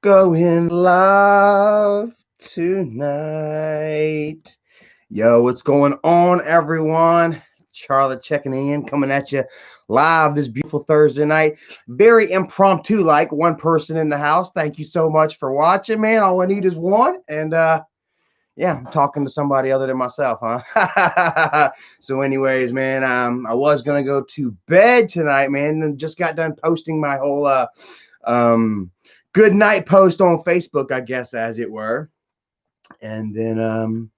Going live tonight. Yo, what's going on, everyone? Charlotte checking in, coming at you live this beautiful Thursday night. Very impromptu, like one person in the house. Thank you so much for watching, man. All I need is one. And yeah, I'm talking to somebody other than myself, huh? So, anyways, man, I was gonna go to bed tonight, man, and just got done posting my whole um good night post on Facebook, I guess, as it were. And then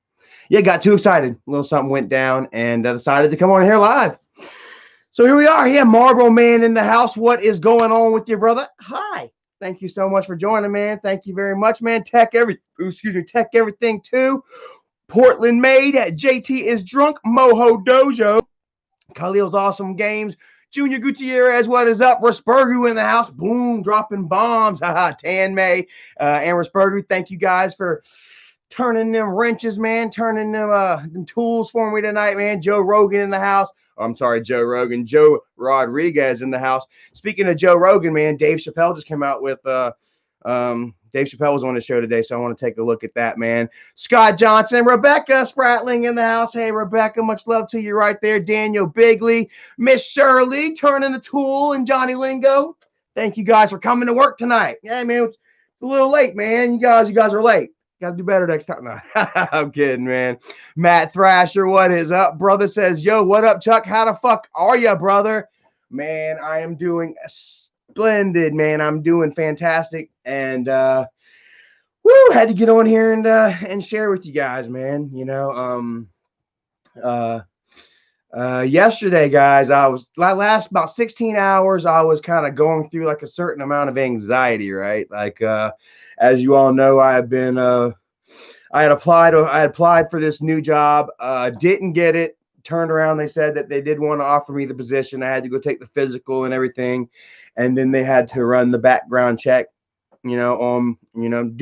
yeah, got too excited. A little something went down, and I decided to come on here live. So here we are. Yeah, Marlboro Man in the house. What is going on with your brother? Hi. Thank you so much for joining, man. Thank you very much, man. Tech everything too. Portland made. JT is drunk. Moho Dojo. Khalil's awesome games. Junior Gutierrez, what is up? Respergu in the house. Boom, dropping bombs. Haha, Tan May and Respergu. Thank you guys for turning them wrenches, man. Turning them tools for me tonight, man. Joe Rogan in the house. Oh, I'm sorry, Joe Rogan. Joe Rodriguez in the house. Speaking of Joe Rogan, man, Dave Chappelle just came out with Dave Chappelle was on the show today, so I want to take a look at that, man. Scott Johnson, Rebecca Spratling in the house. Hey, Rebecca, much love to you right there. Daniel Bigley, Miss Shirley, turning the tool, and Johnny Lingo. Thank you guys for coming to work tonight. Yeah, man, it's a little late, man. You guys are late. Got to do better next time. No, I'm kidding, man. Matt Thrasher, what is up? Brother says, yo, what up, Chuck? How the fuck are you, brother? Man, I am doing splendid, man. I'm doing fantastic. And had to get on here and share with you guys, man. Yesterday, guys, I was last about 16 hours. I was kind of going through like a certain amount of anxiety, right? Like, as you all know, I had applied for this new job, didn't get it. Turned around, they said that they did want to offer me the position. I had to go take the physical and everything, and then they had to run the background check, do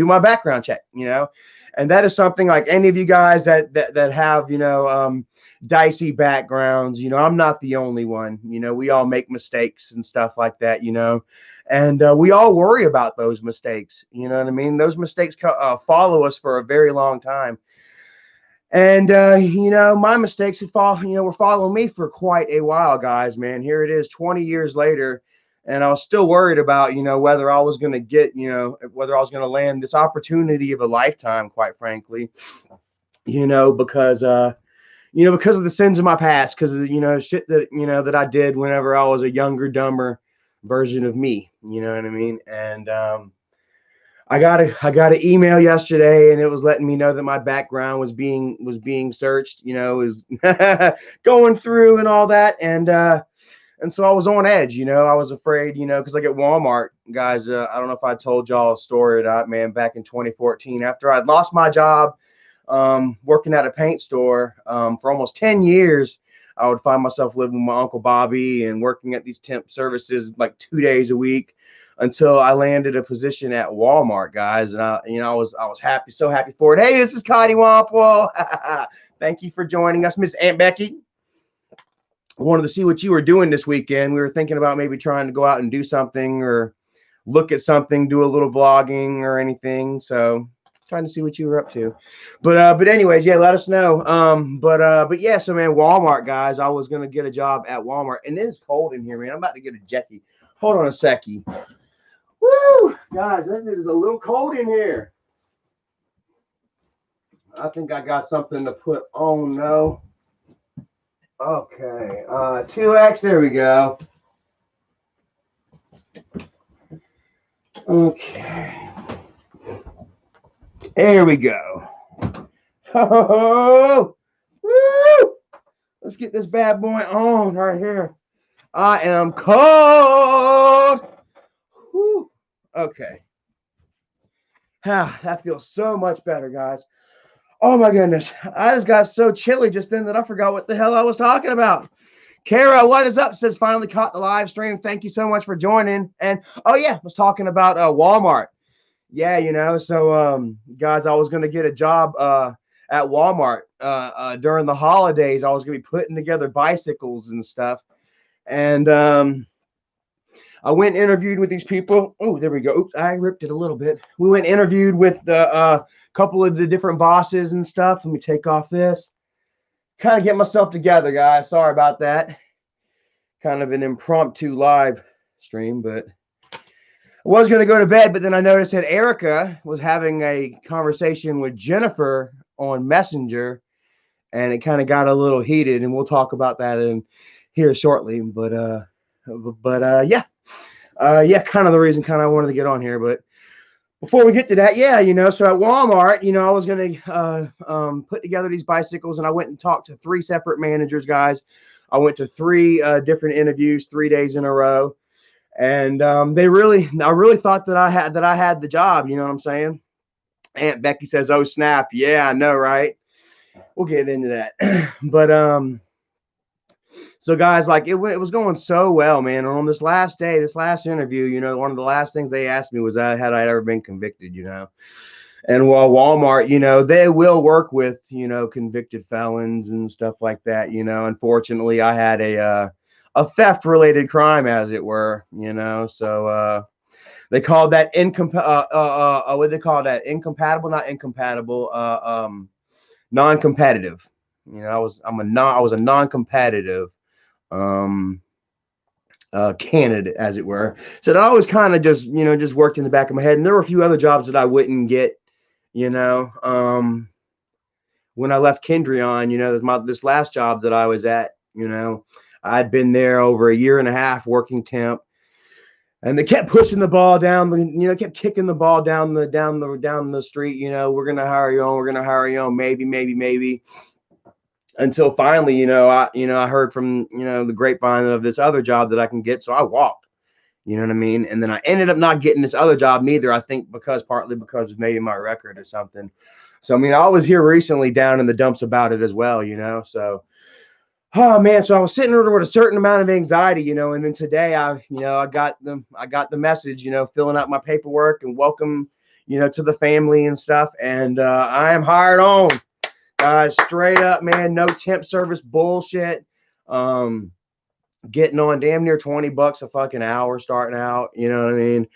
my background check, and that is something like any of you guys that have, dicey backgrounds, I'm not the only one, we all make mistakes and stuff like that, and we all worry about those mistakes, you know what I mean? Those mistakes follow us for a very long time. And my mistakes were following me for quite a while, guys, man. Here it is 20 years later, and I was still worried about, whether I was going to get, whether I was going to land this opportunity of a lifetime, quite frankly, because because of the sins of my past, because of shit that that I did whenever I was a younger, dumber version of me, you know what I mean? And I got an email yesterday, and it was letting me know that my background was being searched. Is going through and all that, and so I was on edge. I was afraid. Because like at Walmart, guys, I don't know if I told y'all a story or not, man. Back in 2014, after I'd lost my job, working at a paint store for almost 10 years. I would find myself living with my Uncle Bobby and working at these temp services like 2 days a week until I landed a position at Walmart, guys. And I was happy, so happy for it. Hey, this is Connie Wampole. Thank you for joining us, Miss Aunt Becky. I wanted to see what you were doing this weekend. We were thinking about maybe trying to go out and do something or look at something, do a little vlogging or anything. So trying to see what you were up to. But anyways, yeah, let us know. But yeah, so man, Walmart, guys, I was gonna get a job at Walmart, and it is cold in here, man. I'm about to get a Jackie. Hold on a seckie. Woo, guys, this is a little cold in here. I think I got something to put on. No. Okay. 2X. There we go. Okay. There we go. Oh, woo! Let's get this bad boy on right here. I am cold. Whew. Okay. That feels so much better, guys. Oh my goodness. I just got so chilly just then that I forgot what the hell I was talking about. Kara, what is up? Says finally caught the live stream. Thank you so much for joining. And oh yeah, I was talking about Walmart. Yeah, so guys, I was gonna get a job at Walmart during the holidays. I was gonna be putting together bicycles and stuff. And I went and interviewed with these people. Oh, there we go. Oops, I ripped it a little bit. We went and interviewed with the couple of the different bosses and stuff. Let me take off this. Kind of get myself together, guys. Sorry about that. Kind of an impromptu live stream, but I was going to go to bed, but then I noticed that Erica was having a conversation with Jennifer on Messenger, and it kind of got a little heated, and we'll talk about that in here shortly. Yeah. Yeah, kind of the reason I wanted to get on here. But before we get to that, yeah, so at Walmart, I was going to put together these bicycles, and I went and talked to 3 separate managers, guys. I went to 3 different interviews 3 days in a row, and I really thought that I had the job. You know what I'm saying? Aunt Becky says, "Oh snap, yeah, I know, right?" We'll get into that, but so guys, like it was going so well, man. And on this last day, this last interview, one of the last things they asked me was, had I ever been convicted, And while Walmart, they will work with, convicted felons and stuff like that. Unfortunately, I had a theft related crime, as it were, So they called that what do they call that? Incompatible, not incompatible, non-competitive. I was a non-competitive candidate, as it were. So that always kind of just worked in the back of my head. And there were a few other jobs that I wouldn't get, when I left Kendrion, this last job that I was at, I'd been there over a year and a half working temp, and they kept pushing the ball down, kept kicking the ball down the street. We're going to hire you on. We're going to hire you on. Maybe. Until finally, I heard from, the grapevine of this other job that I can get. So I walked, you know what I mean? And then I ended up not getting this other job neither. I think partly because of maybe my record or something. So, I was here recently down in the dumps about it as well, so, oh man. So I was sitting there with a certain amount of anxiety, and then today I got the message, filling out my paperwork and welcome, to the family and stuff. And I am hired on. Straight up, man, no temp service bullshit. Getting on damn near $20 a fucking hour starting out, you know what I mean?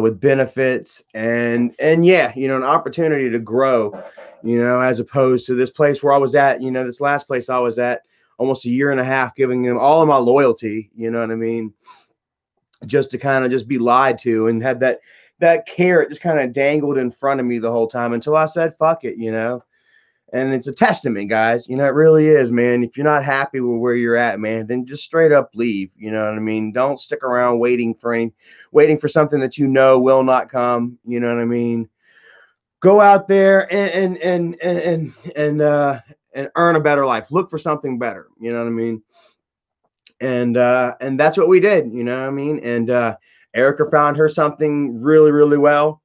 With benefits and yeah, an opportunity to grow, as opposed to this place where I was at, this last place I was at almost a year and a half, giving them all of my loyalty, you know what I mean? Just to kind of just be lied to and have that carrot just kind of dangled in front of me the whole time until I said, fuck it, And it's a testament, guys. It really is, man. If you're not happy with where you're at, man, then just straight up leave. You know what I mean? Don't stick around waiting for something that will not come. You know what I mean? Go out there and earn a better life. Look for something better. You know what I mean? And that's what we did. You know what I mean? And Erica found her something really, really well.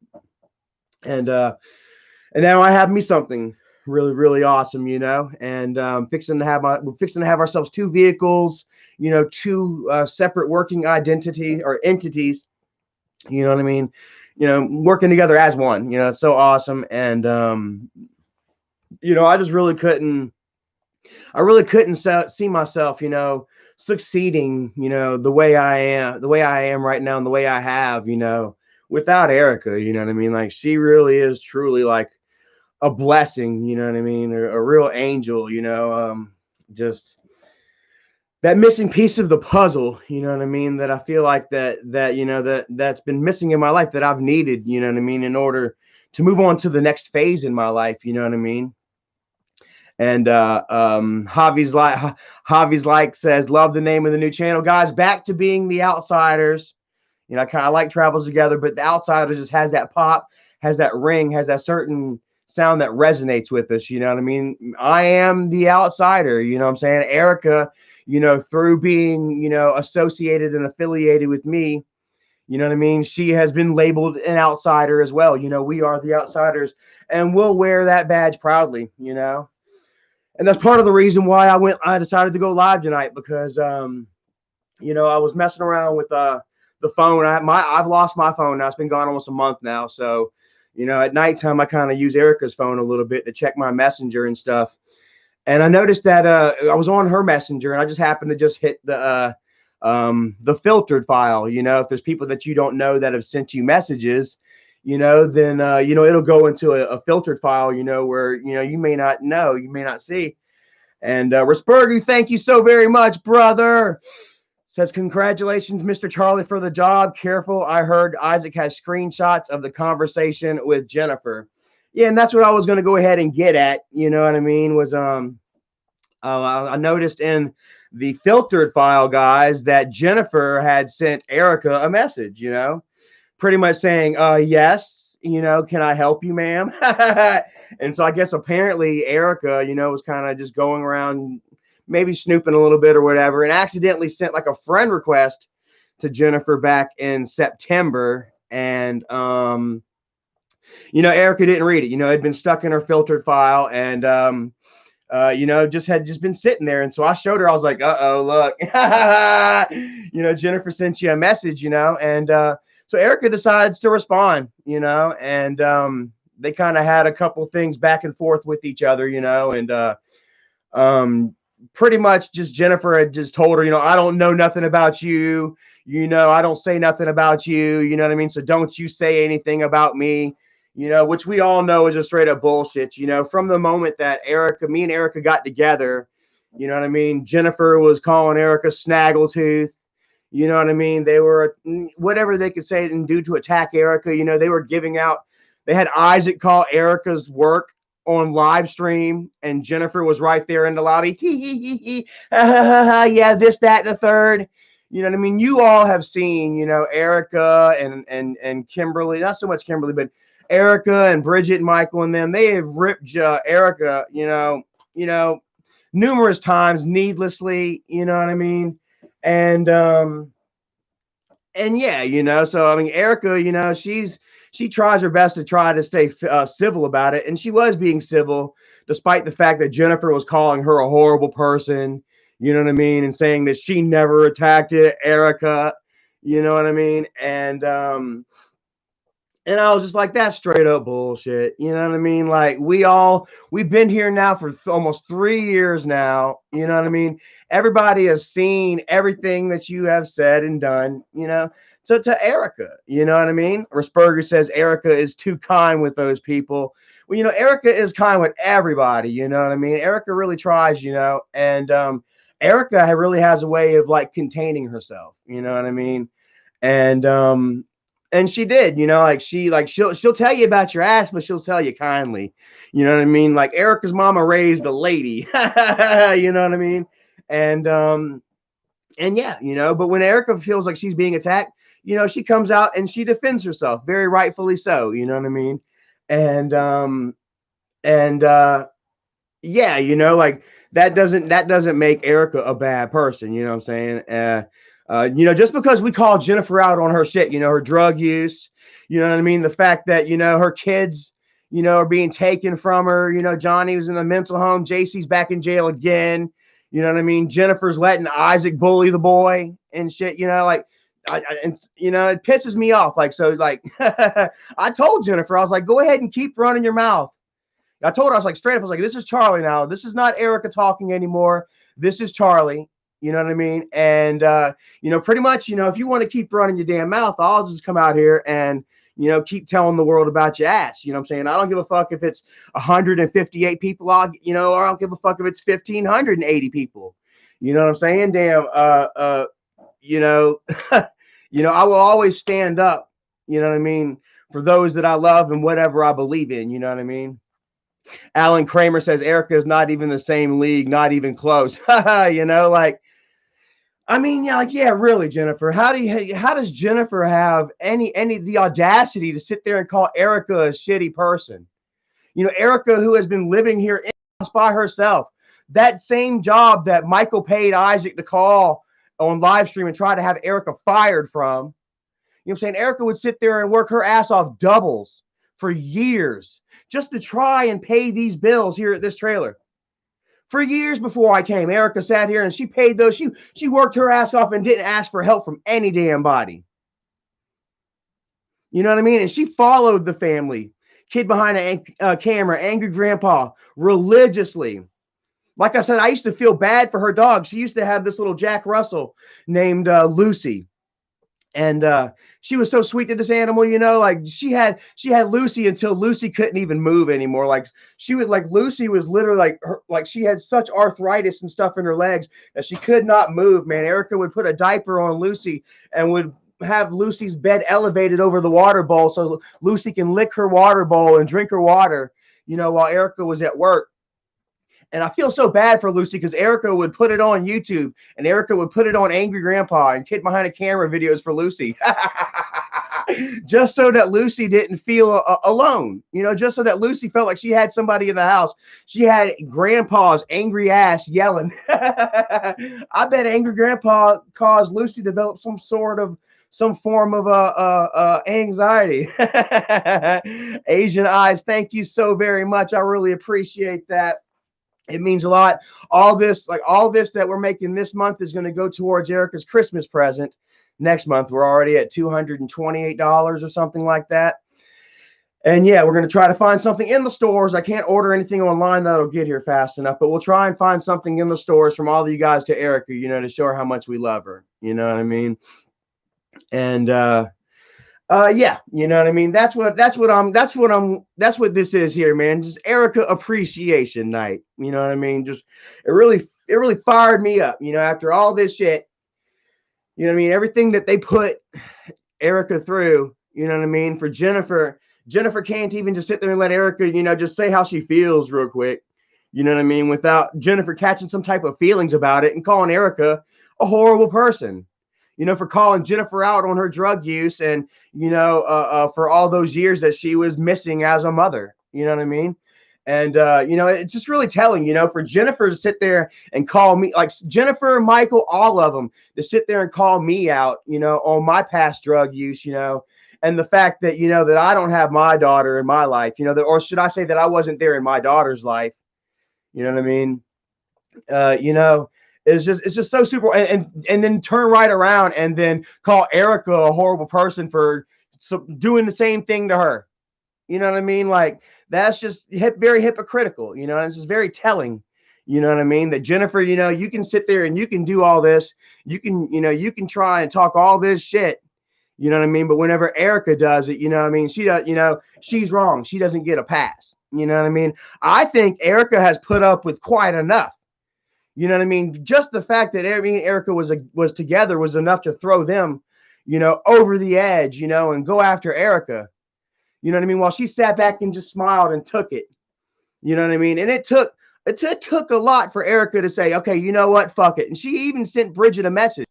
And now I have me something really, really awesome, and fixing to have ourselves 2 vehicles, 2 separate working identity or entities, you know what I mean? Working together as one, it's so awesome. And I just really couldn't see myself, succeeding, the way I am right now and the way I have, without Erica, you know what I mean? Like, she really is truly like a blessing, you know what I mean? A real angel, just that missing piece of the puzzle, you know what I mean? That I feel like that's been missing in my life, that I've needed, you know what I mean, in order to move on to the next phase in my life, you know what I mean? And Javi's like says, love the name of the new channel, guys. Back to being the Outsiders. I kind of like Travels Together, but the Outsiders just has that pop, has that ring, has that certain sound that resonates with us. You know what I mean? I am the outsider. You know what I'm saying? Erica, through being, associated and affiliated with me, you know what I mean? She has been labeled an outsider as well. We are the Outsiders, and we'll wear that badge proudly, And that's part of the reason why I decided to go live tonight, because, I was messing around with the phone. I've lost my phone now. It's been gone almost a month now. So, at nighttime, I kind of use Erica's phone a little bit to check my messenger and stuff. And I noticed that I was on her messenger, and I just happened to just hit the the filtered file. You know, if there's people that you don't know that have sent you messages, you know, then you know, it'll go into a filtered file, you know, where you know you may not know, you may not see. And Raspergu, thank you so very much, brother. Says, congratulations, Mr. Charlie, for the job. Careful, I heard Isaac has screenshots of the conversation with Jennifer. Yeah, and that's what I was going to go ahead and get at. You know what I mean? Was I noticed in the filtered file, guys, that Jennifer had sent Erica a message. You know, pretty much saying, yes, you know, can I help you, ma'am? And so I guess apparently Erica, you know, was kind of just going around maybe snooping a little bit or whatever, and accidentally sent like a friend request to Jennifer back in September. And you know, Erica didn't read it. You know, it had been stuck in her filtered file, and you know, just been sitting there. And so I showed her. I was like, "Uh-oh, look, you know, Jennifer sent you a message, you know." And so Erica decides to respond, you know, and they kind of had a couple things back and forth with each other, you know, and pretty much just Jennifer had just told her, you know, I don't know nothing about you, you know, I don't say nothing about you, you know what I mean? So don't you say anything about me, you know, which we all know is just straight up bullshit, you know, from the moment that me and Erica got together, you know what I mean? Jennifer was calling Erica Snaggletooth. You know what I mean? They were whatever they could say and do to attack Erica. You know, they were giving out. They had Isaac call Erica's work on live stream, and Jennifer was right there in the lobby. Yeah, this, that, and the third. You know what I mean? You all have seen, you know, Erica and Kimberly. Not so much Kimberly, but Erica and Bridget and Michael and them. They have ripped Erica. You know, numerous times needlessly. You know what I mean? And yeah, you know, so I mean, Erica, you know, she tries her best to try to stay civil about it, and she was being civil despite the fact that Jennifer was calling her a horrible person, you know what I mean, and saying that she never attacked Erica, you know what I mean, and I was just like, that's straight up bullshit. You know what I mean? Like, we've been here now for almost 3 years now. You know what I mean? Everybody has seen everything that you have said and done, you know, to Erica. You know what I mean? Rasperger says Erica is too kind with those people. Well, you know, Erica is kind with everybody. You know what I mean? Erica really tries, you know, and Erica really has a way of like containing herself. You know what I mean? And she did, you know, like she'll tell you about your ass, but she'll tell you kindly, you know what I mean? Like Erica's mama raised a lady, you know what I mean? And yeah, you know, but when Erica feels like she's being attacked, you know, she comes out and she defends herself, very rightfully so, you know what I mean? And and yeah, you know, like that doesn't make Erica a bad person, you know what I'm saying? You know, just because we call Jennifer out on her shit, you know, her drug use, you know what I mean? The fact that, you know, her kids, you know, are being taken from her, you know, Johnny was in a mental home, JC's back in jail again, you know what I mean? Jennifer's letting Isaac bully the boy and shit, you know, like, and you know, it pisses me off. Like, so like, I told Jennifer, I was like, go ahead and keep running your mouth. I told her, I was like, straight up, I was like, this is Charlie now. This is not Erica talking anymore. This is Charlie. You know what I mean? And, you know, pretty much, you know, if you want to keep running your damn mouth, I'll just come out here and, you know, keep telling the world about your ass. You know what I'm saying? I don't give a fuck if it's 158 people, you know, or I don't give a fuck if it's 1,580 people. You know what I'm saying? Damn, you know, you know, I will always stand up, you know what I mean, for those that I love and whatever I believe in, you know what I mean? Alan Kramer says Erica is not even the same league, not even close. You know, like, I mean, yeah, like, yeah, really, Jennifer. How does Jennifer have any the audacity to sit there and call Erica a shitty person? You know, Erica, who has been living here in house by herself, that same job that Michael paid Isaac to call on live stream and try to have Erica fired from. You know what I'm saying? Erica would sit there and work her ass off doubles for years just to try and pay these bills here at this trailer. For years before I came, Erica sat here and she paid those. She worked her ass off and didn't ask for help from any damn body. You know what I mean? And she followed the family, kid behind a camera, angry grandpa, religiously. Like I said, I used to feel bad for her dog. She used to have this little Jack Russell named Lucy, and she was so sweet to this animal, you know. Like she had Lucy until Lucy couldn't even move anymore. Like she would like Lucy was literally like her, like she had such arthritis and stuff in her legs that she could not move, man. Erica would put a diaper on Lucy and would have Lucy's bed elevated over the water bowl so Lucy can lick her water bowl and drink her water, you know, while Erica was at work. And I feel so bad for Lucy because Erica would put it on YouTube and Erica would put it on Angry Grandpa and Kid Behind a Camera videos for Lucy. Just so that Lucy didn't feel alone, you know, just so that Lucy felt like she had somebody in the house. She had Grandpa's angry ass yelling. I bet Angry Grandpa caused Lucy to develop some form of anxiety. Asian eyes, thank you so very much. I really appreciate that. It means a lot. All this that we're making this month is going to go towards Erica's Christmas present. Next month, we're already at $228 or something like that. And yeah, we're going to try to find something in the stores. I can't order anything online that'll get here fast enough, but we'll try and find something in the stores from all of you guys to Erica, you know, to show her how much we love her. You know what I mean? And yeah, you know what I mean. That's what this is here, man. Just Erica Appreciation Night. You know what I mean? Just it really fired me up. You know, after all this shit, you know what I mean. Everything that they put Erica through. You know what I mean. For Jennifer, Jennifer can't even just sit there and let Erica, you know, just say how she feels real quick. You know what I mean? Without Jennifer catching some type of feelings about it and calling Erica a horrible person, you know, for calling Jennifer out on her drug use and, you know, for all those years that she was missing as a mother. You know what I mean? And, you know, it's just really telling, you know, for Jennifer to sit there and call me, like Jennifer, Michael, all of them, to sit there and call me out, you know, on my past drug use, you know, and the fact that, you know, that I don't have my daughter in my life, you know, that, or should I say that I wasn't there in my daughter's life. You know what I mean? You know, it's just so super, and then turn right around and then call Erica a horrible person for doing the same thing to her. You know what I mean? Like that's just very hypocritical. You know, and it's just very telling. You know what I mean? That Jennifer, you know, you can sit there and you can do all this. You can, you know, you can try and talk all this shit. You know what I mean? But whenever Erica does it, you know what I mean? She does, you know, she's wrong. She doesn't get a pass. You know what I mean? I think Erica has put up with quite enough. You know what I mean? Just the fact that me and Erica was together was enough to throw them, you know, over the edge, you know, and go after Erica. You know what I mean? While she sat back and just smiled and took it. You know what I mean? And it took a lot for Erica to say, okay, you know what? Fuck it. And she even sent Bridget a message.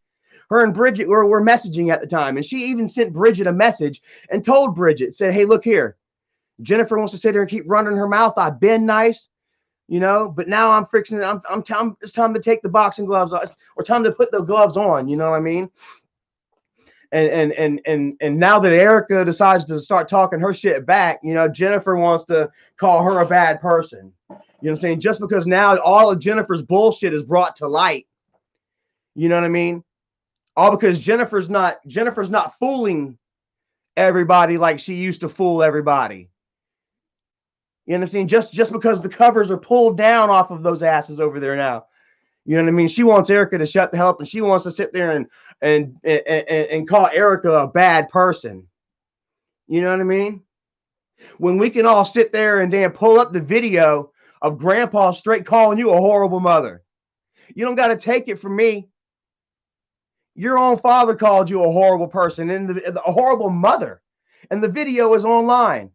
Her and Bridget were messaging at the time, and she even sent Bridget a message and told Bridget, said, hey, look here. Jennifer wants to sit here and keep running her mouth. I've been nice, you know, but now I'm fixing it. I'm telling it's time to take the boxing gloves off, or time to put the gloves on. You know what I mean? And now that Erica decides to start talking her shit back, you know, Jennifer wants to call her a bad person. You know what I'm saying? Just because now all of Jennifer's bullshit is brought to light. You know what I mean? All because Jennifer's not fooling everybody like she used to fool everybody. You know what I'm saying? Just because the covers are pulled down off of those asses over there now. You know what I mean? She wants Erica to shut the hell up, and she wants to sit there and call Erica a bad person. You know what I mean? When we can all sit there and then pull up the video of Grandpa straight calling you a horrible mother. You don't got to take it from me. Your own father called you a horrible person and a horrible mother, and the video is online.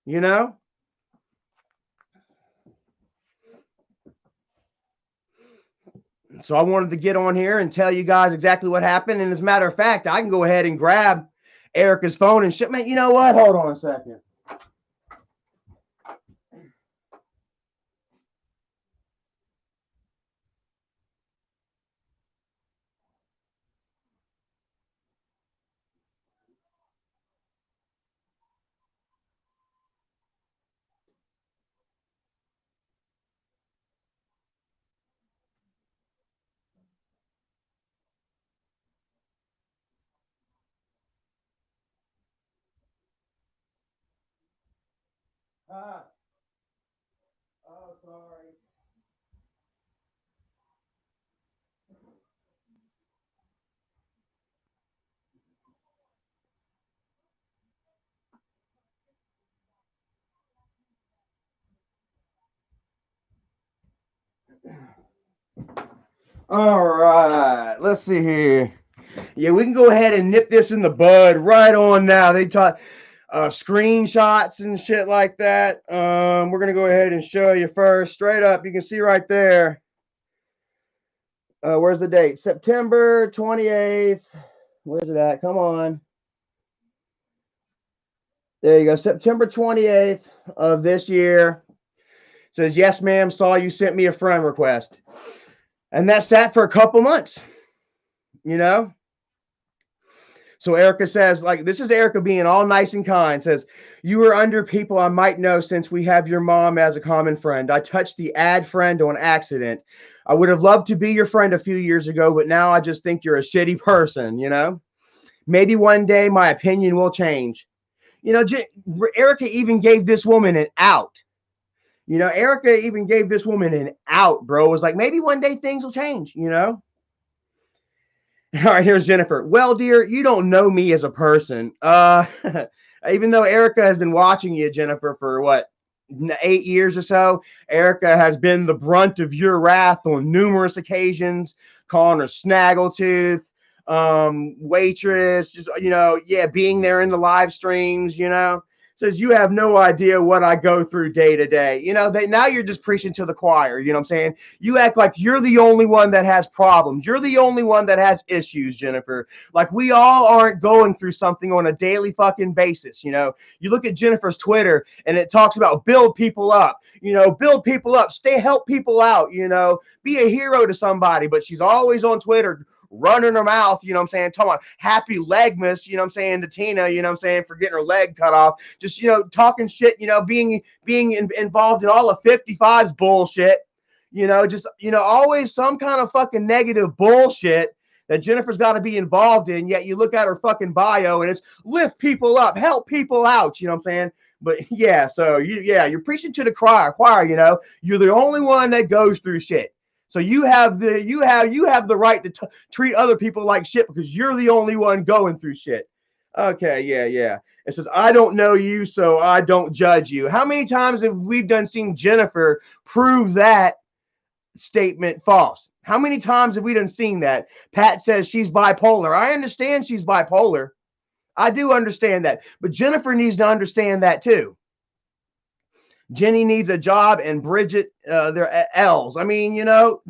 You know? So I wanted to get on here and tell you guys exactly what happened. And as a matter of fact, I can go ahead and grab Erica's phone and shit. Man, you know what? Hold on a second. All right, let's see here. Yeah, we can go ahead and nip this in the bud right on now. They taught screenshots and shit like that. We're gonna go ahead and show you first, straight up. You can see right there. Where's the date? September 28th. Where's it at? Come on. There you go. September 28th of this year. Says, yes, ma'am, saw you sent me a friend request. And that sat for a couple months, you know? So Erica says, like, this is Erica being all nice and kind, says, you are under people I might know since we have your mom as a common friend. I touched the add friend on accident. I would have loved to be your friend a few years ago, but now I just think you're a shitty person, you know? Maybe one day my opinion will change. You know, Erica even gave this woman an out. You know, Erica even gave this woman an out, bro. It was like, maybe one day things will change, you know? All right, here's Jennifer. Well, dear, you don't know me as a person. Even though Erica has been watching you, Jennifer, for what, 8 years or so, Erica has been the brunt of your wrath on numerous occasions, calling her snaggletooth, waitress, just, you know, yeah, being there in the live streams, you know. Says you have no idea what I go through day to day. You know, now you're just preaching to the choir. You know what I'm saying? You act like you're the only one that has problems. You're the only one that has issues, Jennifer. Like we all aren't going through something on a daily fucking basis. You know, you look at Jennifer's Twitter and it talks about build people up, you know, build people up, help people out, you know, be a hero to somebody. But she's always on Twitter running her mouth, you know what I'm saying, talking about happy legmas, you know what I'm saying, to Tina, you know what I'm saying, for getting her leg cut off, just, you know, talking shit, you know, being involved in all of 55's bullshit, you know, just, you know, always some kind of fucking negative bullshit that Jennifer's got to be involved in, yet you look at her fucking bio and it's lift people up, help people out, you know what I'm saying? But yeah, so you're preaching to the choir, you know, you're the only one that goes through shit. So you have the right to treat other people like shit because you're the only one going through shit. Okay, yeah. It says I don't know you, so I don't judge you. How many times have we seen Jennifer prove that statement false? How many times have we seen that? Pat says she's bipolar. I understand she's bipolar. I do understand that, but Jennifer needs to understand that too. Jenny needs a job, and Bridget, they're L's. I mean, you know,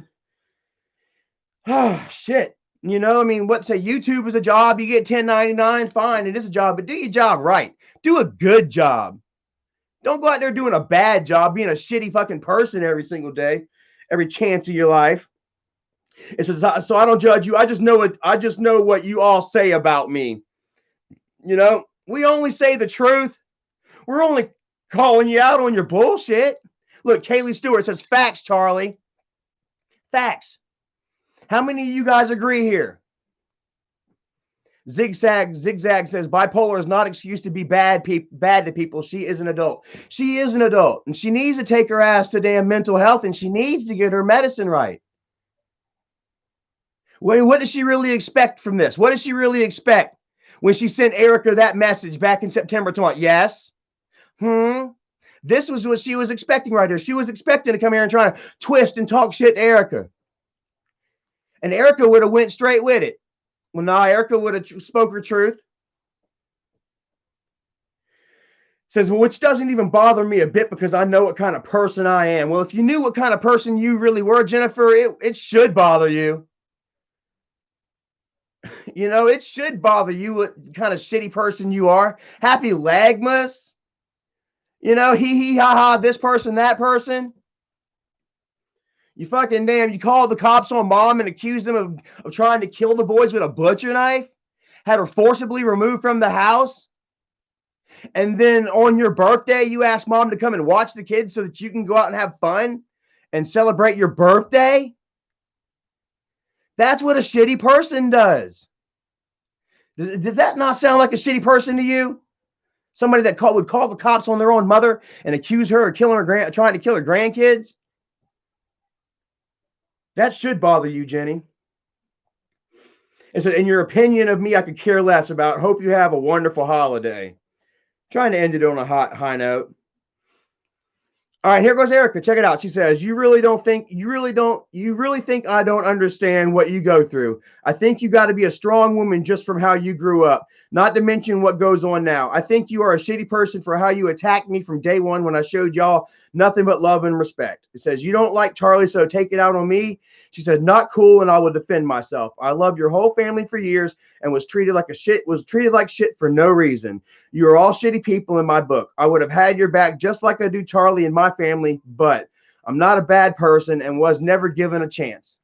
oh, shit. You know, I mean, what say YouTube is a job, you get 1099, fine, it is a job, but do your job right. Do a good job. Don't go out there doing a bad job, being a shitty fucking person every single day, every chance of your life. It says, so I don't judge you. I just know what you all say about me. You know, we only say the truth. We're only calling you out on your bullshit. Look, Kaylee Stewart says, facts, Charlie. Facts. How many of you guys agree here? Zigzag says, bipolar is not excuse to be bad to people. She is an adult. She is an adult, and she needs to take her ass to damn mental health, and she needs to get her medicine right. Well, what does she really expect from this? What does she really expect when she sent Erica that message back in September 20? Yes. This was what she was expecting right here. She was expecting to come here and try to twist and talk shit to Erica. And Erica would have went straight with it. Well, no, Erica would have spoke her truth. Says, well, which doesn't even bother me a bit because I know what kind of person I am. Well, if you knew what kind of person you really were, Jennifer, it should bother you. You know, it should bother you what kind of shitty person you are. Happy Lagmas. You know, hee ha ha, this person, that person. You fucking damn, you called the cops on mom and accused them of trying to kill the boys with a butcher knife. Had her forcibly removed from the house. And then on your birthday, you asked mom to come and watch the kids so that you can go out and have fun and celebrate your birthday. That's what a shitty person does. Does that not sound like a shitty person to you? Somebody that would call the cops on their own mother and accuse her of killing trying to kill her grandkids? That should bother you, Jenny. It said, in your opinion of me, I could care less about. Hope you have a wonderful holiday. Trying to end it on a high note. All right, here goes Erica. Check it out. She says, you really think I don't understand what you go through. I think you got to be a strong woman just from how you grew up, not to mention what goes on now. I think you are a shitty person for how you attacked me from day one when I showed y'all nothing but love and respect. It says, you don't like Charlie, so take it out on me. She said, not cool, and I will defend myself. I loved your whole family for years and was treated like shit for no reason. You are all shitty people in my book. I would have had your back just like I do Charlie and my family, but I'm not a bad person and was never given a chance.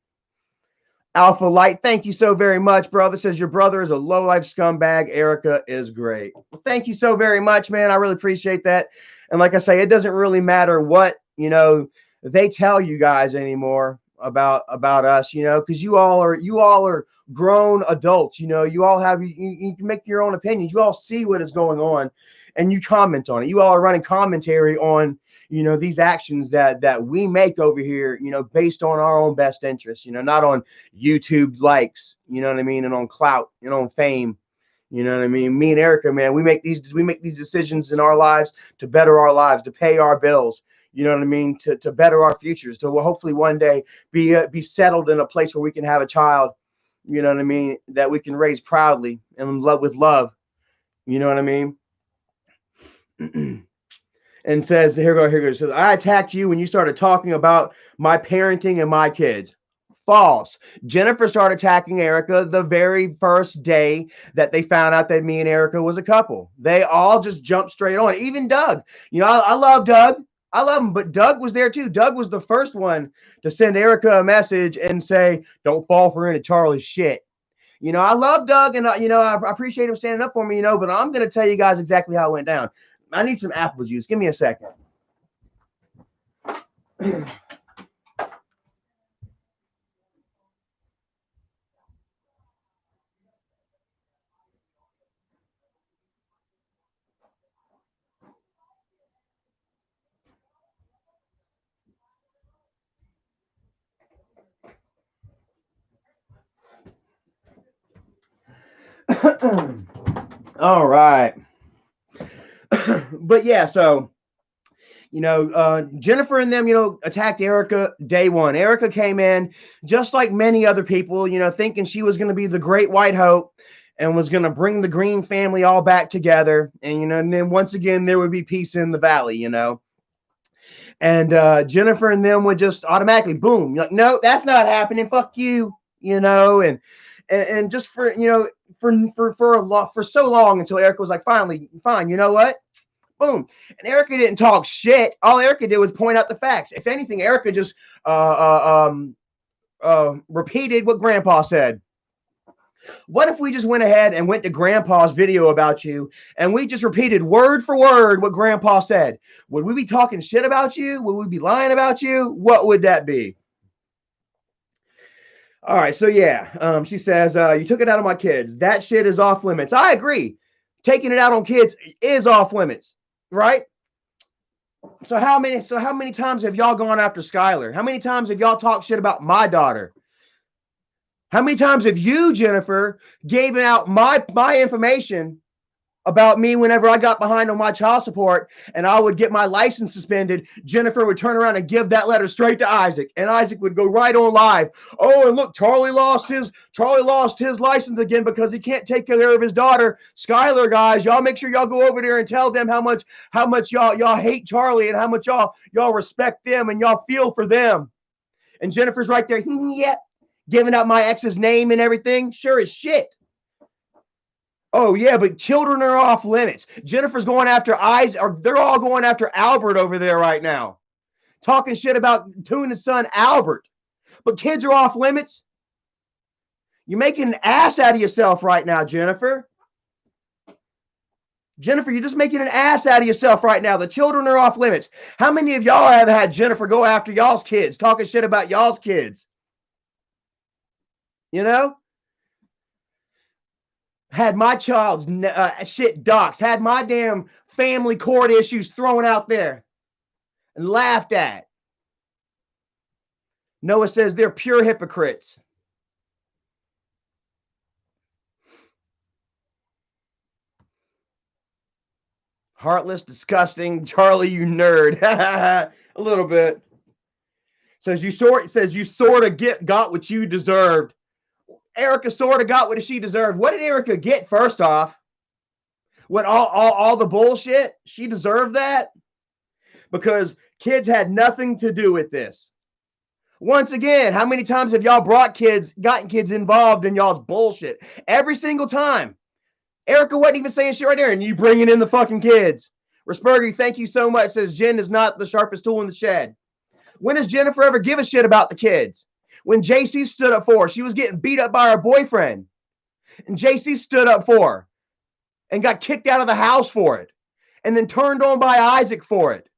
Alpha Light, thank you so very much, brother. Says your brother is a low-life scumbag. Erica is great. Well, thank you so very much, man. I really appreciate that. And like I say, it doesn't really matter what, they tell you guys anymore about us, because you all are grown adults. You all have you can make your own opinions. You all see what is going on and you comment on it. You all are running commentary on these actions that we make over here, based on our own best interests, not on YouTube likes, you know what I mean, and on clout, on fame. You know what I mean? Me and Erica, man, we make these decisions in our lives to better our lives, to pay our bills. You know what I mean? To better our futures, to hopefully one day be settled in a place where we can have a child. You know what I mean? That we can raise proudly and love with love. You know what I mean? And says, here goes. Says, I attacked you when you started talking about my parenting and my kids. False. Jennifer started attacking Erica the very first day that they found out that me and Erica was a couple. They all just jumped straight on. Even Doug. I love Doug. I love him, but Doug was there too. Doug was the first one to send Erica a message and say, don't fall for any Charlie's shit. I love Doug, and I appreciate him standing up for me, but I'm going to tell you guys exactly how it went down. I need some apple juice. Give me a second. All right. But yeah, so Jennifer and them, attacked Erica day one. Erica came in just like many other people, thinking she was going to be the great white hope and was going to bring the Green family all back together. And then once again, there would be peace in the valley, And Jennifer and them would just automatically, boom, like, no, that's not happening. Fuck you, and just for, for so long until Erica was like, finally, fine, you know what? Boom. And Erica didn't talk shit. All Erica did was point out the facts. If anything, Erica just repeated what Grandpa said. What if we just went ahead and went to Grandpa's video about you and we just repeated word for word what Grandpa said? Would we be talking shit about you? Would we be lying about you? What would that be? All right, so yeah, she says, you took it out on my kids. That shit is off limits. I agree. Taking it out on kids is off limits, right? So how many times have y'all gone after Skylar? How many times have y'all talked shit about my daughter? How many times have you, Jennifer, given out my information about me whenever I got behind on my child support and I would get my license suspended? Jennifer would turn around and give that letter straight to Isaac, and Isaac would go right on live. Oh, and look, Charlie lost his license again because he can't take care of his daughter. Skylar, guys, y'all make sure y'all go over there and tell them how much y'all hate Charlie and how much y'all respect them and y'all feel for them. And Jennifer's right there, yeah, giving out my ex's name and everything. Sure as shit. Oh, yeah, but children are off limits. Jennifer's going after they're all going after Albert over there right now. Talking shit about Tuna's son, Albert. But kids are off limits. You're making an ass out of yourself right now, Jennifer. Jennifer, you're just making an ass out of yourself right now. The children are off limits. How many of y'all have had Jennifer go after y'all's kids, talking shit about y'all's kids? Had my child's shit doxxed, had my damn family court issues thrown out there and laughed at. Noah says they're pure hypocrites. Heartless, disgusting. Charlie, you nerd. A little bit. Says you sort of got what you deserved. Erica sort of got what she deserved. What did Erica get first off? What all the bullshit? She deserved that? Because kids had nothing to do with this. Once again, how many times have y'all gotten kids involved in y'all's bullshit? Every single time. Erica wasn't even saying shit right there, and you bringing in the fucking kids. Rasperger, thank you so much. Says Jen is not the sharpest tool in the shed. When does Jennifer ever give a shit about the kids? When JC stood up for her, she was getting beat up by her boyfriend. And JC stood up for her and got kicked out of the house for it. And then turned on by Isaac for it.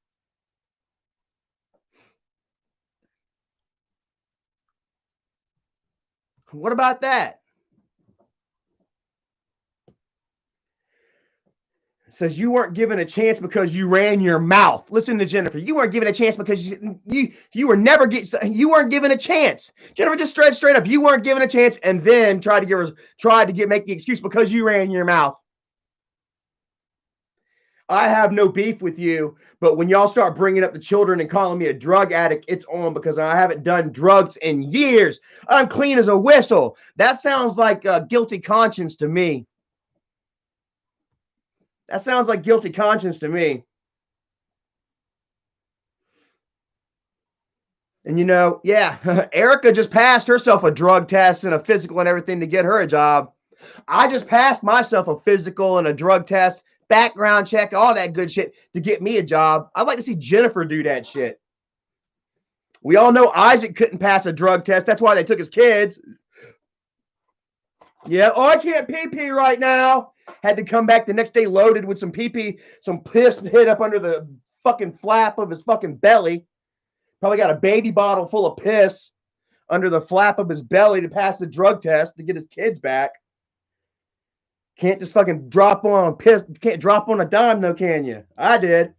What about that? Says you weren't given a chance because you ran your mouth. Listen to Jennifer. You weren't given a chance because you weren't given a chance. Jennifer just straight up. You weren't given a chance, and then tried to make the excuse because you ran your mouth. I have no beef with you, but when y'all start bringing up the children and calling me a drug addict, it's on, because I haven't done drugs in years. I'm clean as a whistle. That sounds like a guilty conscience to me. That sounds like guilty conscience to me. And yeah, Erica just passed herself a drug test and a physical and everything to get her a job. I just passed myself a physical and a drug test, background check, all that good shit to get me a job. I'd like to see Jennifer do that shit. We all know Isaac couldn't pass a drug test. That's why they took his kids. Yeah, I can't pee right now. Had to come back the next day loaded with some pee, some piss hid up under the fucking flap of his fucking belly. Probably got a baby bottle full of piss under the flap of his belly to pass the drug test to get his kids back. Can't just fucking drop on piss. Can't drop on a dime, though, can you? I did.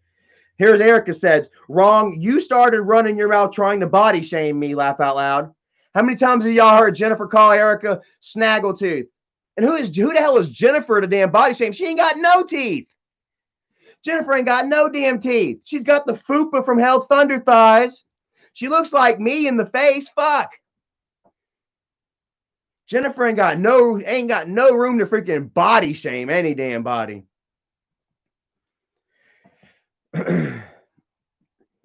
Here's Erica says, wrong. You started running your mouth trying to body shame me, laugh out loud. How many times have y'all heard Jennifer call Erica snaggletooth? And who the hell is Jennifer to damn body shame? She ain't got no teeth. Jennifer ain't got no damn teeth. She's got the fupa from Hell Thunder thighs. She looks like me in the face. Fuck. Jennifer ain't got no room to freaking body shame any damn body.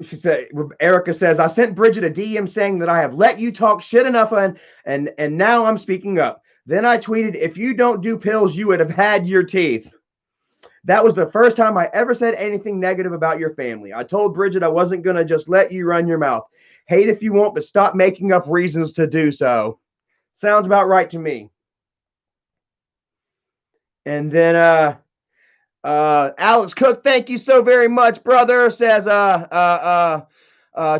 She said, Erica says, I sent Bridget a DM saying that I have let you talk shit enough and now I'm speaking up. Then I tweeted, if you don't do pills, you would have had your teeth. That was the first time I ever said anything negative about your family. I told Bridget I wasn't going to just let you run your mouth. Hate if you want, but stop making up reasons to do so. Sounds about right to me. And then Alex Cook, thank you so very much, brother. Says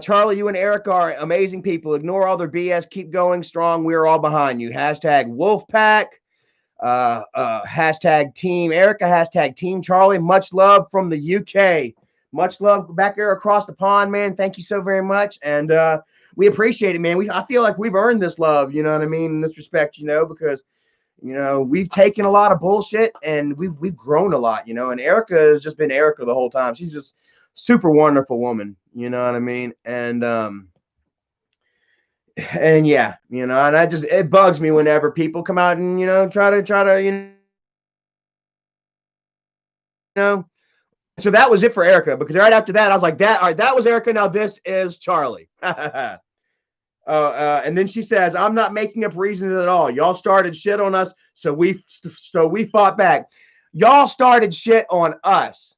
Charlie, you and Eric are amazing people. Ignore all their BS. Keep going strong. We are all behind you. Hashtag Wolfpack. Hashtag Team Erica. Hashtag Team Charlie. Much love from the UK. Much love back there across the pond, man. Thank you so very much. And we appreciate it, man. I feel like we've earned this love, you know what I mean, in this respect, because we've taken a lot of bullshit and we've grown a lot, and Erica has just been Erica the whole time. She's just super wonderful woman, you know what I mean? And yeah, and it bugs me whenever people come out and, try to, so that was it for Erica, because right after that, I was like, all right, that was Erica. Now this is Charlie. And then she says, I'm not making up reasons at all. Y'all started shit on us, so we fought back. Y'all started shit on us.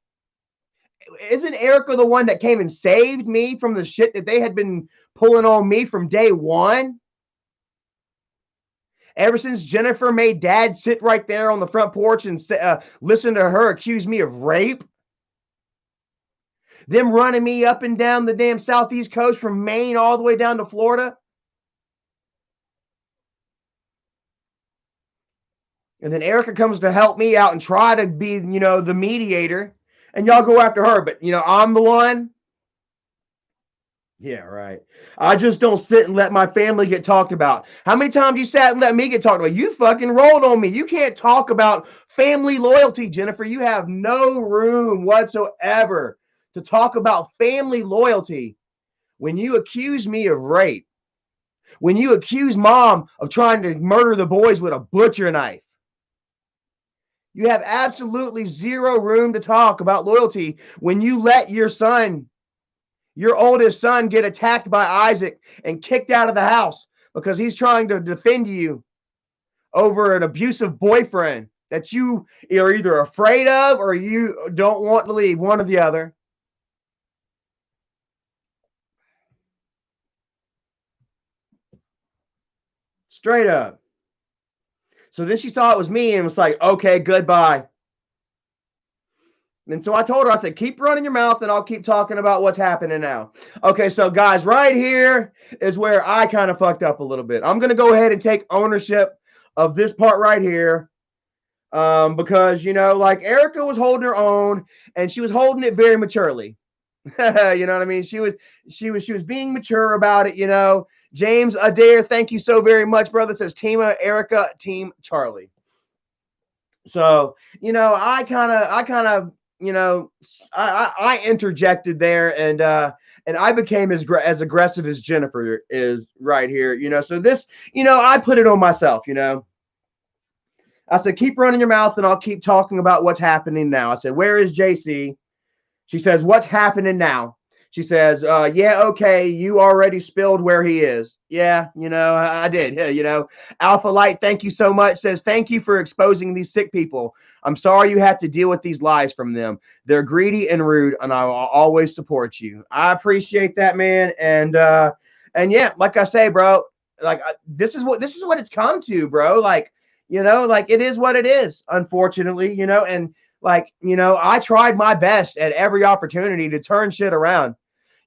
Isn't Erica the one that came and saved me from the shit that they had been pulling on me from day one? Ever since Jennifer made Dad sit right there on the front porch and listen to her accuse me of rape. Them running me up and down the damn southeast coast from Maine all the way down to Florida. And then Erica comes to help me out and try to be, the mediator. And y'all go after her. But, I'm the one. Yeah, right. I just don't sit and let my family get talked about. How many times you sat and let me get talked about? You fucking rolled on me. You can't talk about family loyalty, Jennifer. You have no room whatsoever to talk about family loyalty when you accuse me of rape, when you accuse mom of trying to murder the boys with a butcher knife. You have absolutely zero room to talk about loyalty when you let your son, your oldest son, get attacked by Isaac and kicked out of the house because he's trying to defend you over an abusive boyfriend that you are either afraid of or you don't want to leave, one or the other. Straight up. So then she saw it was me and was like, okay, goodbye. And so I told her, I said, keep running your mouth and I'll keep talking about what's happening now. Okay, so guys, right here is where I kind of fucked up a little bit. I'm going to go ahead and take ownership of this part right here. Because, you know, like Erica was holding her own and she was holding it very maturely. You know what I mean? She was being mature about it, you know. James Adair, thank you so very much, brother. Says Team Erica, Team Charlie. So, you know, I kind of, you know, I interjected there and I became as aggressive as Jennifer is right here, you know. So this, you know, I put it on myself, you know. I said, keep running your mouth and I'll keep talking about what's happening now. I said, where is JC? She says, what's happening now? She says, yeah, okay, you already spilled where he is. Yeah, you know, I did. Yeah, you know, Alpha Light, thank you so much. Says, thank you for exposing these sick people. I'm sorry you have to deal with these lies from them. They're greedy and rude, and I will always support you. I appreciate that, man. And yeah, like I say, bro, like this is what it's come to, bro. Like, you know, like it is what it is, unfortunately, you know, and like, you know, I tried my best at every opportunity to turn shit around.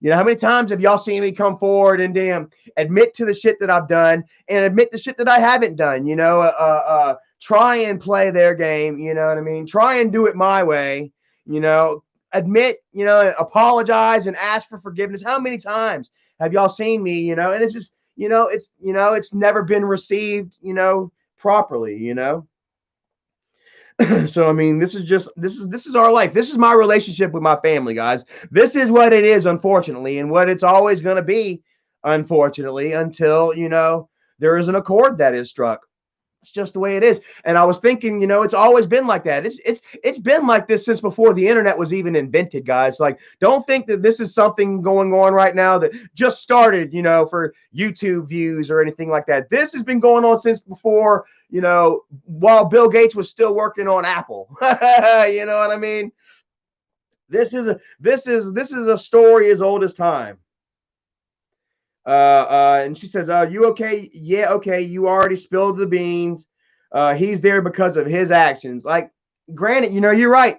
You know, how many times have y'all seen me come forward and damn admit to the shit that I've done and admit the shit that I haven't done, you know, try and play their game, you know what I mean? Try and do it my way, you know, admit, you know, apologize and ask for forgiveness. How many times have y'all seen me, you know? And it's just, you know, it's never been received, you know, properly, you know? So I mean, this is our life. This is my relationship with my family, guys. This is what it is, unfortunately, and what it's always going to be, unfortunately, until, you know, there is an accord that is struck. It's just the way it is. And I was thinking, you know, it's always been like that. It's been like this since before the internet was even invented, guys. Like, don't think that this is something going on right now that just started, you know, for YouTube views or anything like that. This has been going on since before, you know, while Bill Gates was still working on Apple. You know what I mean? This is a story as old as time. And she says, you okay? Yeah, okay. You already spilled the beans. He's there because of his actions. Like, granted, you know, you're right.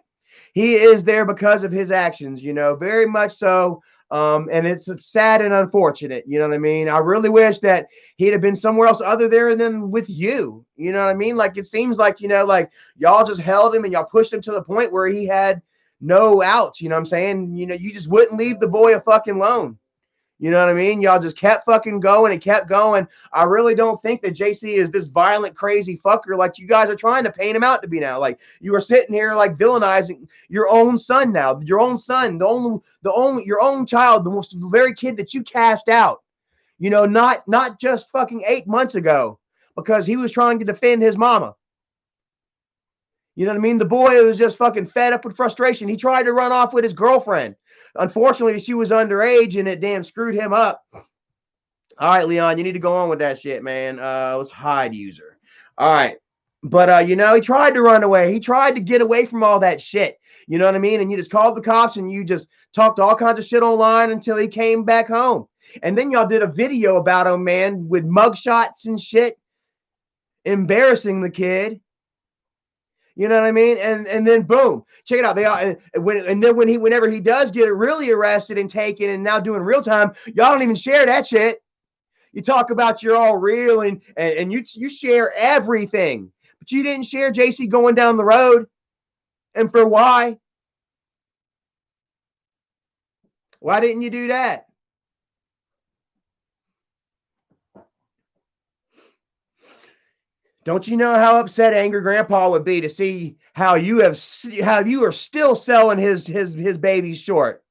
He is there because of his actions, you know, very much so. And it's sad and unfortunate, you know what I mean? I really wish that he'd have been somewhere else other there than with you. You know what I mean? Like, it seems like, you know, like y'all just held him and y'all pushed him to the point where he had no outs. You know what I'm saying? You know, you just wouldn't leave the boy a fucking alone. You know what I mean? Y'all just kept fucking going and kept going. I really don't think that JC is this violent, crazy fucker like you guys are trying to paint him out to be now. Like, you are sitting here like villainizing your own son now. Your own son, your own child, the very kid that you cast out. You know, not just fucking 8 months ago because he was trying to defend his mama. You know what I mean? The boy was just fucking fed up with frustration. He tried to run off with his girlfriend. Unfortunately, she was underage and it damn screwed him up. All right, Leon, you need to go on with that shit, man. Let's hide user. All right. But you know, he tried to run away. He tried to get away from all that shit. You know what I mean? And you just called the cops and you just talked all kinds of shit online until he came back home. And then y'all did a video about him, man, with mugshots and shit, embarrassing the kid. You know what I mean? And then boom, check it out. They are and then whenever he does get really arrested and taken and now doing real time, y'all don't even share that shit. You talk about you're all real and you share everything, but you didn't share JC going down the road. And for why? Why didn't you do that? Don't you know how upset Angry Grandpa would be to see how you are still selling his babies short?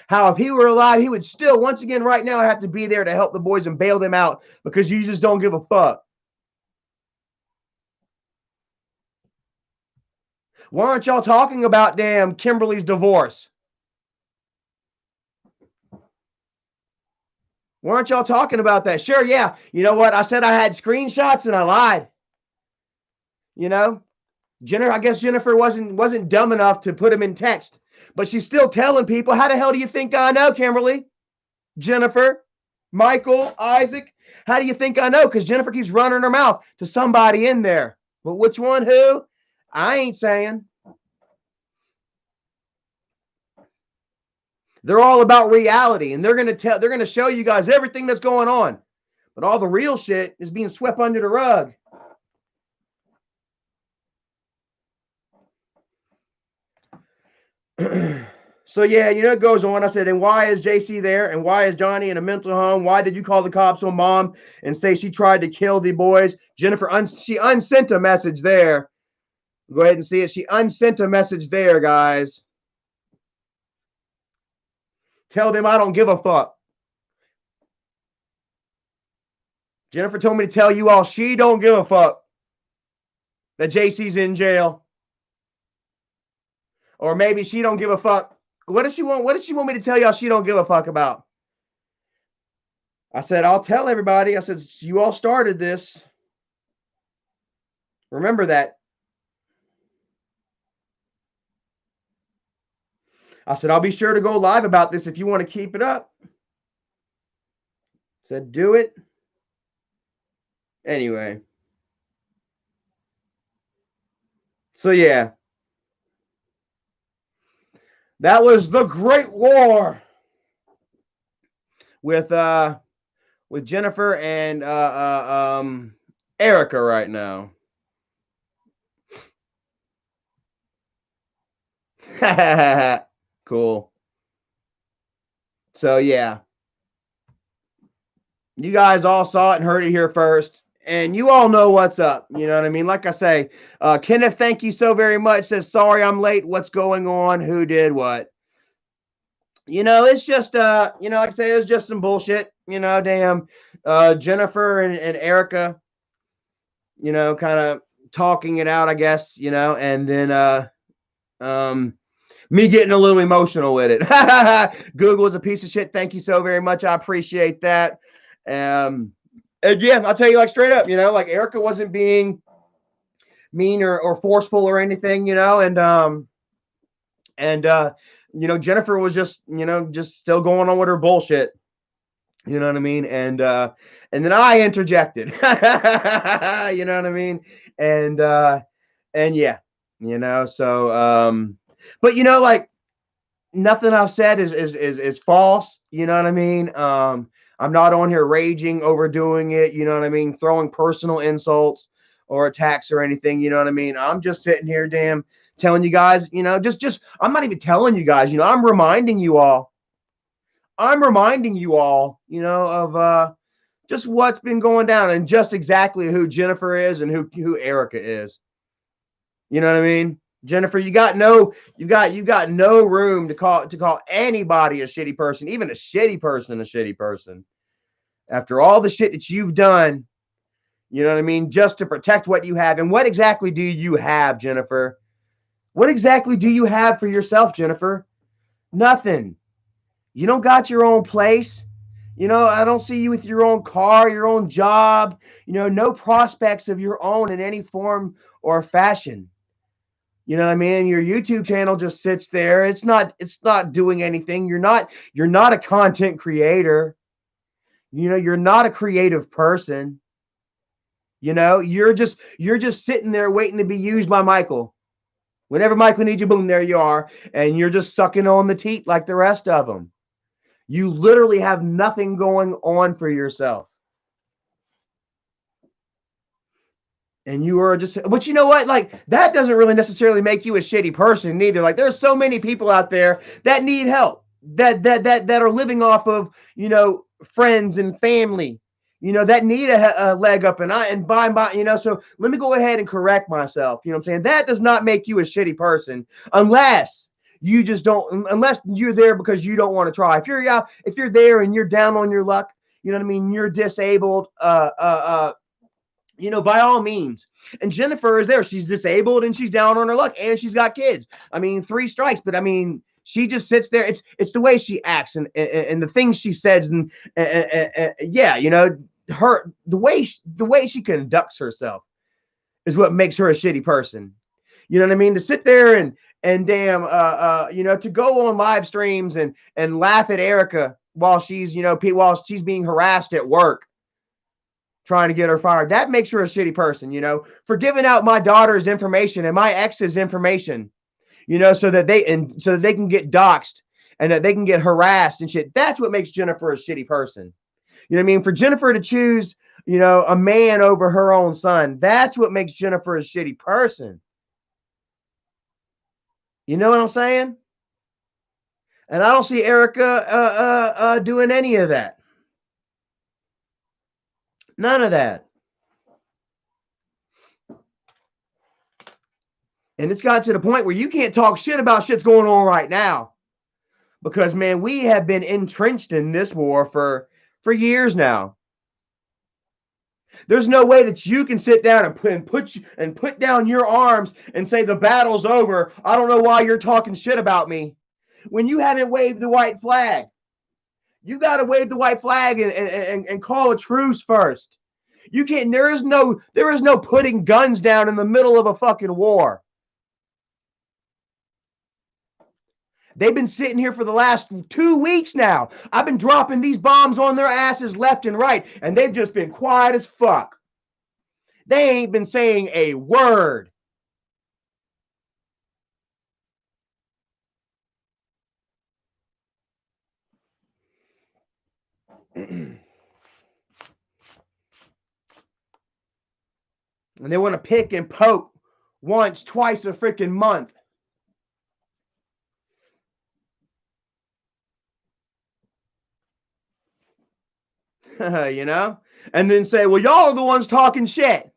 How if he were alive, he would still once again right now have to be there to help the boys and bail them out because you just don't give a fuck. Why aren't y'all talking about damn Kimberly's divorce? Why aren't y'all talking about that? Sure, yeah. You know what? I said I had screenshots and I lied. You know, Jennifer. I guess Jennifer wasn't dumb enough to put them in text, but she's still telling people. How the hell do you think I know, Kimberly, Jennifer, Michael, Isaac? How do you think I know? Because Jennifer keeps running her mouth to somebody in there. But which one? Who? I ain't saying. They're all about reality, and they're gonna show you guys everything that's going on. But all the real shit is being swept under the rug. So yeah, you know, it goes on. I said, and why is JC there? And why is Johnny in a mental home? Why did you call the cops on mom and say she tried to kill the boys? Jennifer, she unsent a message there. Go ahead and see it. She unsent a message there, guys. Tell them I don't give a fuck. Jennifer told me to tell you all she don't give a fuck that JC's in jail. Or maybe she don't give a fuck. What does she want? What does she want me to tell y'all she don't give a fuck about? I said, I'll tell everybody. I said, you all started this. Remember that. I said, I'll be sure to go live about this if you want to keep it up. I said, do it. Anyway. So yeah. That was the Great War with Jennifer and Erica right now. Cool. So yeah. You guys all saw it and heard it here first. And you all know what's up. You know what I mean? Like I say, Kenneth, thank you so very much. Says, sorry I'm late. What's going on? Who did what? You know, it's just, you know, like I say, it was just some bullshit. You know, damn, Jennifer and Erica, you know, kind of talking it out, I guess, you know, and then me getting a little emotional with it. Google is a piece of shit. Thank you so very much. I appreciate that. And yeah, I'll tell you like straight up, you know, like Erica wasn't being mean or forceful or anything, you know, and you know, Jennifer was just, you know, just still going on with her bullshit. You know what I mean? And then I interjected. You know what I mean? And yeah, you know, so but you know, like nothing I've said is false, you know what I mean? I'm not on here raging, overdoing it, you know what I mean, throwing personal insults or attacks or anything, you know what I mean? I'm just sitting here, damn, telling you guys, you know, just I'm not even telling you guys, you know, I'm reminding you all. You know, of just what's been going down and just exactly who Jennifer is and who Erica is. You know what I mean? Jennifer, you got no room to call anybody a shitty person, even a shitty person. After all the shit that you've done, you know what I mean, just to protect what you have. And what exactly do you have, Jennifer? What exactly do you have for yourself, Jennifer? Nothing. You don't got your own place. You know, I don't see you with your own car, your own job, you know, no prospects of your own in any form or fashion. You know what I mean? Your YouTube channel just sits there. It's not doing anything. You're not a content creator. You know, you're not a creative person. You know, you're just sitting there waiting to be used by Michael. Whenever Michael needs you, boom, there you are. And you're just sucking on the teat like the rest of them. You literally have nothing going on for yourself. And you are just, but you know what? Like, that doesn't really necessarily make you a shitty person neither. Like, there's so many people out there that need help, that are living off of, you know, friends and family. that need a leg up, and by, so let me go ahead and correct myself. You know what I'm saying? That does not make you a shitty person unless you just don't, unless you're there because you don't want to try. If you're there and you're down on your luck, you know what I mean? You're disabled, by all means. And Jennifer is there. She's disabled and she's down on her luck and she's got kids. I mean, 3 strikes, but I mean, she just sits there. It's the way she acts and the things she says and yeah, the way she conducts herself is what makes her a shitty person. You know what I mean? To sit there and damn to go on live streams and laugh at Erica while she's being harassed at work, trying to get her fired. That makes her a shitty person, for giving out my daughter's information and my ex's information, so that they can get doxxed and that they can get harassed and shit. That's what makes Jennifer a shitty person. You know what I mean? For Jennifer to choose, a man over her own son, that's what makes Jennifer a shitty person. You know what I'm saying? And I don't see Erica doing any of that. None of that. And it's got to the point where you can't talk shit about shit's going on right now. Because, man, we have been entrenched in this war for years now. There's no way that you can sit down and put down your arms and say the battle's over. I don't know why you're talking shit about me when you haven't waved the white flag. You got to wave the white flag and call a truce first. You can't. There is no putting guns down in the middle of a fucking war. They've been sitting here for the last 2 weeks now. I've been dropping these bombs on their asses left and right, and they've just been quiet as fuck. They ain't been saying a word. And they want to pick and poke once, twice a freaking month. And then say, well, y'all are the ones talking shit.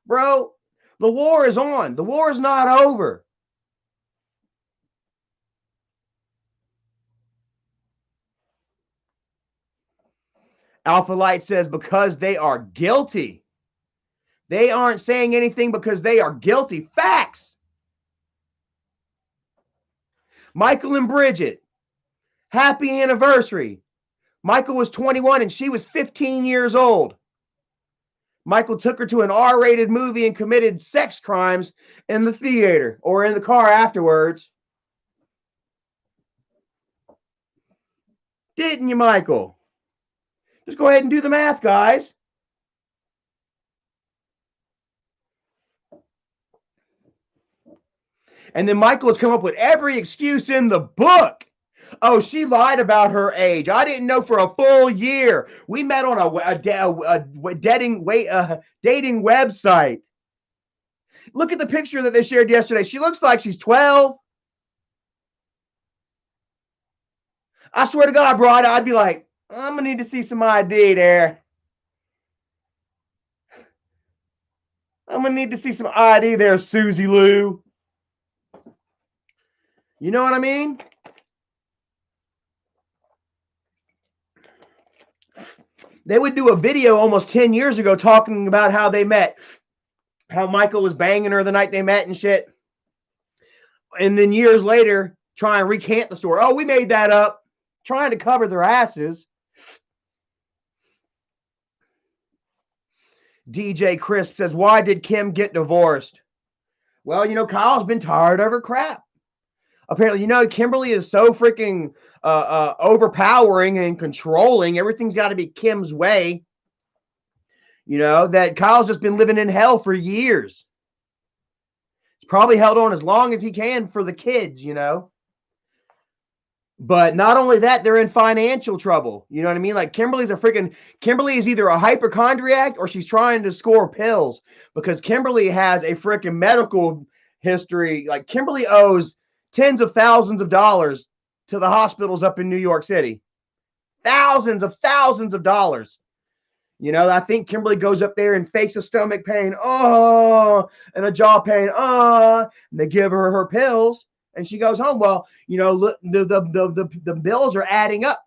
Bro, the war is on. The war is not over. Alpha Light says because they are guilty. They aren't saying anything because they are guilty. Facts. Michael and Bridget, happy anniversary. Michael was 21 and she was 15 years old. Michael took her to an R-rated movie and committed sex crimes in the theater or in the car afterwards. Didn't you, Michael? Just go ahead and do the math, guys. And then Michael has come up with every excuse in the book. Oh, she lied about her age. I didn't know for a full year. We met on a dating website. Look at the picture that they shared yesterday. She looks like she's 12. I swear to God, bro, I'd be like, I'm going to need to see some ID there. I'm going to need to see some ID there, Susie Lou. You know what I mean? They would do a video almost 10 years ago talking about how they met, how Michael was banging her the night they met and shit. And then years later, try and recant the story. Oh, we made that up, trying to cover their asses. DJ Crisp says, why did Kim get divorced? Well, Kyle's been tired of her crap. Apparently, Kimberly is so freaking overpowering and controlling. Everything's got to be Kim's way. That Kyle's just been living in hell for years. He's probably held on as long as he can for the kids, But not only that, they're in financial trouble. You know what I mean? Like Kimberly is either a hypochondriac or she's trying to score pills because Kimberly has a freaking medical history. Like Kimberly owes tens of thousands of dollars to the hospitals up in New York City thousands of dollars. You know, I think Kimberly goes up there and fakes a stomach pain, and a jaw pain, and they give her pills, and she goes home. Well, you know, look, the bills are adding up,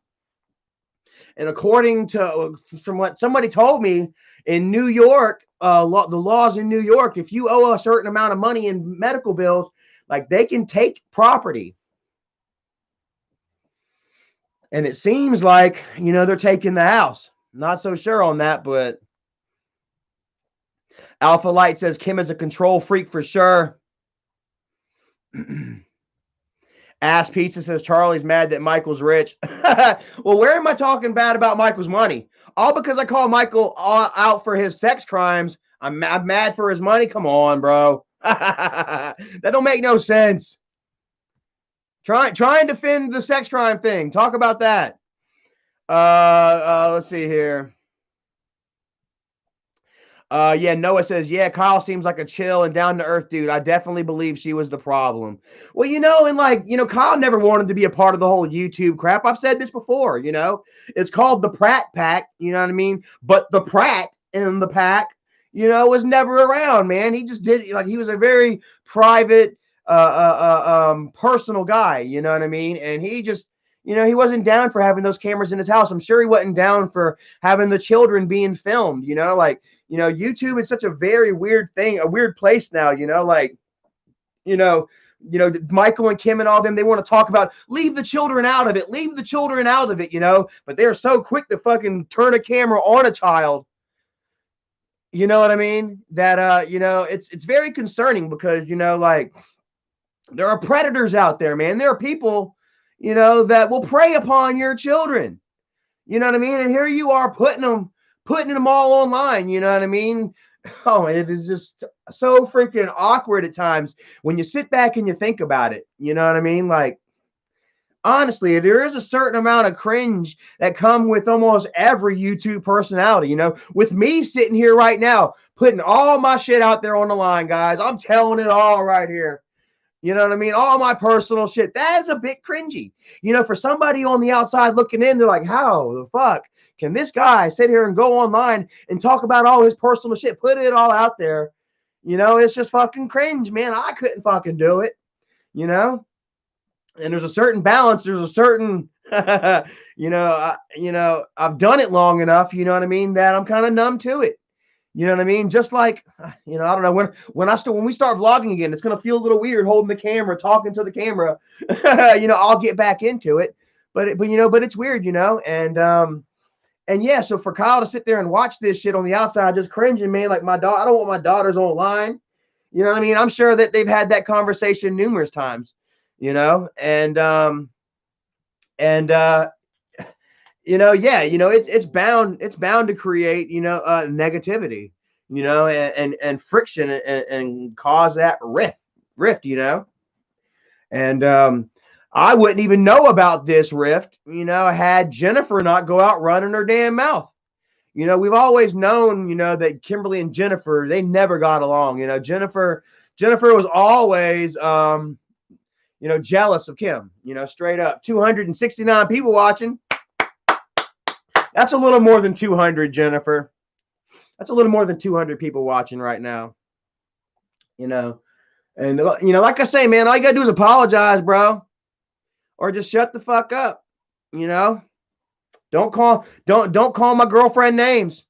and according to from what somebody told me in New York, the laws in New York, if you owe a certain amount of money in medical bills, like they can take property. And it seems like, you know, they're taking the house. Not so sure on that, but Alpha Light says Kim is a control freak for sure. Ass Pizza says Charlie's mad that Michael's rich. Well, where am I talking bad about Michael's money? All because I call Michael out for his sex crimes. I'm mad for his money. Come on, bro. That don't make no sense. Try and defend the sex crime thing. Talk about that. Let's see here. Yeah, Noah says, yeah, Kyle seems like a chill and down to earth dude. I definitely believe she was the problem. Well, you know, and like, you know, Kyle never wanted to be a part of the whole YouTube crap. I've said this before, you know, it's called the Pratt Pack, you know what I mean? But the Pratt in the pack, you know, was never around, man. He just did, like, he was a very private, personal guy, you know what I mean? And he just, you know, he wasn't down for having those cameras in his house. I'm sure he wasn't down for having the children being filmed, you know, like, you know, YouTube is such a very weird thing, a weird place now, you know, like, you know, Michael and Kim and all them, they want to talk about leave the children out of it, you know, but they're so quick to fucking turn a camera on a child. You know what I mean? That, you know, it's very concerning because, you know, like there are predators out there, man. There are people, you know, that will prey upon your children. You know what I mean? And here you are putting them all online. You know what I mean? Oh, it is just so freaking awkward at times when you sit back and you think about it. You know what I mean? Like, honestly, there is a certain amount of cringe that come with almost every YouTube personality. You know, with me sitting here right now, putting all my shit out there on the line, guys. I'm telling it all right here. You know what I mean? All my personal shit. That's a bit cringy. You know, for somebody on the outside looking in, they're like, how the fuck can this guy sit here and go online and talk about all his personal shit, put it all out there? You know, it's just fucking cringe, man. I couldn't fucking do it, you know? And there's a certain balance. There's a certain, you know, I've done it long enough, you know what I mean, that I'm kind of numb to it. You know what I mean? Just like, you know, I don't know, when we start vlogging again, it's going to feel a little weird holding the camera, talking to the camera. You know, I'll get back into it, but you know, but it's weird, you know? And yeah, so for Kyle to sit there and watch this shit on the outside, just cringing, man, like I don't want my daughters online. You know what I mean? I'm sure that they've had that conversation numerous times, you know? And you know, yeah, you know, it's bound to create, you know, negativity, you know, and friction and cause that rift, you know. And I wouldn't even know about this rift, you know, had Jennifer not go out running her damn mouth. You know, we've always known, you know, that Kimberly and Jennifer, they never got along. You know, Jennifer was always you know, jealous of Kim, you know, straight up. 269 people watching. That's a little more than 200, Jennifer. That's a little more than 200 people watching right now. You know, and you know, like I say, man, all you gotta do is apologize, bro, or just shut the fuck up. You know, don't call my girlfriend names.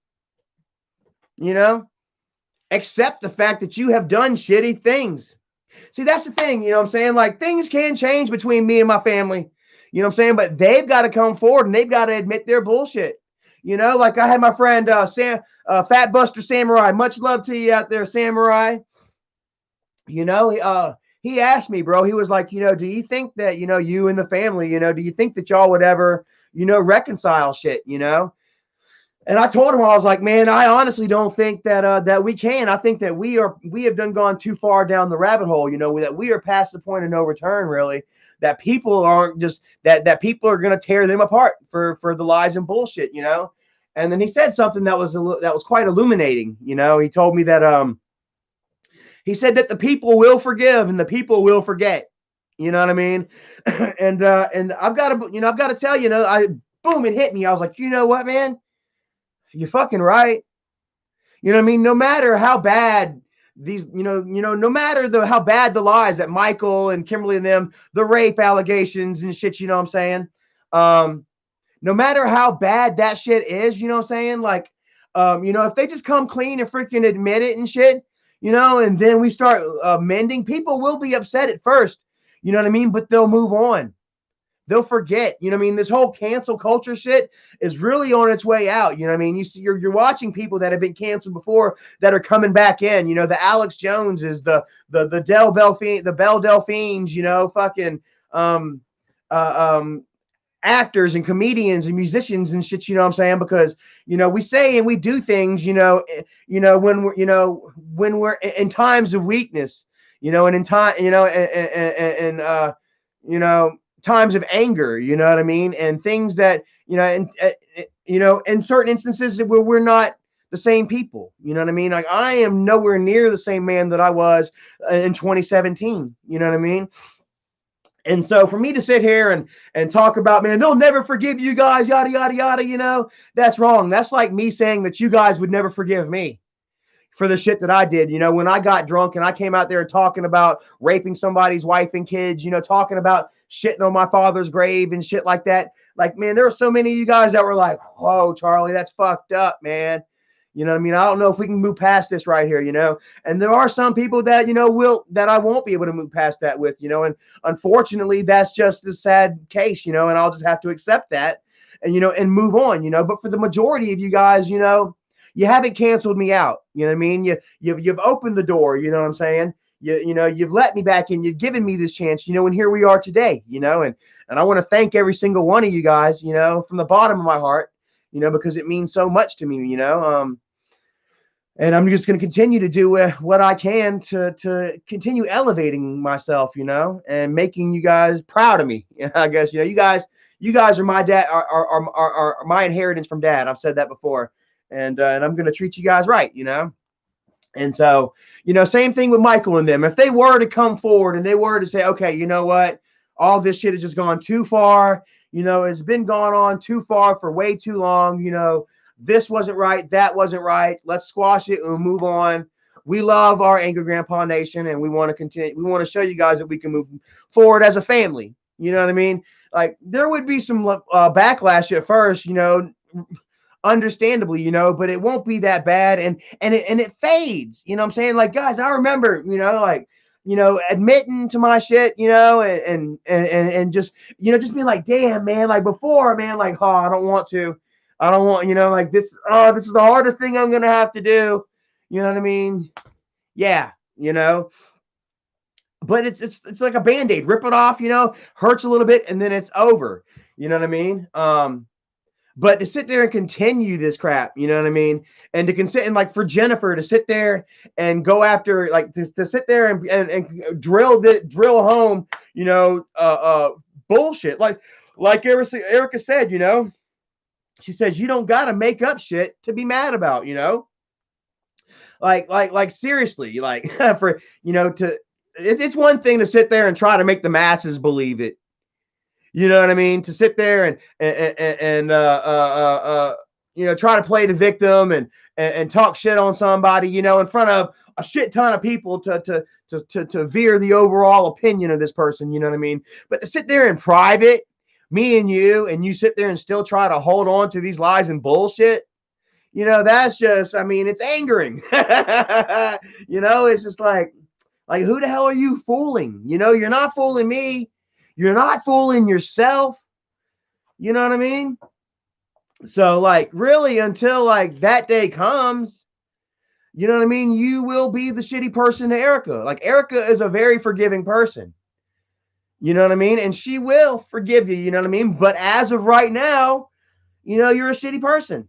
You know, accept the fact that you have done shitty things. See, that's the thing. You know what I'm saying? Like, things can change between me and my family. You know what I'm saying? But they've got to come forward and they've got to admit their bullshit. You know, like I had my friend Fat Buster Samurai. Much love to you out there, Samurai. You know, he asked me, bro. He was like, you know, do you think that, you know, you and the family, you know, do you think that y'all would ever, you know, reconcile shit, you know? And I told him, I was like, man, I honestly don't think that that we can. I think that we have gone too far down the rabbit hole, you know, that we are past the point of no return, really. That people aren't just that people are going to tear them apart for the lies and bullshit, you know. And then he said something that was quite illuminating, you know. He told me that he said that the people will forgive and the people will forget. You know what I mean? And I've got to tell you, you know, boom, it hit me. I was like, you know what, man? You're fucking right. You know what I mean? No matter how bad these, no matter how bad the lies that Michael and Kimberly and them, the rape allegations and shit, you know what I'm saying? No matter how bad that shit is, you know what I'm saying? Like, if they just come clean and freaking admit it and shit, and then we start mending, people will be upset at first, you know what I mean? But they'll move on. They'll forget, you know what I mean? This whole cancel culture shit is really on its way out. You know what I mean? You're watching people that have been canceled before that are coming back in. The Alex Joneses, the Del Delphine, the Belle Delphines, fucking actors and comedians and musicians and shit, you know what I'm saying? Because, we say and we do things, when we're in times of weakness, and in time, times of anger, you know what I mean? And things that, in certain instances where we're not the same people, you know what I mean? Like, I am nowhere near the same man that I was in 2017, you know what I mean? And so for me to sit here and talk about, man, they'll never forgive you guys, yada, yada, yada, that's wrong. That's like me saying that you guys would never forgive me for the shit that I did. When I got drunk and I came out there talking about raping somebody's wife and kids, talking about shitting on my father's grave and shit like that. Like, man, there were so many of you guys that were like, whoa, Charlie, that's fucked up, man. You know what I mean? I don't know if we can move past this right here, and there are some people that, that I won't be able to move past that with, and unfortunately that's just a sad case, and I'll just have to accept that and move on, but for the majority of you guys, you haven't canceled me out. You know what I mean? You've opened the door, you know what I'm saying? You've let me back in, you've given me this chance, and here we are today, and I want to thank every single one of you guys, from the bottom of my heart, because it means so much to me, and I'm just going to continue to do what I can to continue elevating myself, and making you guys proud of me. I guess, you guys are my dad, are my inheritance from dad. I've said that before, and I'm going to treat you guys right, And so, same thing with Michael and them. If they were to come forward and they were to say, okay, you know what, all this shit has just gone too far. It's been gone on too far for way too long. This wasn't right. That wasn't right. Let's squash it and move on. We love our Angry Grandpa Nation, and we want to continue. We want to show you guys that we can move forward as a family. You know what I mean? Like, there would be some backlash at first, understandably, but it won't be that bad, and it fades. You know what I'm saying? Like, guys, I remember, admitting to my shit, and just, just being like, damn, man, like before, man, like, oh, I don't want, like this, oh, this is the hardest thing I'm gonna have to do. You know what I mean? Yeah, but it's like a Band-Aid. Rip it off, hurts a little bit, and then it's over. You know what I mean? But to sit there and continue this crap, you know what I mean? And to consider, and like for Jennifer to sit there and go after, like to sit there and drill home, bullshit. Like Erica said, she says, you don't got to make up shit to be mad about, like seriously, like for, it's one thing to sit there and try to make the masses believe it. You know what I mean? To sit there and try to play the victim and talk shit on somebody, in front of a shit ton of people to veer the overall opinion of this person. You know what I mean? But to sit there in private, me and you sit there and still try to hold on to these lies and bullshit. That's just, I mean, it's angering. It's just like who the hell are you fooling? You're not fooling me. You're not fooling yourself. You know what I mean? So, like, really, until like that day comes, you know what I mean? You will be the shitty person to Erica. Like, Erica is a very forgiving person. You know what I mean? And she will forgive you. You know what I mean? But as of right now, you're a shitty person.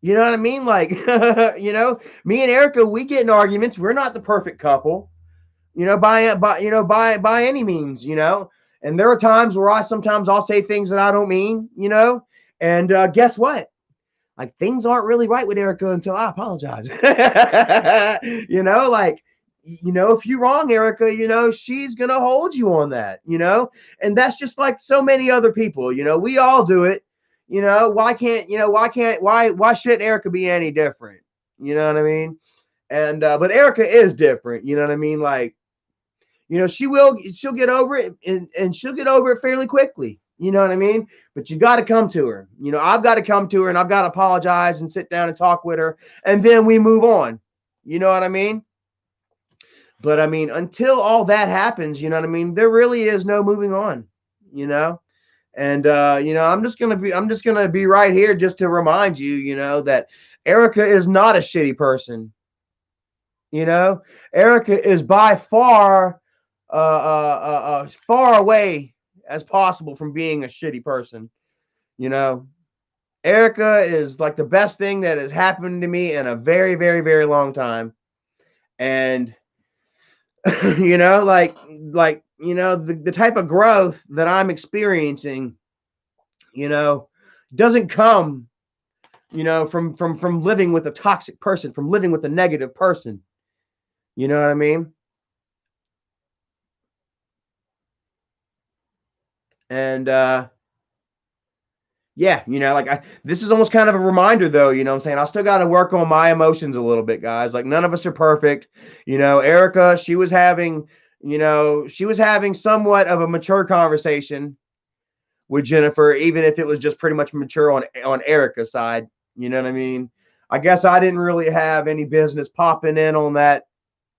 You know what I mean? Like, me and Erica, we get in arguments. We're not the perfect couple. By any means, and there are times where sometimes I'll say things that I don't mean, and guess what? Like, things aren't really right with Erica until I apologize. Like, you know, if you're wrong, Erica, you know, she's going to hold you on that, you know, and that's just like so many other people, you know, we all do it, you know, why shouldn't Erica be any different? You know what I mean? And, but Erica is different, you know what I mean? Like, you know, she'll get over it and she'll get over it fairly quickly. You know what I mean? But you got to come to her. You know, I've got to come to her and I've got to apologize and sit down and talk with her. And then we move on. You know what I mean? But I mean, until all that happens, you know what I mean? There really is no moving on, you know? And you know, I'm just gonna be right here just to remind you, you know, that Erica is not a shitty person. You know, Erica is by far far away as possible from being a shitty person. You know, Erica is like the best thing that has happened to me in a very, very, very long time. And you know, you know, the type of growth that I'm experiencing, you know, doesn't come, you know, from living with a toxic person, from living with a negative person. You know what I mean? And yeah, you know, like this is almost kind of a reminder though, you know what I'm saying? I still got to work on my emotions a little bit, guys. Like none of us are perfect. You know, Erica, she was having, you know, she was having somewhat of a mature conversation with Jennifer, even if it was just pretty much mature on Erica's side. You know what I mean? I guess I didn't really have any business popping in on that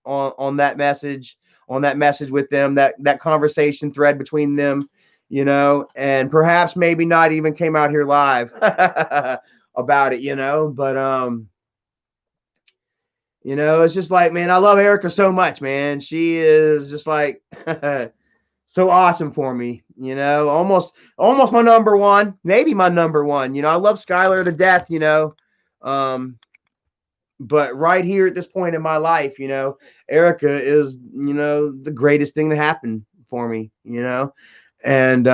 on that message with them, that conversation thread between them, you know, and perhaps maybe not even came out here live about it, you know, but you know, it's just like, man, I love Erica so much, man. She is just like so awesome for me, you know, almost my number one, maybe my number one. You know, I love Skylar to death, you know. But right here at this point in my life, you know, Erica is, you know, the greatest thing that happened for me, you know. And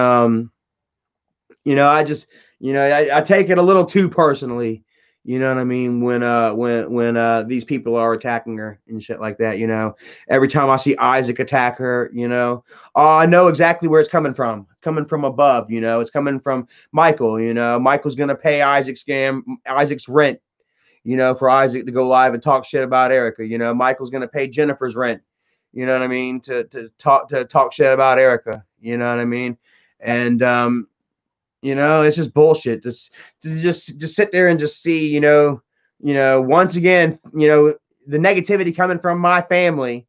you know, I just, you know, I take it a little too personally, you know what I mean, when these people are attacking her and shit like that, you know. Every time I see Isaac attack her, you know, oh, I know exactly where it's coming from above, you know. It's coming from Michael, you know. Michael's gonna pay Isaac's rent, you know, for Isaac to go live and talk shit about Erica. You know, Michael's gonna pay Jennifer's rent, you know what I mean, to talk shit about Erica, you know what I mean? And you know, it's just bullshit. Just sit there and just see, you know, once again, you know, the negativity coming from my family,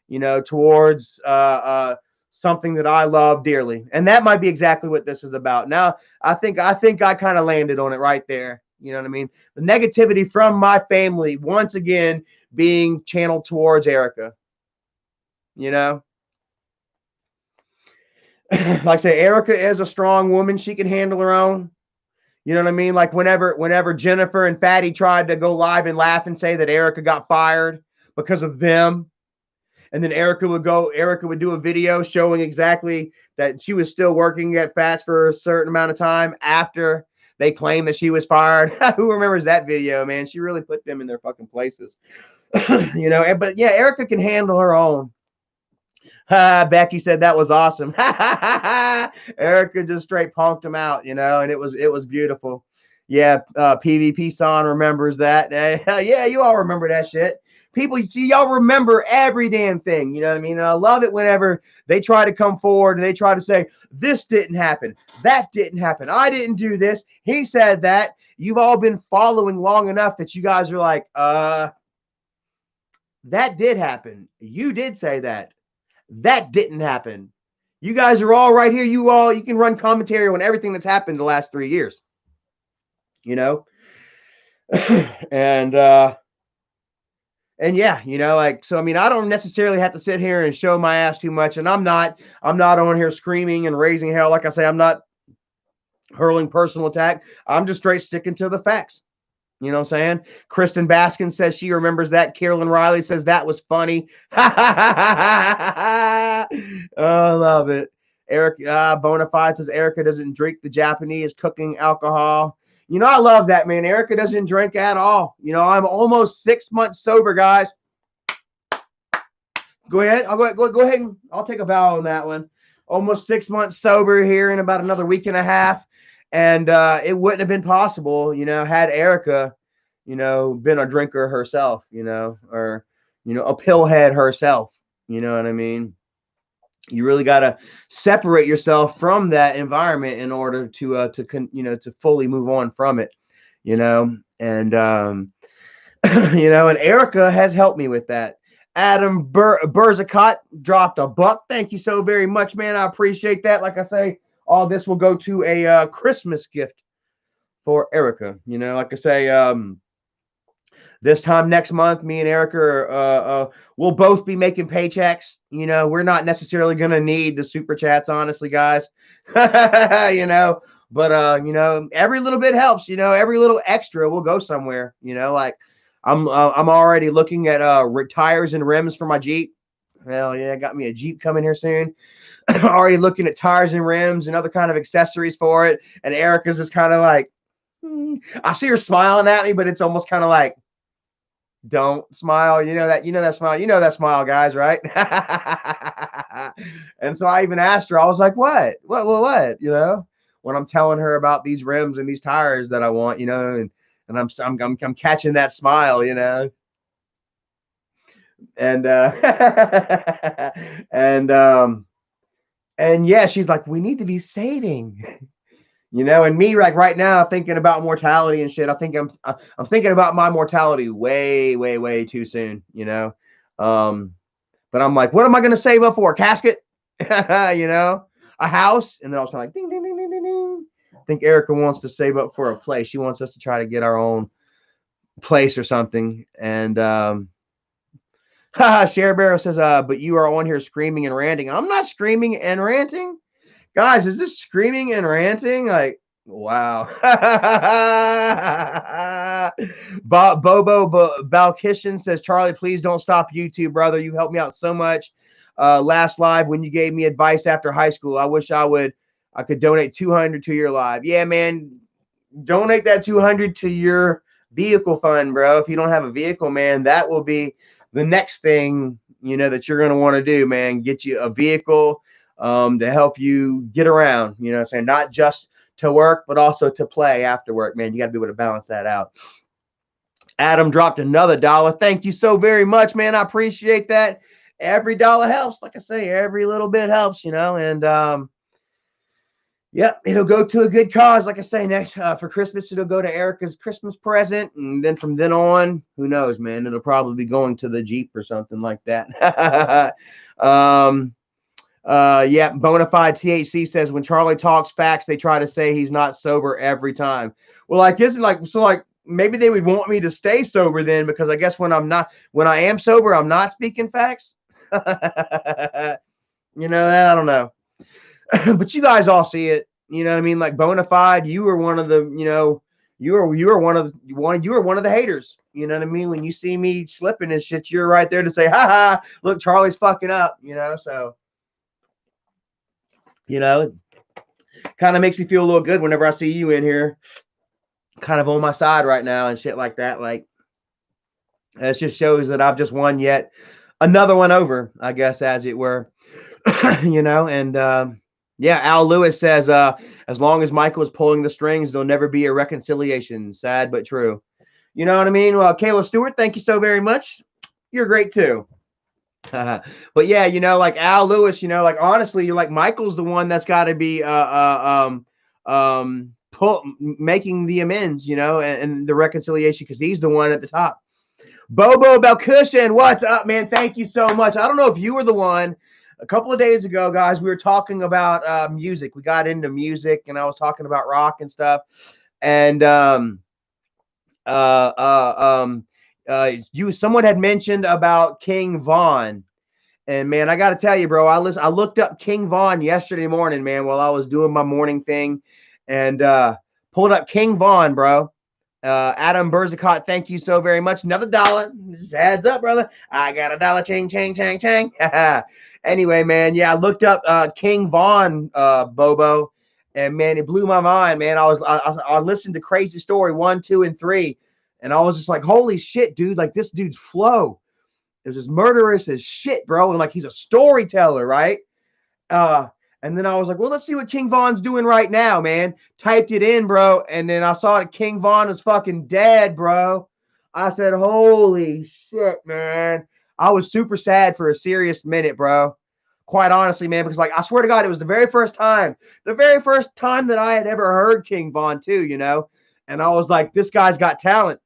you know, towards something that I love dearly. And that might be exactly what this is about. Now, I think I kind of landed on it right there. You know what I mean? The negativity from my family once again being channeled towards Erica. You know, like I say, Erica is a strong woman. She can handle her own. You know what I mean? Like whenever Jennifer and Fatty tried to go live and laugh and say that Erica got fired because of them, and then Erica would do a video showing exactly that she was still working at Fats for a certain amount of time after they claimed that she was fired. Who remembers that video, man? She really put them in their fucking places. You know, but yeah, Erica can handle her own. Becky said that was awesome. Erica just straight punked him out, you know, and it was beautiful. Yeah, PvP Son remembers that. Yeah, you all remember that shit. People, see, y'all remember every damn thing. You know what I mean? And I love it whenever they try to come forward and they try to say, this didn't happen. That didn't happen. I didn't do this. He said that. You've all been following long enough that you guys are like, that did happen. You did say that. That didn't happen. You guys are all right here. You can run commentary on everything that's happened the last 3 years. You know? and yeah, you know, like, so I mean, I don't necessarily have to sit here and show my ass too much. And I'm not on here screaming and raising hell. Like I say, I'm not hurling personal attack. I'm just straight sticking to the facts. You know what I'm saying? Kristen Baskin says she remembers that. Carolyn Riley says that was funny. Oh, I love it. Eric Bonafide says Erica doesn't drink the Japanese cooking alcohol. You know, I love that, man. Erica doesn't drink at all. You know, I'm almost 6 months sober, guys. Go ahead. Go ahead and I'll take a bow on that one. Almost 6 months sober here in about another week and a half. And it wouldn't have been possible, had Erica, been a drinker herself, or, a pillhead herself. You know what I mean? You really got to separate yourself from that environment in order to fully move on from it, and and Erica has helped me with that. Adam Berzicott dropped a buck. Thank you so very much, man. I appreciate that. Like I say, all this will go to a Christmas gift for Erica. Like I say, this time next month, me and Erica will both be making paychecks. We're not necessarily going to need the super chats, honestly, guys. But every little bit helps. Every little extra will go somewhere. Like I'm already looking at tires and rims for my Jeep. Hell yeah, got me a Jeep coming here soon. Already looking at tires and rims and other kind of accessories for it. And Erica's just kind of like, I see her smiling at me, but it's almost kind of like, don't smile. That smile, guys, right? And so I even asked her, I was like, what, when I'm telling her about these rims and these tires that I want, and I'm catching that smile, and and yeah, she's like, we need to be saving. And me, like right now, thinking about mortality and shit. I think I'm thinking about my mortality way, way, way too soon. But I'm like, what am I going to save up for? A casket, a house, and then I was kind of like, ding, ding, ding, ding, ding, ding. I think Erica wants to save up for a place. She wants us to try to get our own place or something. And Share Barrow says, but you are on here screaming and ranting. I'm not screaming and ranting. Guys, is this screaming and ranting? Like, wow. Bobo Balkishan says, Charlie, please don't stop YouTube, brother. You helped me out so much. Last live when you gave me advice after high school. I wish I could donate 200 to your live. Yeah, man. Donate that 200 to your vehicle fund, bro. If you don't have a vehicle, man, that will be the next thing, that you're going to want to do, man. Get you a vehicle to help you get around, what I'm saying? Not just to work, but also to play after work, man. You got to be able to balance that out. Adam dropped another $1. Thank you so very much, man. I appreciate that. Every dollar helps. Like I say, every little bit helps, and yeah, it'll go to a good cause. Like I say, next for Christmas, it'll go to Erica's Christmas present. And then from then on, who knows, man, it'll probably be going to the Jeep or something like that. Yeah, Bonafide THC says when Charlie talks facts, they try to say he's not sober every time. Well, like, isn't like, so like maybe they would want me to stay sober then, because I guess when I am sober, I'm not speaking facts. That I don't know. But you guys all see it. You know what I mean? Like Bonafide, you were one of the, you were one of the haters. You know what I mean? When you see me slipping and shit, you're right there to say, ha ha, look, Charlie's fucking up, so it kind of makes me feel a little good whenever I see you in here kind of on my side right now and shit like that. Like, it just shows that I've just won yet another one over, I guess, as it were. And yeah, Al Lewis says, as long as Michael is pulling the strings, there'll never be a reconciliation. Sad but true. You know what I mean? Well, Kayla Stewart, thank you so very much. You're great too. But yeah, like Al Lewis, like honestly, like Michael's the one that's got to be making the amends, and the reconciliation, because he's the one at the top. Bobo Belcushion, what's up, man? Thank you so much. I don't know if you were the one a couple of days ago, guys. We were talking about music. We got into music, and I was talking about rock and stuff. And someone had mentioned about King Von, and man, I got to tell you, bro, I looked up King Von yesterday morning, man, while I was doing my morning thing, and pulled up King Von, bro. Adam Berzicott, thank you so very much. Another $1. This adds up, brother. I got $1. Ching, ching, ching, ching. Anyway, man, yeah, I looked up King Von, Bobo, and man, it blew my mind, man. I listened to Crazy Story 1, 2, and 3, and I was just like, holy shit, dude! Like, this dude's flow It was just murderous as shit, bro. And like he's a storyteller, right? Uh, and then I was like, well, let's see what King Von's doing right now, man. Typed it in, bro, and then I saw that King Von was fucking dead, bro. I said, holy shit, man. I was super sad for a serious minute, bro. Quite honestly, man, because like I swear to God, it was the very first time that I had ever heard King Von too, you know. And I was like, this guy's got talent.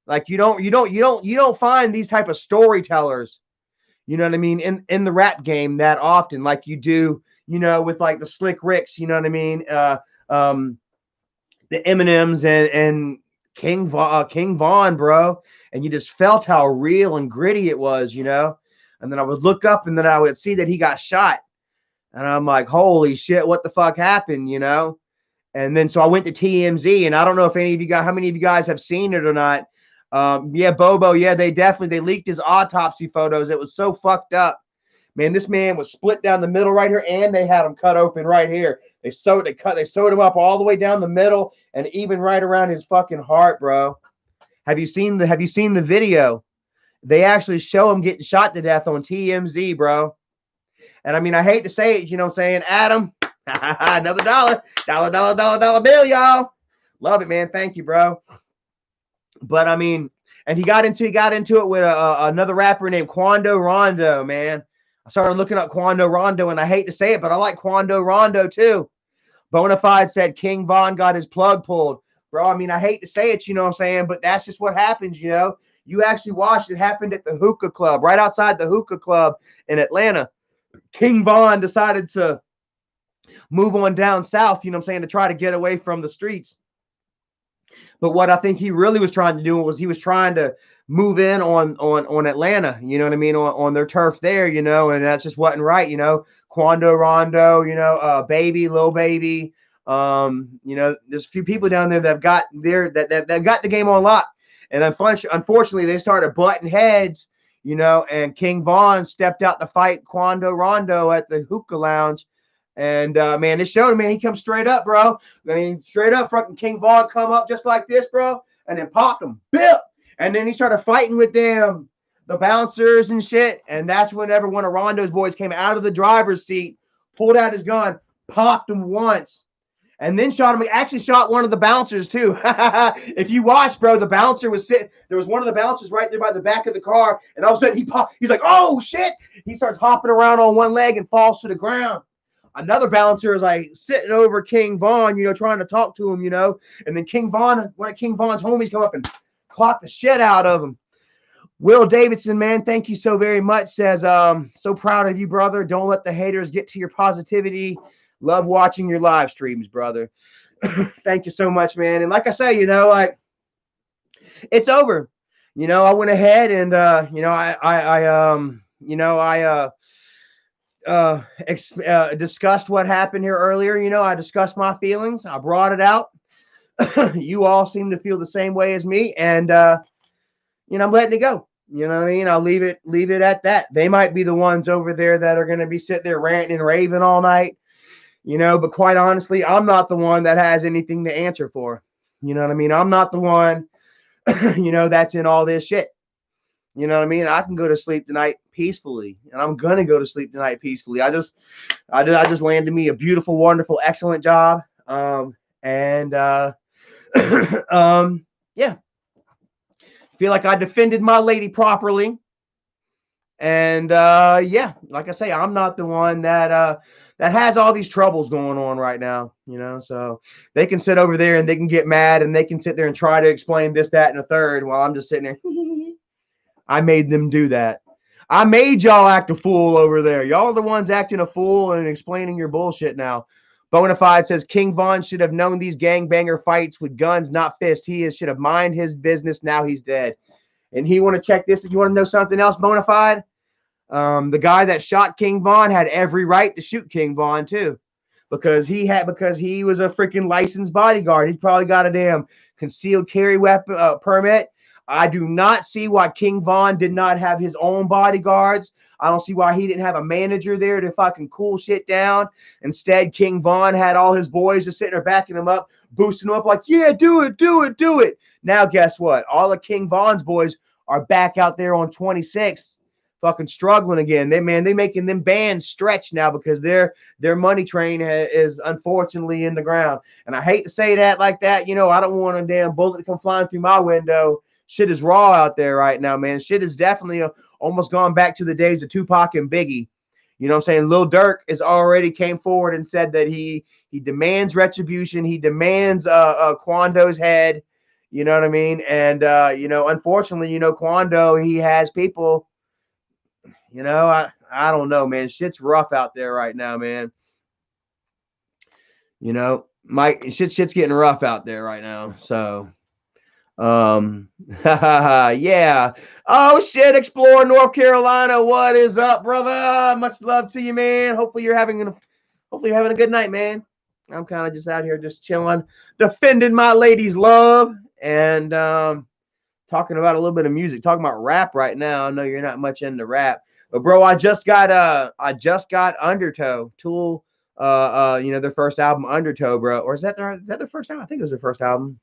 Like you don't find these type of storytellers, you know what I mean, in the rap game that often, like you do, you know, with like the Slick Ricks, you know what I mean, the Eminems and King Von, bro, and you just felt how real and gritty it was, you know. And then I would look up, and then I would see that he got shot, and I'm like, holy shit, what the fuck happened, you know? And then so I went to TMZ, and I don't know if how many of you guys have seen it or not. Yeah, Bobo, yeah, they leaked his autopsy photos. It was so fucked up. Man, this man was split down the middle right here, and they had him cut open right here. They sewed him up all the way down the middle and even right around his fucking heart, bro. Have you seen the video? They actually show him getting shot to death on TMZ, bro. And I mean, I hate to say it, you know what I'm saying? Adam, another dollar bill, y'all. Love it, man. Thank you, bro. But I mean, and he got into it with another rapper named Quando Rondo, man. I started looking up Quando Rondo, and I hate to say it, but I like Quando Rondo too. Bonafide said King Von got his plug pulled. Bro, I mean, I hate to say it, you know what I'm saying, but that's just what happens, you know. You actually watched it happened at the hookah club, right outside the hookah club in Atlanta. King Von decided to move on down south, you know what I'm saying, to try to get away from the streets. But what I think he really was trying to do was he was trying to move in on Atlanta, you know what I mean, on their turf there, you know, and that just wasn't right, you know. Quando Rondo, you know, Baby, Lil Baby, you know, there's a few people down there that got the game on lock, and unfortunately they started butting heads, you know, and King Von stepped out to fight Quando Rondo at the hookah lounge. And man, it showed him, man. He comes straight up, bro. I mean, straight up, fucking King Von come up just like this, bro, and then popped him, bip. And then he started fighting with them, the bouncers and shit. And that's whenever one of Rondo's boys came out of the driver's seat, pulled out his gun, popped him once, and then shot him. He actually shot one of the bouncers too. If you watch, bro, the bouncer was sitting. There was one of the bouncers right there by the back of the car, and all of a sudden he's like, "Oh shit!" He starts hopping around on one leg and falls to the ground. Another bouncer is like sitting over King Von, you know, trying to talk to him, you know. And then one of King Von's homies come up and clock the shit out of him. Will Davidson, man, thank you so very much. Says, so proud of you, brother. Don't let the haters get to your positivity. Love watching your live streams, brother. Thank you so much, man. And like I say, you know, like it's over. You know, I went ahead and you know, discussed what happened here earlier. You know, I discussed my feelings. I brought it out. You all seem to feel the same way as me, and you know, I'm letting it go. You know what I mean? I'll leave it at that. They might be the ones over there that are going to be sitting there ranting and raving all night, you know, but quite honestly, I'm not the one that has anything to answer for. You know what I mean? I'm not the one, you know, that's in all this shit. You know what I mean? I can go to sleep tonight peacefully, and I'm gonna go to sleep tonight peacefully. I just landed me a beautiful, wonderful, excellent job. And yeah, feel like I defended my lady properly. And yeah, like I say, I'm not the one that has all these troubles going on right now, you know. So they can sit over there and they can get mad and they can sit there and try to explain this, that, and a third while I'm just sitting there. I made them do that. I made y'all act a fool over there. Y'all are the ones acting a fool and explaining your bullshit now. Bonafide says King Von should have known these gangbanger fights with guns, not fists. Should have mind his business. Now he's dead. And he want to check this. If you want to know something else, Bonafide, the guy that shot King Von had every right to shoot King Von too, because he was a freaking licensed bodyguard. He's probably got a damn concealed carry weapon permit. I do not see why King Von did not have his own bodyguards. I don't see why he didn't have a manager there to fucking cool shit down. Instead, King Von had all his boys just sitting there backing him up, boosting him up like, yeah, do it, do it, do it. Now, guess what? All of King Von's boys are back out there on 26, fucking struggling again. They making them bands stretch now because their money train is unfortunately in the ground. And I hate to say that like that. I don't want a damn bullet to come flying through my window. Shit is raw out there right now, man. Shit is definitely almost gone back to the days of Tupac and Biggie. You know what I'm saying? Lil Durk has already came forward and said that he demands retribution. He demands Quando's head. You know what I mean? And unfortunately, Quando, he has people. I don't know, man. Shit's rough out there right now, man. Mike, shit's getting rough out there right now. So yeah. Oh shit, Explorer North Carolina. What is up, brother? Much love to you, man. Hopefully you're having a good night, man. I'm kind of just out here just chilling, defending my lady's love, and talking about a little bit of music, talking about rap right now. I know you're not much into rap, but bro, I just got Undertow, Tool, their first album, Undertow, bro. Or is that their first album? I think it was their first album.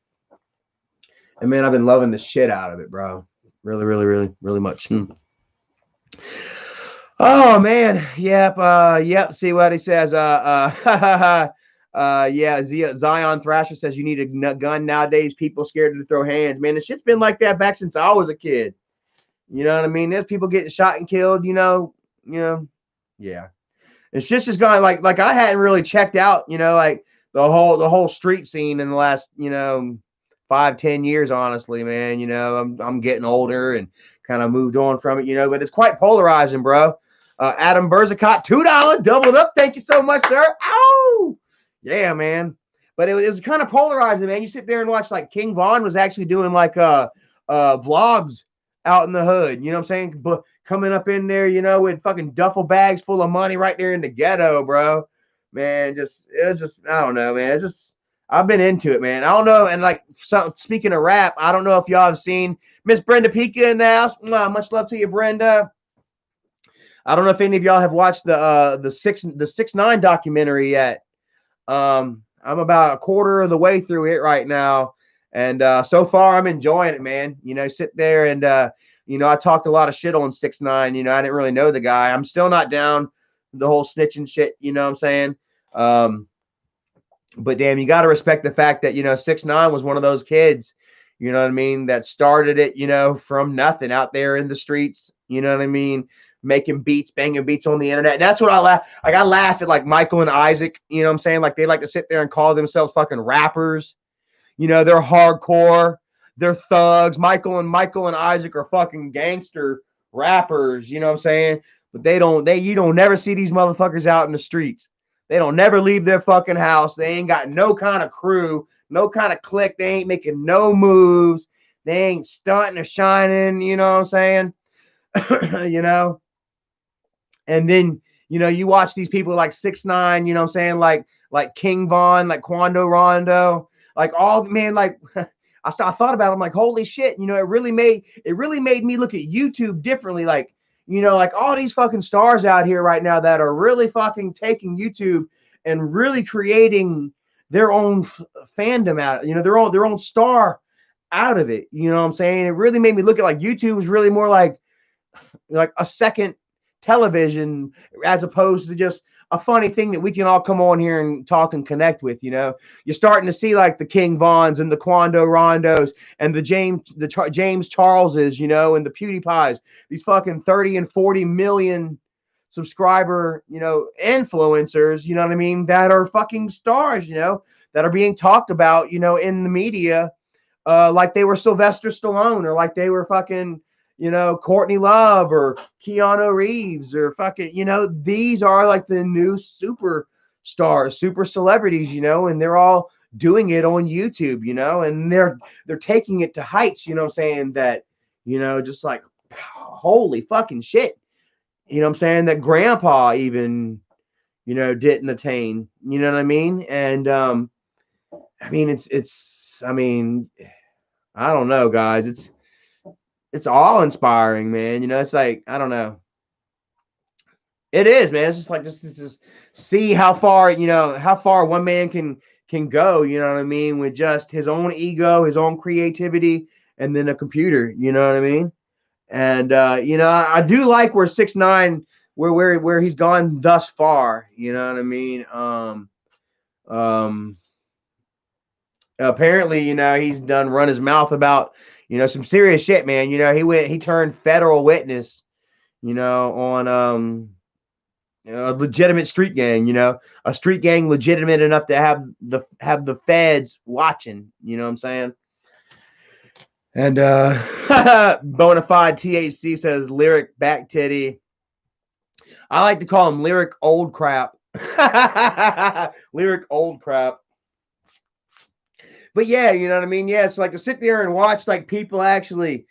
And man, I've been loving the shit out of it, bro. Really, really, really, really much. Oh man, yep. See what he says. Yeah. Zion Thrasher says you need a gun nowadays. People scared to throw hands. Man, the shit's been like that back since I was a kid. You know what I mean? There's people getting shot and killed. Yeah. And shit's just gone like I hadn't really checked out. Like the whole street scene in the last 5-10 years, honestly, man. I'm getting older and kind of moved on from it, but it's quite polarizing, bro. Adam Berzicott, $2 doubled up. Thank you so much, sir. Ow! Yeah, man. But it was kind of polarizing, man. You sit there and watch, like, King Von was actually doing like vlogs out in the hood, you know what I'm saying? But coming up in there, with fucking duffel bags full of money right there in the ghetto, bro. Man, it was just I don't know, man. It's just I've been into it, man. I don't know. And like, speaking of rap, I don't know if y'all have seen Miss Brenda Pika in the house. Much love to you, Brenda. I don't know if any of y'all have watched the 6ix9ine documentary yet. I'm about a quarter of the way through it right now, and so far I'm enjoying it, man. Sit there and I talked a lot of shit on 6ix9ine. I didn't really know the guy. I'm still not down the whole snitching shit. You know what I'm saying? But damn, you got to respect the fact that 6ix9ine was one of those kids, you know what I mean, that started it, from nothing out there in the streets. You know what I mean? Making beats, banging beats on the internet. And that's what I laugh. Like, I laugh at like Michael and Isaac. You know what I'm saying? Like, they like to sit there and call themselves fucking rappers. They're hardcore. They're thugs. Michael and Isaac are fucking gangster rappers. You know what I'm saying? But you don't never see these motherfuckers out in the streets. They don't never leave their fucking house. They ain't got no kind of crew, no kind of clique. They ain't making no moves. They ain't stunting or shining. You know what I'm saying? And then, you watch these people like 6ix9ine, you know what I'm saying? Like King Von, like Quando Rondo, like all, man, like I thought about it. I'm like, holy shit, it really made me look at YouTube differently. Like, like all these fucking stars out here right now that are really fucking taking YouTube and really creating their own fandom out, their own star out of it. You know what I'm saying? It really made me look at like YouTube was really more like a second television as opposed to just a funny thing that we can all come on here and talk and connect with. You're starting to see like the King Vons and the Quando Rondos and the James Charleses, and the PewDiePies, these fucking 30 and 40 million subscriber, influencers, you know what I mean, that are fucking stars, that are being talked about, in the media, like they were Sylvester Stallone or like they were fucking, Courtney Love or Keanu Reeves or fucking, these are like the new superstars, super celebrities, and they're all doing it on YouTube, and they're taking it to heights, what I'm saying, that, just like, holy fucking shit, what I'm saying, that grandpa even, didn't attain, you know what I mean? And, I mean, I don't know, guys. It's awe-inspiring, man. It's like, I don't know. It is, man. It's just like just see how far, how far one man can go, you know what I mean, with just his own ego, his own creativity, and then a computer, you know what I mean? And I do like where 6ix9ine where he's gone thus far. You know what I mean? Um, apparently, he's done run his mouth about some serious shit, man. He turned federal witness, on a legitimate street gang. A street gang legitimate enough to have the feds watching. You know what I'm saying? And Bonafide THC says lyric back titty. I like to call him lyric old crap. Lyric old crap. But yeah, you know what I mean? Yeah, so like to sit there and watch like people actually,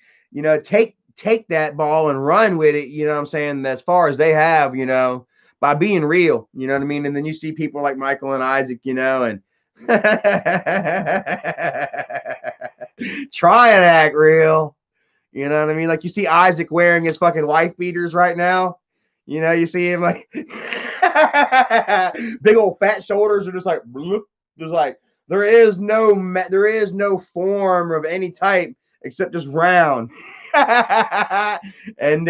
take that ball and run with it, you know what I'm saying, as far as they have, by being real, you know what I mean? And then you see people like Michael and Isaac, and try and act real. You know what I mean? Like you see Isaac wearing his fucking wife beaters right now. You see him like big old fat shoulders are just like bloop, just like there is no form of any type except just round. And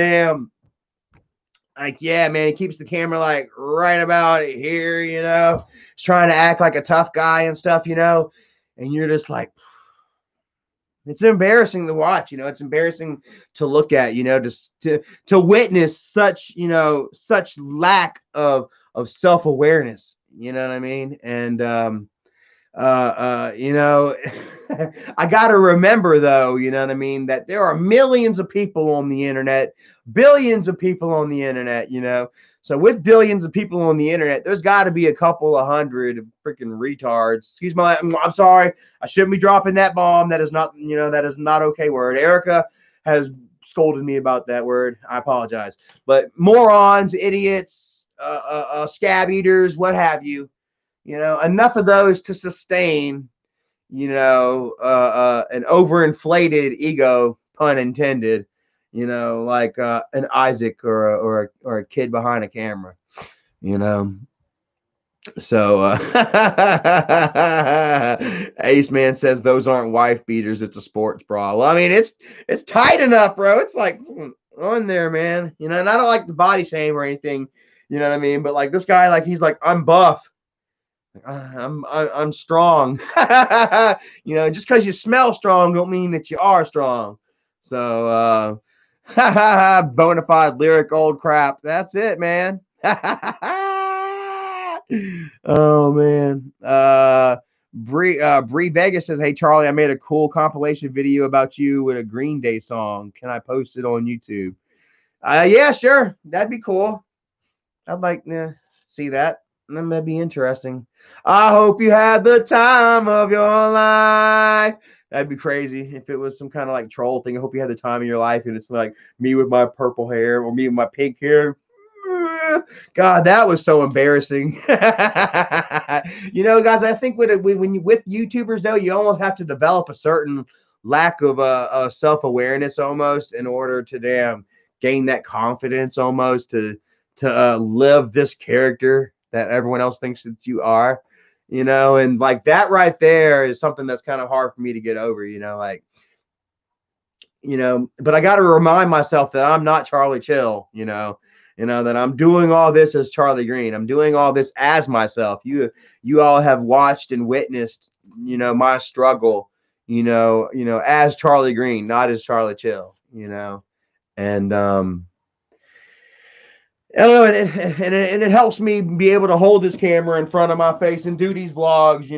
like, yeah, man, he keeps the camera like right about here, he's trying to act like a tough guy and stuff, and you're just like, it's embarrassing to watch, it's embarrassing to look at, just to witness such, such lack of self-awareness, you know what I mean? And I got to remember though, you know what I mean, that there are millions of people on the internet, billions of people on the internet, So with billions of people on the internet, there's got to be a couple of hundred freaking retards. Excuse me, I'm sorry. I shouldn't be dropping that bomb. That is not, that is not okay word. Erica has scolded me about that word. I apologize. But morons, idiots, scab eaters, what have you. Enough of those to sustain, an overinflated ego, pun intended, like an Isaac or a kid behind a camera, So Ace Man says those aren't wife beaters, it's a sports bra. Well, I mean, it's tight enough, bro. It's like on there, man. And I don't like the body shame or anything, you know what I mean? But like this guy, like he's like, I'm buff. I'm strong. Just because you smell strong don't mean that you are strong. So bona fide lyric old crap. That's it, man. Oh man. Bree Vegas says, "Hey Charlie, I made a cool compilation video about you with a Green Day song. Can I post it on YouTube?" Yeah, sure. That'd be cool. I'd like to see that. That'd be interesting. I hope you had the time of your life. That'd be crazy if it was some kind of like troll thing. I hope you had the time of your life, and it's like me with my purple hair or me with my pink hair. God, that was so embarrassing. Guys, I think with YouTubers though, you almost have to develop a certain lack of self-awareness almost in order to gain that confidence almost to live this character that everyone else thinks that you are, and like that right there is something that's kind of hard for me to get over, but I got to remind myself that I'm not Charlie Chill, that I'm doing all this as Charlie Green. I'm doing all this as myself. You all have watched and witnessed, my struggle, as Charlie Green, not as Charlie Chill, and and it helps me be able to hold this camera in front of my face and do these vlogs,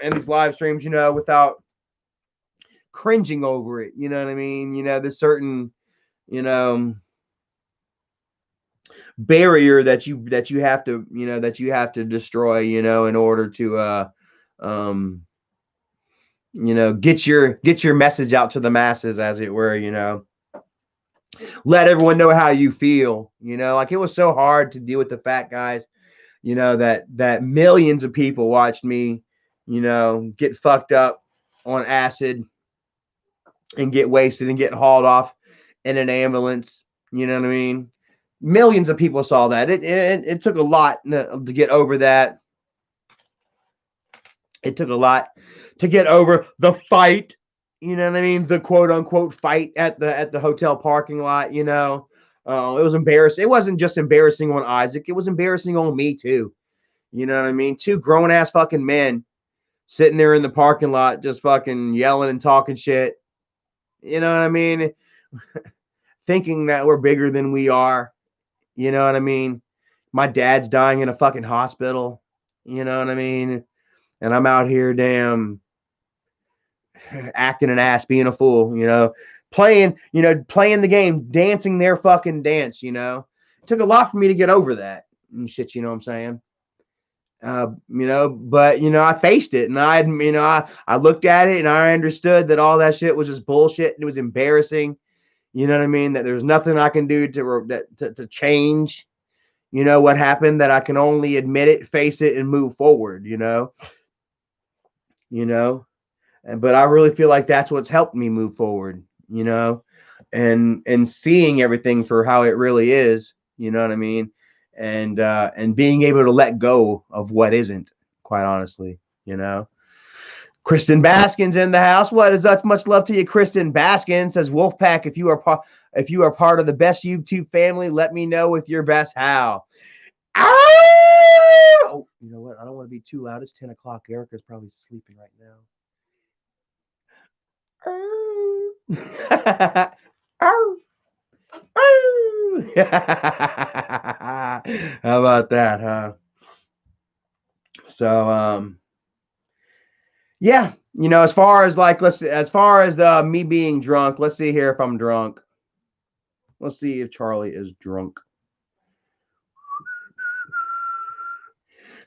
and these live streams, without cringing over it. You know what I mean? This certain, barrier that you have to destroy, in order to get your message out to the masses, as it were, let everyone know how you feel, like it was so hard to deal with the fact, guys, that millions of people watched me, get fucked up on acid and get wasted and get hauled off in an ambulance. You know what I mean? Millions of people saw that. It took a lot to get over that. It took a lot to get over the fight, You know what I mean? The quote unquote fight at the hotel parking lot, you know. It was embarrassing. It wasn't just embarrassing on Isaac, it was embarrassing on me too. You know what I mean? Two grown ass fucking men sitting there in the parking lot just fucking yelling and talking shit. You know what I mean? Thinking that we're bigger than we are. You know what I mean? My dad's dying in a fucking hospital. You know what I mean? And I'm out here damn acting an ass, being a fool, you know, playing the game, dancing their fucking dance, you know. It took a lot for me to get over that and shit, you know what I'm saying? But I faced it, and I looked at it and I understood that all that shit was just bullshit and it was embarrassing. You know what I mean? That there's nothing I can do to change, what happened, that I can only admit it, face it, and move forward, you know. But I really feel like that's what's helped me move forward, and seeing everything for how it really is, you know what I mean? And being able to let go of what isn't, quite honestly, you know. Kristen Baskin's in the house. What is that? Much love to you, Kristen Baskin. Says Wolfpack, if you are part of the best YouTube family, let me know with your best how. Oh, you know what? I don't want to be too loud. It's 10 o'clock. Erica's probably sleeping right now. How about that, huh? So, yeah, as far as the me being drunk, let's see here if I'm drunk. Let's see if Charlie is drunk.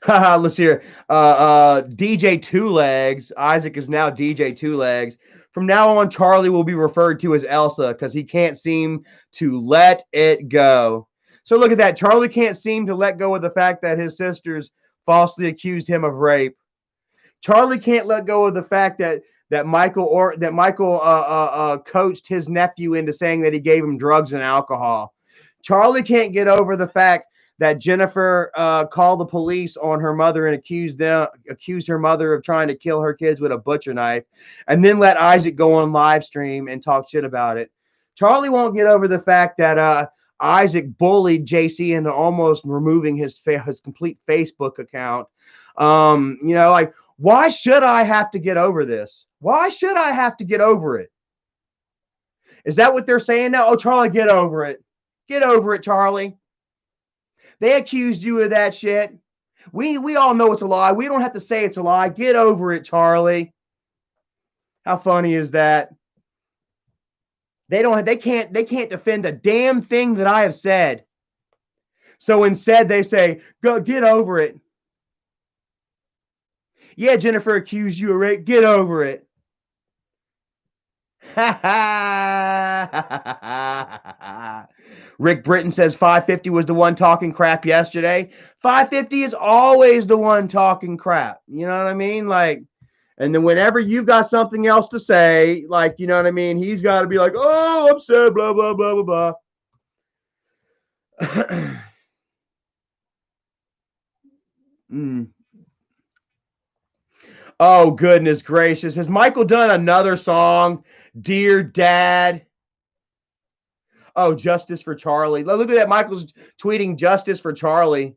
Let's hear. DJ Two Legs. Isaac is now DJ Two Legs. From now on, Charlie will be referred to as Elsa because he can't seem to let it go. So look at that. Charlie can't seem to let go of the fact that his sisters falsely accused him of rape. Charlie can't let go of the fact that Michael coached his nephew into saying that he gave him drugs and alcohol. Charlie can't get over the fact that Jennifer called the police on her mother and accused her mother of trying to kill her kids with a butcher knife, and then let Isaac go on live stream and talk shit about it. Charlie won't get over the fact that Isaac bullied JC into almost removing his complete Facebook account. Like, why should I have to get over this? Why should I have to get over it? Is that what they're saying now? Oh, Charlie, get over it. Get over it, Charlie. They accused you of that shit. We all know it's a lie. We don't have to say it's a lie. Get over it, Charlie. How funny is that? They can't defend a damn thing that I have said. So instead they say, "Go get over it." Yeah, Jennifer accused you of rape. Get over it. Rick Britton says 550 was the one talking crap yesterday. 550 is always the one talking crap. You know what I mean? Like, and then whenever you've got something else to say, like, you know what I mean? He's got to be like, oh, I'm sad, blah, blah, blah, blah, blah. Oh, goodness gracious. Has Michael done another song? Dear Dad. Oh, justice for Charlie. Look at that. Michael's tweeting justice for Charlie.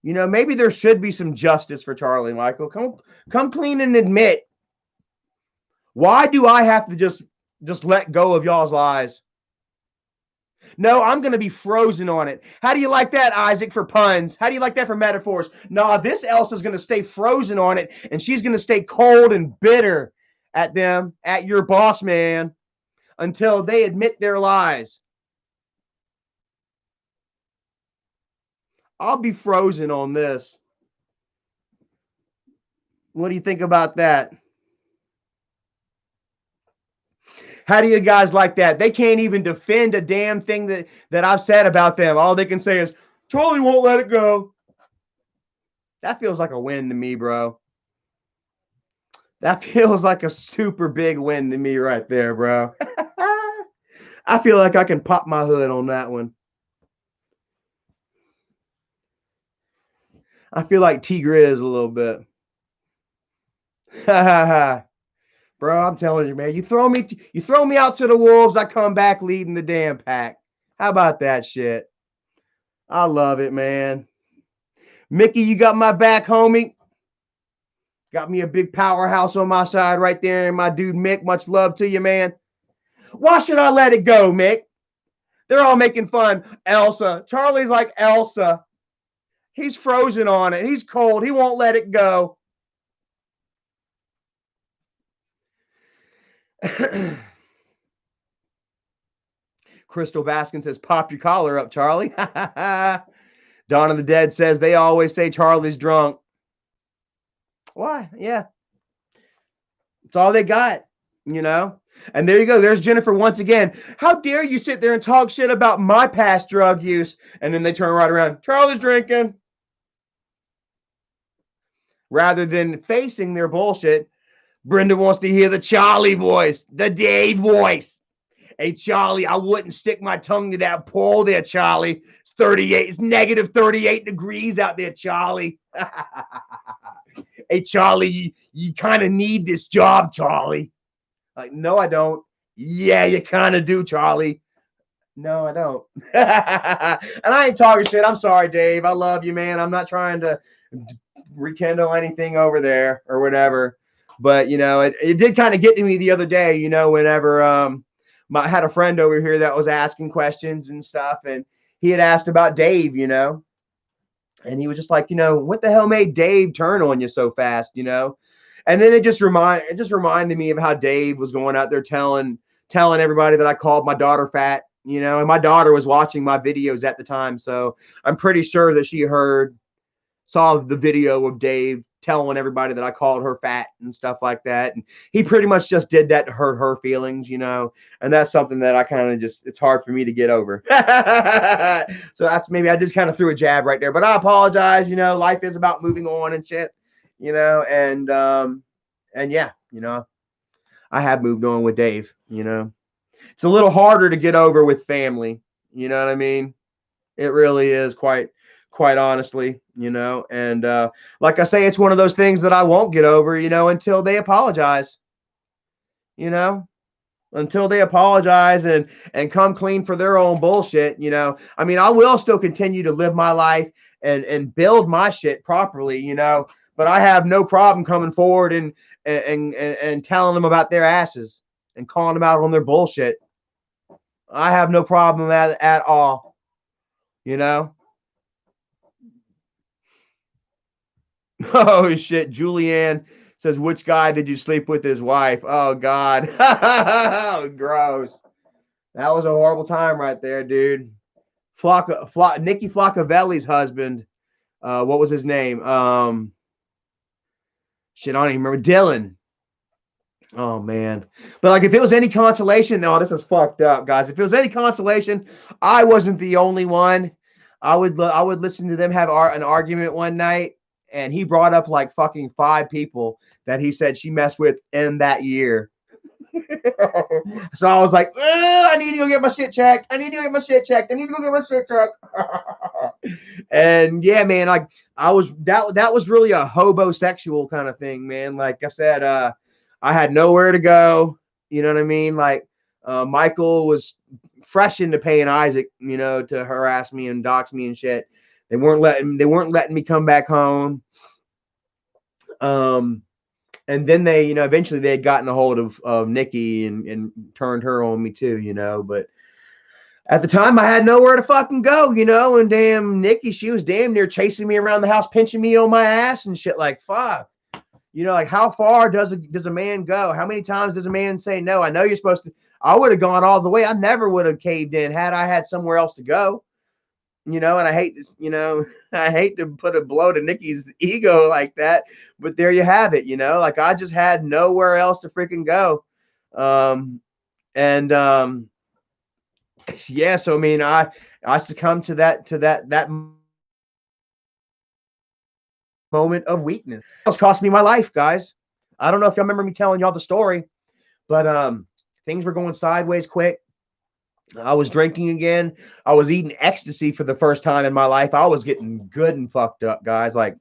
Maybe there should be some justice for Charlie, Michael. Come clean and admit. Why do I have to just let go of y'all's lies? No, I'm going to be frozen on it. How do you like that, Isaac, for puns? How do you like that for metaphors? Nah, this Elsa's going to stay frozen on it, and she's going to stay cold and bitter at them, at your boss man, until they admit their lies. I'll be frozen on this. What do you think about that? How do you guys like that? They can't even defend a damn thing that I've said about them. All they can say is, Charlie won't let it go. That feels like a win to me, bro. That feels like a super big win to me right there, bro. I feel like I can pop my hood on that one. I feel like T-Grizz a little bit. Bro, I'm telling you, man. You throw me out to the wolves, I come back leading the damn pack. How about that shit? I love it, man. Mickey, you got my back, homie. Got me a big powerhouse on my side right there. And my dude Mick, much love to you, man. Why should I let it go, Mick? They're all making fun. Elsa. Charlie's like Elsa. He's frozen on it. He's cold. He won't let it go. Crystal Baskin says, pop your collar up, Charlie. Dawn of the Dead says, they always say Charlie's drunk. Why? Yeah. It's all they got, you know? And there you go. There's Jennifer once again. How dare you sit there and talk shit about my past drug use? And then they turn right around. Charlie's drinking. Rather than facing their bullshit, Brenda wants to hear the Charlie voice, the Dave voice. Hey, Charlie, I wouldn't stick my tongue to that pole there, Charlie. It's 38. It's negative 38 degrees out there, Charlie. Hey, Charlie, you kind of need this job, Charlie. Like, no, I don't. Yeah, you kind of do, Charlie. No, I don't. And I ain't talking shit. I'm sorry, Dave. I love you, man. I'm not trying to rekindle anything over there or whatever. But, you know, it did kind of get to me the other day, you know, whenever I had a friend over here that was asking questions and stuff. And he had asked about Dave, you know. And he was just like, you know, what the hell made Dave turn on you so fast, you know? And then it just reminded me of how Dave was going out there telling everybody that I called my daughter fat, you know, and my daughter was watching my videos at the time. So I'm pretty sure that she saw the video of Dave telling everybody that I called her fat and stuff like that. And he pretty much just did that to hurt her feelings, you know, and that's something that I kind of it's hard for me to get over. So that's maybe I just kind of threw a jab right there, but I apologize. You know, life is about moving on and shit, you know, and yeah, you know, I have moved on with Dave, you know, it's a little harder to get over with family. You know what I mean? It really is quite honestly, you know, and like I say, it's one of those things that I won't get over, you know, until they apologize, you know, until they apologize and come clean for their own bullshit, you know. I mean, I will still continue to live my life and build my shit properly, you know, but I have no problem coming forward and telling them about their asses and calling them out on their bullshit. I have no problem at all, you know. Oh shit, Julianne says, which guy did you sleep with his wife? Oh God. Gross. That was a horrible time right there, dude. Nikki Flaccavelli's husband. What was his name? Shit, I don't even remember. Dylan. Oh man. But like if it was any consolation, no, this is fucked up, guys. If it was any consolation, I wasn't the only one. I would listen to them have an argument one night. And he brought up like fucking 5 people that he said she messed with in that year. So I was like, I need to go get my shit checked. I need to go get my shit checked. And yeah, man, like that was really a hobosexual kind of thing, man. Like I said, I had nowhere to go. You know what I mean? Like Michael was fresh into paying Isaac, you know, to harass me and dox me and shit. They weren't letting me come back home. And then they, you know, eventually they had gotten a hold of Nikki and turned her on me too, you know. But at the time I had nowhere to fucking go, you know, and damn Nikki, she was damn near chasing me around the house, pinching me on my ass and shit. Like, fuck. You know, like how far does a man go? How many times does a man say no? I know you're supposed to. I would have gone all the way. I never would have caved in had I had somewhere else to go. You know, and I hate this, you know, I hate to put a blow to Nikki's ego like that, but there you have it, you know, like I just had nowhere else to freaking go. Yeah, so I mean, I succumbed to that moment of weakness. It's cost me my life, guys. I don't know if y'all remember me telling y'all the story, but things were going sideways quick. I was drinking again. I was eating ecstasy for the first time in my life. I was getting good and fucked up, guys. Like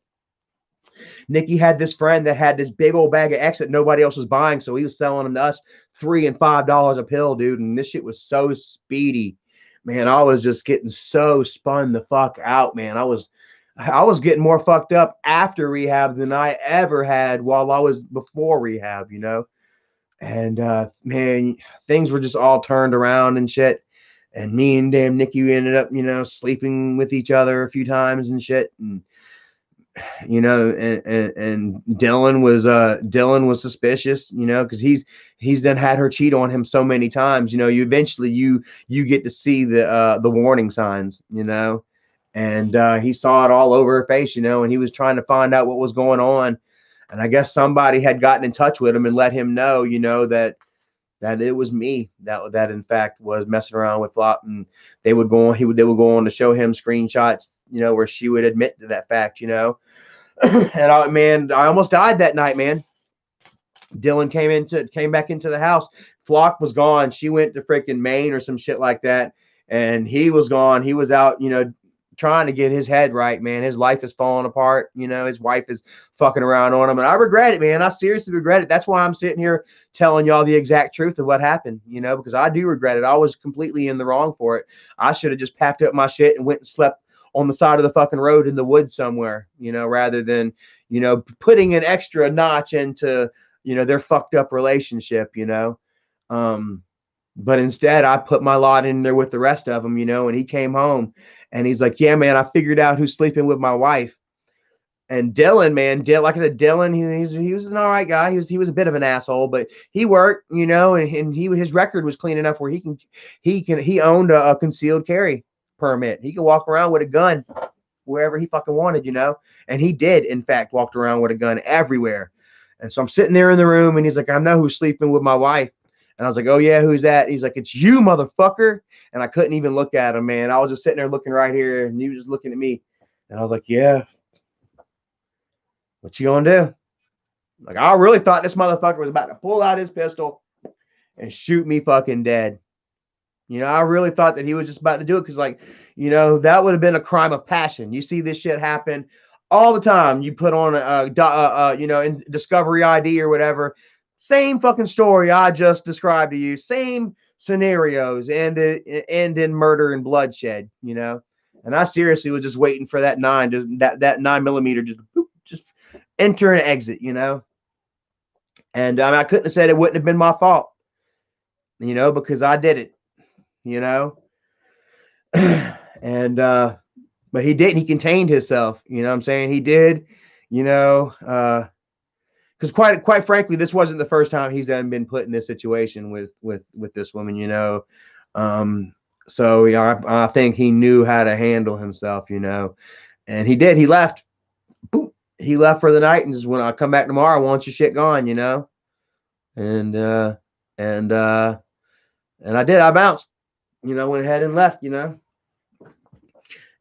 Nikki had this friend that had this big old bag of X that nobody else was buying, so he was selling them to us $3 and $5 a pill, dude. And this shit was so speedy, man. I was just getting so spun the fuck out, man. I was getting more fucked up after rehab than I ever had while I was before rehab, you know. And man, things were just all turned around and shit. And me and damn Nikki ended up, you know, sleeping with each other a few times and shit. And you know, and Dylan was suspicious, you know, because he's then had her cheat on him so many times. You know, you eventually you get to see the warning signs, you know, and he saw it all over her face, you know, and he was trying to find out what was going on. And I guess somebody had gotten in touch with him and let him know, you know, that it was me that in fact was messing around with Flop. And they would go on, they would go on to show him screenshots, you know, where she would admit to that fact, you know. And man, I almost died that night, man. Dylan came back into the house. Flock was gone. She went to freaking Maine or some shit like that. And he was gone. He was out, you know, trying to get his head right, man. His life is falling apart. You know, his wife is fucking around on him. And I regret it, man. I seriously regret it. That's why I'm sitting here telling y'all the exact truth of what happened, you know, because I do regret it. I was completely in the wrong for it. I should have just packed up my shit and went and slept on the side of the fucking road in the woods somewhere, you know, rather than, you know, putting an extra notch into, you know, their fucked up relationship, you know. But instead I put my lot in there with the rest of them, you know. And he came home and he's like, yeah, man, I figured out who's sleeping with my wife. And Dylan, man, like I said, Dylan, he was an all right guy. He was a bit of an asshole, but he worked, you know, and his record was clean enough where he owned a concealed carry permit. He could walk around with a gun wherever he fucking wanted, you know. And he did, in fact, walked around with a gun everywhere. And so I'm sitting there in the room, and he's like, I know who's sleeping with my wife. And I was like, oh yeah, who's that? And he's like, it's you, motherfucker. And I couldn't even look at him, man. I was just sitting there looking right here, and he was just looking at me. And I was like, yeah. What you gonna do? Like, I really thought this motherfucker was about to pull out his pistol and shoot me fucking dead. You know, I really thought that he was just about to do it because, like, you know, that would have been a crime of passion. You see this shit happen all the time. You put on you know, in Discovery ID or whatever, same fucking story I just described to you, same scenarios, and in murder and bloodshed, you know. And I seriously was just waiting for that 9mm just enter and exit, you know. And I couldn't have said it wouldn't have been my fault, you know, because I did it, you know. And but he didn't. He contained himself, you know what I'm saying? He did, you know, because quite frankly, this wasn't the first time he's been put in this situation with this woman, you know. So yeah, I think he knew how to handle himself, you know. And he did. He left. Boom. He left for the night and just, when I come back tomorrow, I want your shit gone, you know. And I did. I bounced, you know, went ahead and left, you know.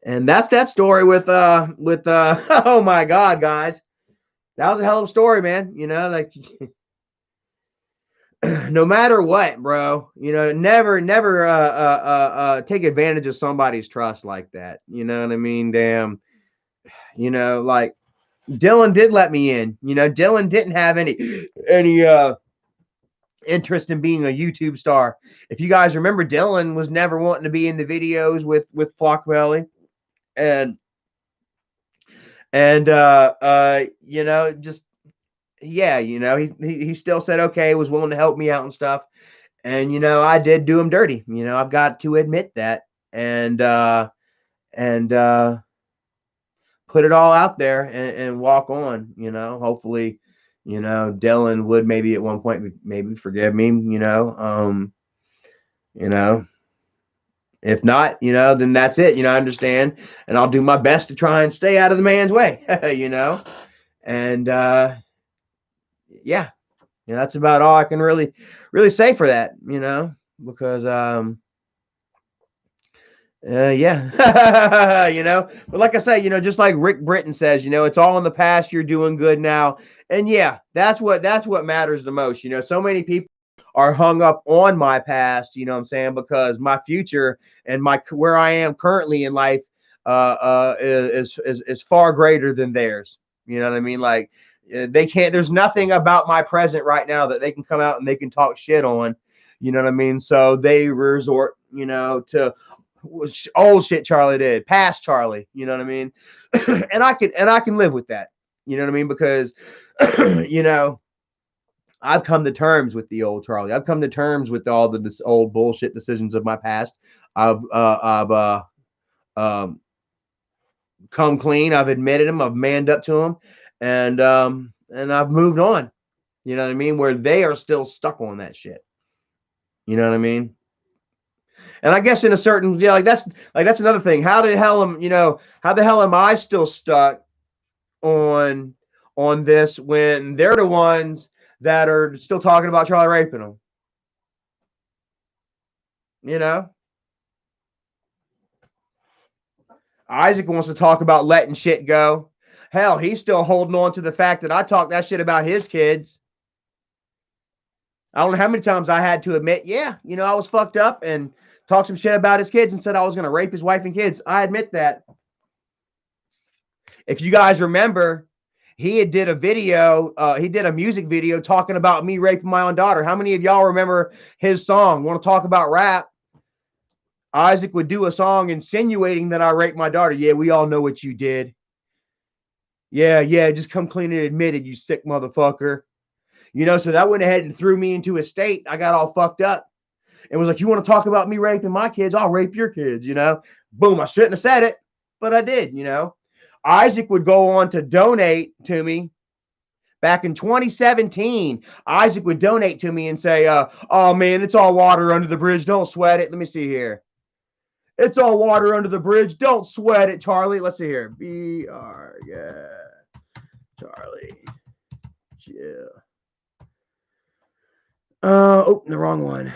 And that's that story with oh my God, guys, that was a hell of a story, man. You know, like no matter what, bro, you know, never take advantage of somebody's trust like that. You know what I mean? Damn, you know, like Dylan did let me in. You know, Dylan didn't have any interest in being a YouTube star. If you guys remember, Dylan was never wanting to be in the videos with Flock Belly. And you know, just yeah, you know, he still said okay, was willing to help me out and stuff. And you know, I did do him dirty, you know, I've got to admit that. And put it all out there and walk on, you know. Hopefully, you know, Dylan would maybe at one point maybe forgive me, you know. You know, if not, you know, then that's it. You know, I understand. And I'll do my best to try and stay out of the man's way, you know. And yeah, you know, that's about all I can really say for that, you know, because yeah, you know, but like I say, you know, just like Rick Britton says, you know, it's all in the past. You're doing good now. And yeah, that's what matters the most. You know, so many people are hung up on my past, you know what I'm saying? Because my future and where I am currently in life is far greater than theirs. You know what I mean? Like they can't. There's nothing about my present right now that they can come out and they can talk shit on. You know what I mean? So they resort, to old shit Charlie did, past Charlie. You know what I mean? and I can live with that. You know what I mean? Because I've come to terms with the old Charlie. I've come to terms with all the old bullshit decisions of my past. I've come clean. I've admitted them. I've manned up to them, and I've moved on. You know what I mean? Where they are still stuck on that shit. You know what I mean? And I guess in a certain that's another thing. How the hell am I still stuck on this when they're the ones that are still talking about Charlie raping them? You know? Isaac wants to talk about letting shit go. Hell, he's still holding on to the fact that I talked that shit about his kids. I don't know how many times I had to admit, I was fucked up and talked some shit about his kids and said I was going to rape his wife and kids. I admit that. If you guys remember, he did a video, he did a music video talking about me raping my own daughter. How many of y'all remember his song? Want to talk about rap? Isaac would do a song insinuating that I raped my daughter. Yeah, we all know what you did. Yeah, just come clean and admit it, you sick motherfucker. So that went ahead and threw me into a state. I got all fucked up. It was like, you want to talk about me raping my kids? I'll rape your kids, Boom, I shouldn't have said it, but I did, Isaac would go on to donate to me. Back in 2017, Isaac would donate to me and say, oh, man, it's all water under the bridge. Don't sweat it. Let me see here. It's all water under the bridge. Don't sweat it, Charlie. Let's see here. BR, yeah. Charlie. Yeah. The wrong one.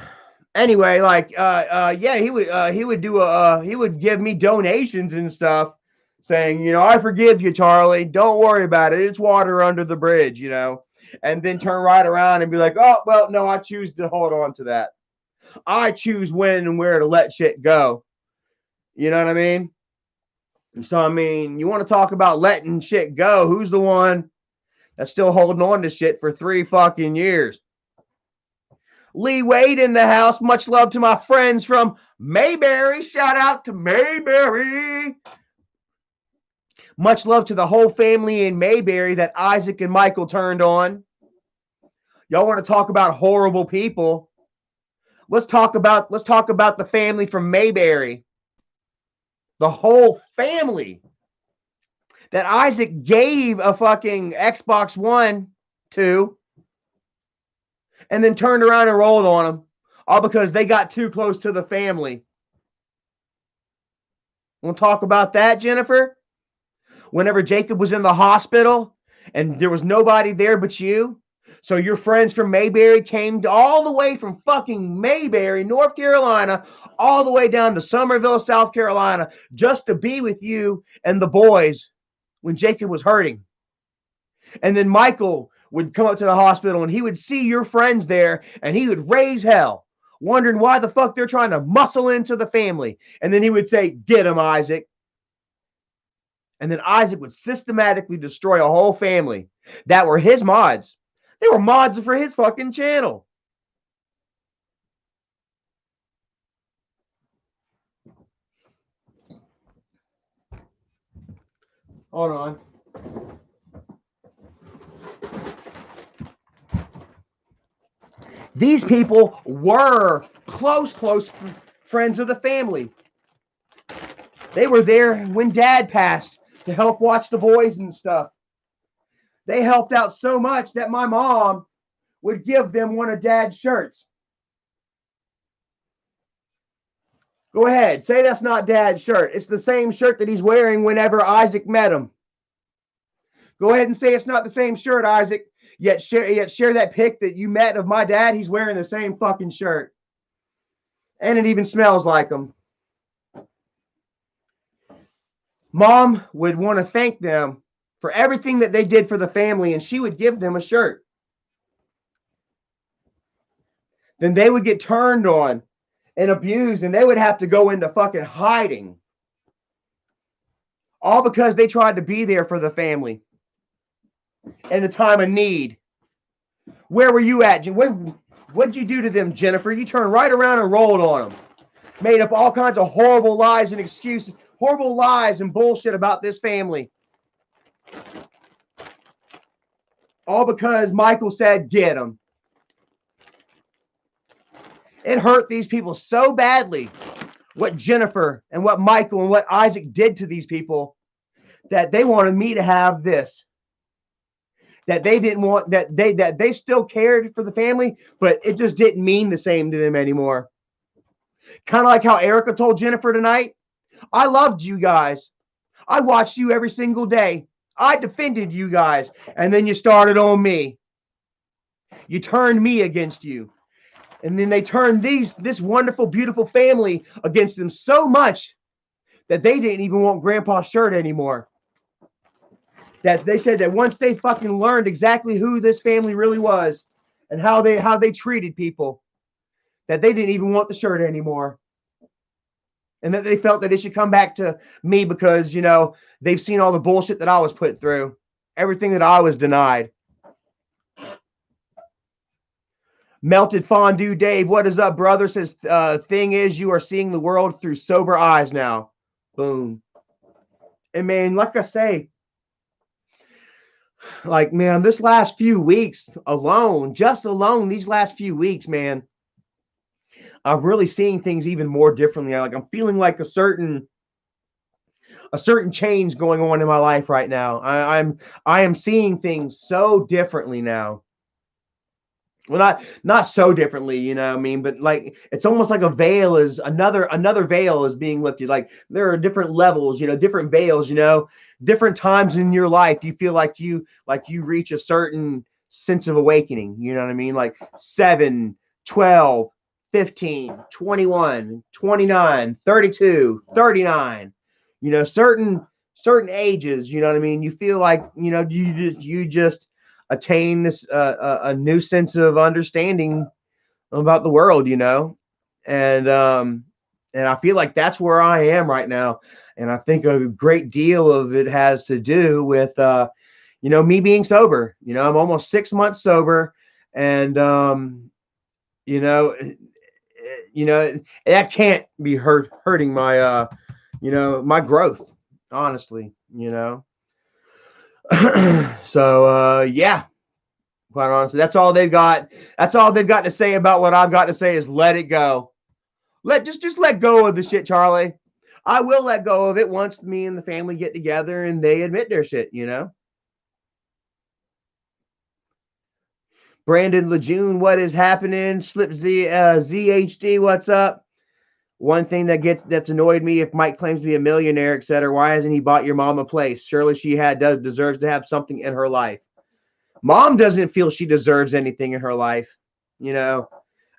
Anyway, he would give me donations and stuff saying, I forgive you, Charlie. Don't worry about it. It's water under the bridge, and then turn right around and be like, oh, well, no, I choose to hold on to that. I choose when and where to let shit go. You know what I mean? So, I mean, you want to talk about letting shit go? Who's the one that's still holding on to shit for 3 fucking years? Lee Wade in the house. Much love to my friends from Mayberry. Shout out to Mayberry. Much love to the whole family in Mayberry that Isaac and Michael turned on. Y'all want to talk about horrible people? Let's talk about the family from Mayberry. The whole family that Isaac gave a fucking Xbox One to, and then turned around and rolled on them, all because they got too close to the family. We'll talk about that, Jennifer? Whenever Jacob was in the hospital and there was nobody there but you, so your friends from Mayberry came all the way from fucking Mayberry, North Carolina, all the way down to Summerville, South Carolina, just to be with you and the boys when Jacob was hurting. And then Michael would come up to the hospital and he would see your friends there and he would raise hell, wondering why the fuck they're trying to muscle into the family. And then he would say, get him, Isaac. And then Isaac would systematically destroy a whole family that were his mods. They were mods for his fucking channel. Hold on. These people were close friends of the family. They were there when Dad passed to help watch the boys and stuff. They helped out so much that my mom would give them one of Dad's shirts. Go ahead. Say that's not Dad's shirt. It's the same shirt that he's wearing whenever Isaac met him. Go ahead and say it's not the same shirt, Isaac. Yet share that pic that you met of my dad. He's wearing the same fucking shirt. And it even smells like him. Mom would want to thank them for everything that they did for the family, and she would give them a shirt. Then they would get turned on and abused, and they would have to go into fucking hiding. All because they tried to be there for the family. in a time of need. Where were you at? What'd you do to them, Jennifer? You turned right around and rolled on them. Made up all kinds of horrible lies and excuses, horrible lies and bullshit about this family. All because Michael said, get them. It hurt these people so badly, what Jennifer and what Michael and what Isaac did to these people, that they wanted me to have this. That they didn't want, that they still cared for the family, but it just didn't mean the same to them anymore. Kind of like how Erica told Jennifer tonight, I loved you guys. I watched you every single day. I defended you guys. And then you started on me. You turned me against you. And then they turned this wonderful, beautiful family against them so much that they didn't even want Grandpa's shirt anymore. That they said that once they fucking learned exactly who this family really was and how they treated people, that they didn't even want the shirt anymore. And that they felt that it should come back to me because, you know, they've seen all the bullshit that I was put through. Everything that I was denied. Melted Fondue Dave, what is up, brother? Says, thing is, you are seeing the world through sober eyes now. Boom. And man, like I say, like, man, this last few weeks alone, these last few weeks, man, I'm really seeing things even more differently. Like, I'm feeling like a certain change going on in my life right now. I am seeing things so differently now. Well, not so differently, you know what I mean, but like it's almost like a veil is another veil is being lifted. Like there are different levels, you know, different veils, you know, different times in your life you feel like you reach a certain sense of awakening, you know what I mean? Like 7, 12, 15, 21, 29, 32, 39. You know, certain ages, you know what I mean? You feel like, you know, you just attain this a new sense of understanding about the world, you know, and I feel like that's where I am right now, and I think a great deal of it has to do with you know, me being sober. You know, I'm almost 6 months sober, and you know, that can't be hurting my you know, my growth, honestly, you know. So yeah, quite honestly, that's all they've got. That's all they've got to say about what I've got to say is let it go. Just let go of the shit, Charlie. I will let go of it once me and the family get together and they admit their shit, you know. Brandon Lejeune, what is happening? Slip ZHD, what's up? One thing that's annoyed me, if Mike claims to be a millionaire, etc., why hasn't he bought your mom a place? Surely she deserves to have something in her life. Mom doesn't feel she deserves anything in her life, you know.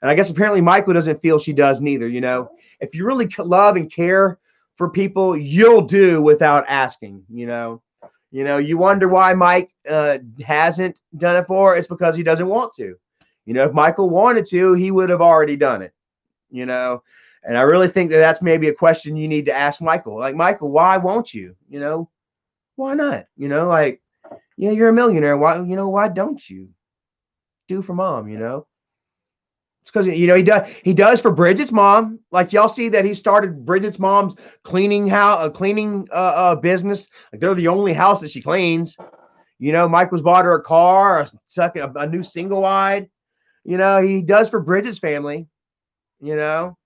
And I guess apparently Michael doesn't feel she does neither, you know. If you really love and care for people, you'll do without asking, you know. You know, you wonder why Mike hasn't done it for her. It's because he doesn't want to. You know, if Michael wanted to, he would have already done it, you know. And I really think that that's maybe a question you need to ask Michael. Like, Michael, why won't you? You know, why not? You know, like, yeah, you're a millionaire. Why don't you do for mom, you know? It's because, you know, he does for Bridget's mom. Like, y'all see that he started Bridget's mom's cleaning business. Like, they're the only house that she cleans. You know, Michael's bought her a car, a new single wide. You know, he does for Bridget's family, you know.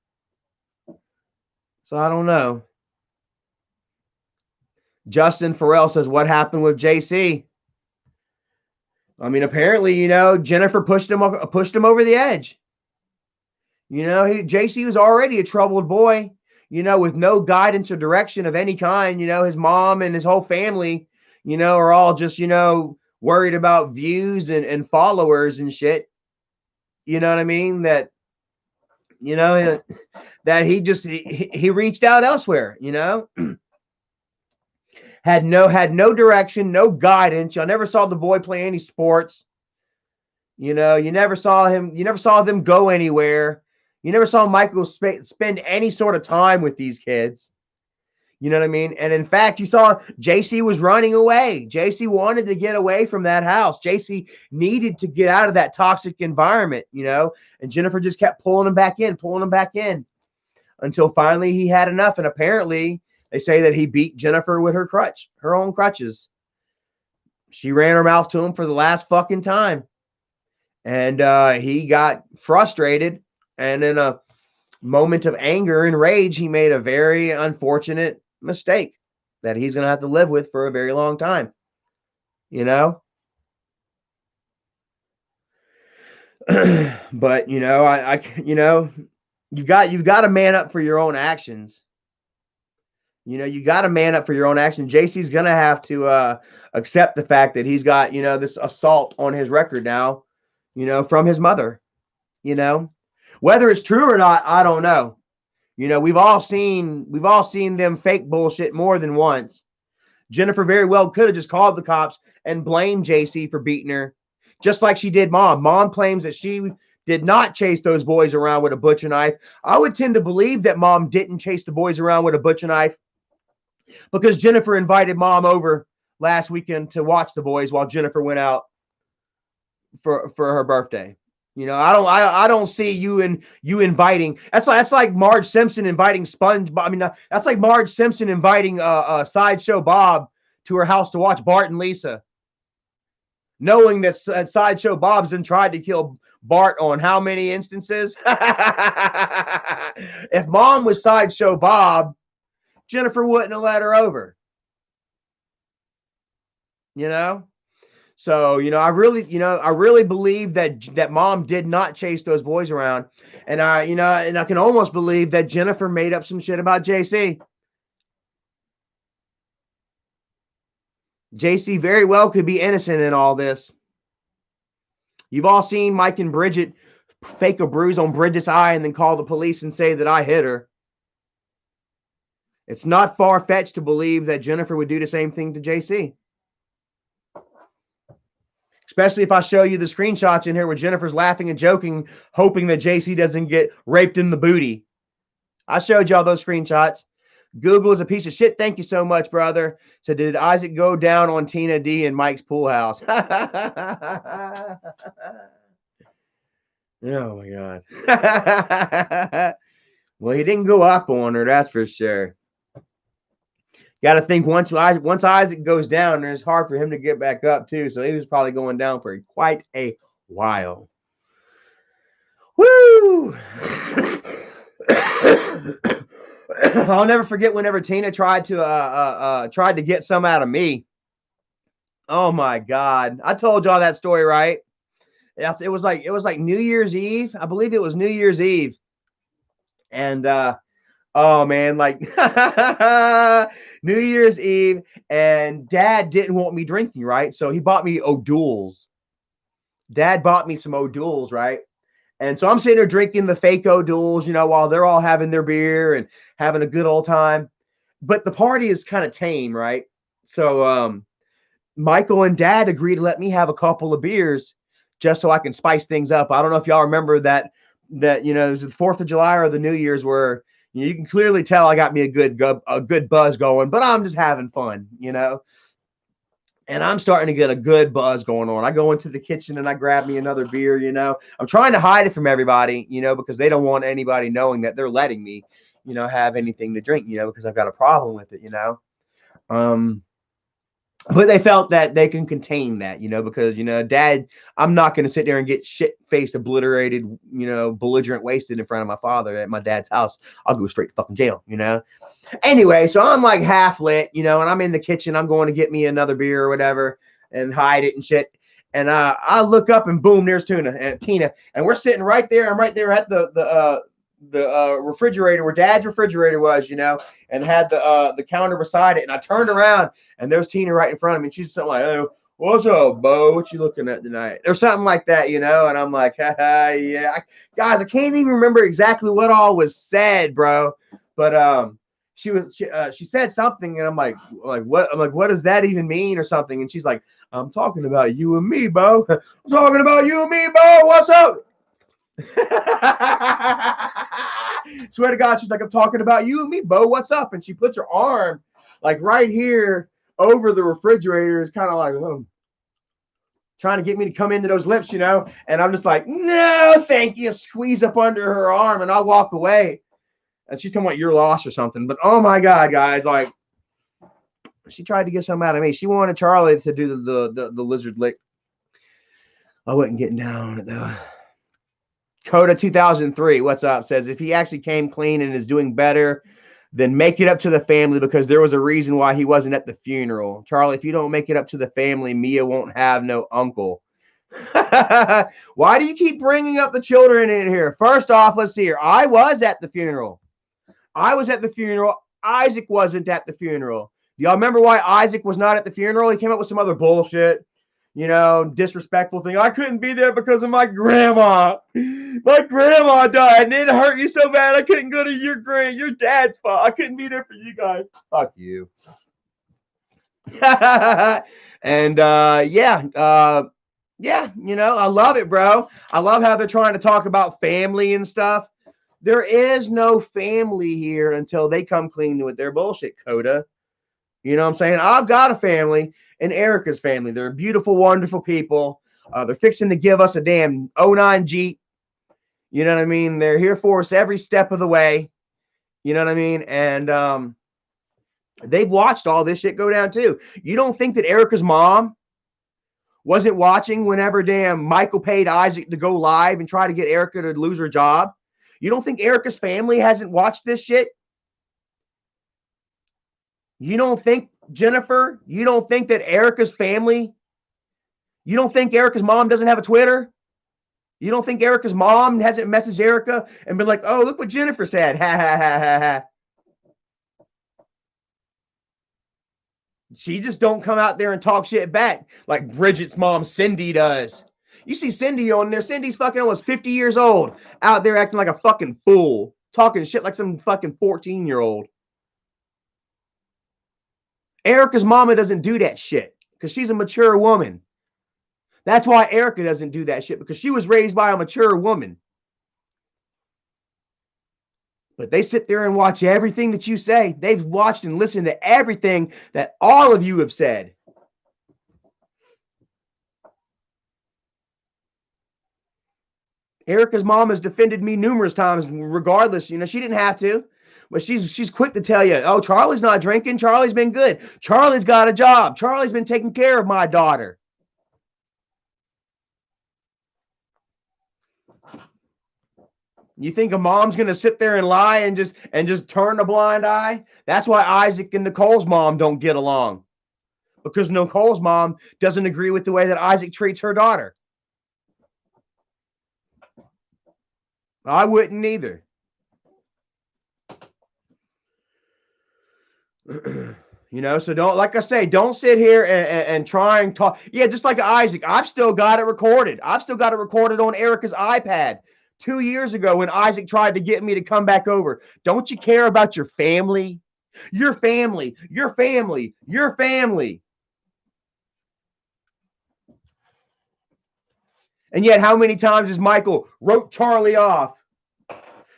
So I don't know. Justin Farrell says, what happened with JC? I mean, apparently, you know, Jennifer pushed him over the edge. You know, JC was already a troubled boy, you know, with no guidance or direction of any kind. You know, his mom and his whole family, you know, are all just, you know, worried about views and followers and shit. You know what I mean? That, you know, that he reached out elsewhere, you know. had no direction, no guidance. Y'all never saw the boy play any sports. You know, you never saw them go anywhere. You never saw Michael spend any sort of time with these kids. You know what I mean? And in fact, you saw JC was running away. JC wanted to get away from that house. JC needed to get out of that toxic environment, you know, and Jennifer just kept pulling him back in until finally he had enough. And apparently they say that he beat Jennifer with her own crutches. She ran her mouth to him for the last fucking time. And he got frustrated. And in a moment of anger and rage, he made a very unfortunate mistake that he's going to have to live with for a very long time. You know? But, you know, you know, you've got to man up for your own actions. You know, you got to man up for your own action. JC's going to have to accept the fact that he's got, you know, this assault on his record now, you know, from his mother, you know, whether it's true or not, I don't know. You know, we've all seen them fake bullshit more than once. Jennifer very well could have just called the cops and blamed JC for beating her, just like she did Mom. Mom claims that she did not chase those boys around with a butcher knife. I would tend to believe that Mom didn't chase the boys around with a butcher knife because Jennifer invited Mom over last weekend to watch the boys while Jennifer went out for her birthday. You know, I don't see you inviting. That's like Marge Simpson inviting SpongeBob. I mean, that's like Marge Simpson inviting Sideshow Bob to her house to watch Bart and Lisa, knowing that Sideshow Bob's been tried to kill Bart on how many instances? If Mom was Sideshow Bob, Jennifer wouldn't have let her over. You know? So, you know, I really believe that Mom did not chase those boys around. And I can almost believe that Jennifer made up some shit about JC. JC very well could be innocent in all this. You've all seen Mike and Bridget fake a bruise on Bridget's eye and then call the police and say that I hit her. It's not far-fetched to believe that Jennifer would do the same thing to JC. Especially if I show you the screenshots in here where Jennifer's laughing and joking, hoping that JC doesn't get raped in the booty. I showed y'all those screenshots. Google is a piece of shit. Thank you so much, brother. So did Isaac go down on Tina D in Mike's pool house? Oh, my God. Well, he didn't go up on her, that's for sure. Got to think once Isaac goes down, it's hard for him to get back up too. So he was probably going down for quite a while. Woo! I'll never forget whenever Tina tried to get some out of me. Oh my God! I told y'all that story, right? It was like New Year's Eve. I believe it was New Year's Eve, and oh man, like New Year's Eve, and Dad didn't want me drinking, right? So he bought me O'Doul's. Dad bought me some O'Doul's, right? And so I'm sitting there drinking the fake O'Doul's, you know, while they're all having their beer and having a good old time. But the party is kind of tame, right? So Michael and Dad agreed to let me have a couple of beers just so I can spice things up. I don't know if y'all remember that you know, it was the 4th of July or the New Year's where you can clearly tell I got me a good buzz going, but I'm just having fun, you know. And I'm starting to get a good buzz going on. I go into the kitchen and I grab me another beer, you know. I'm trying to hide it from everybody, you know, because they don't want anybody knowing that they're letting me, you know, have anything to drink, you know, because I've got a problem with it, you know. But they felt that they can contain that, you know, because, you know, Dad, I'm not going to sit there and get shit-faced, obliterated, you know, belligerent, wasted in front of my father at my dad's house. I'll go straight to fucking jail, you know. Anyway, so I'm like half lit, you know, and I'm in the kitchen. I'm going to get me another beer or whatever and hide it and shit. And I look up and boom, there's Tina, and we're sitting right there. I'm right there at the refrigerator where Dad's refrigerator was, you know, and had the counter beside it. And I turned around and there's Tina right in front of me. And she's something like, "Oh, what's up, Bo? What you looking at tonight?" Or something like that, you know. And I'm like, yeah, guys, I can't even remember exactly what all was said, bro. But she said something, and I'm like what? I'm like, what does that even mean, or something? And she's like, "I'm talking about you and me, Bo. I'm talking about you and me, Bo. What's up?" Swear to God, she's like, I'm talking about you and me, Bo. What's up? And she puts her arm like right here over the refrigerator. It's kind of like, trying to get me to come into those lips, And I'm just like, no, thank you. Squeeze up under her arm and I'll walk away. And she's talking about your loss or something. But oh my God, guys, like she tried to get something out of me. She wanted Charlie to do the lizard lick. I wasn't getting down on it though. Coda 2003, what's up? Says if he actually came clean and is doing better, then make it up to the family because there was a reason why he wasn't at the funeral. Charlie, if you don't make it up to the family, Mia won't have no uncle. Why do you keep bringing up the children in here? First off, let's see here. I was at the funeral. Isaac wasn't at the funeral. Do y'all remember why Isaac was not at the funeral? He came up with some other bullshit, disrespectful thing. I couldn't be there because of my grandma. My grandma died and it hurt you so bad I couldn't go to your dad's spot. I couldn't be there for you guys. Fuck you. And I love it, bro. I love how they're trying to talk about family and stuff. There is no family here until they come clean with their bullshit, Coda. You know what I'm saying? I've got a family and Erica's family. They're beautiful, wonderful people. They're fixing to give us a damn 09 Jeep. You know what I mean? They're here for us every step of the way. You know what I mean? And they've watched all this shit go down too. You don't think that Erica's mom wasn't watching whenever damn Michael paid Isaac to go live and try to get Erica to lose her job? You don't think Erica's family hasn't watched this shit? You don't think, Jennifer, you don't think that Erica's family, you don't think Erica's mom doesn't have a Twitter? You don't think Erica's mom hasn't messaged Erica and been like, oh, look what Jennifer said. Ha, ha, ha, ha, ha. She just don't come out there and talk shit back like Bridget's mom, Cindy, does. You see Cindy on there. Cindy's fucking almost 50 years old out there acting like a fucking fool, talking shit like some fucking 14-year-old. Erica's mama doesn't do that shit because she's a mature woman. That's why Erica doesn't do that shit, because she was raised by a mature woman. But they sit there and watch everything that you say. They've watched and listened to everything that all of you have said. Erica's mom has defended me numerous times, regardless. She didn't have to. But she's quick to tell you, oh, Charlie's not drinking. Charlie's been good. Charlie's got a job. Charlie's been taking care of my daughter. You think a mom's going to sit there and lie and just turn a blind eye? That's why Isaac and Nicole's mom don't get along. Because Nicole's mom doesn't agree with the way that Isaac treats her daughter. I wouldn't either. So don't, like I say, don't sit here and try and talk. Yeah, just like Isaac, I've still got it recorded. I've still got it recorded on Erica's iPad 2 years ago when Isaac tried to get me to come back over. Don't you care about your family? Your family, your family, your family. And yet, how many times has Michael wrote Charlie off,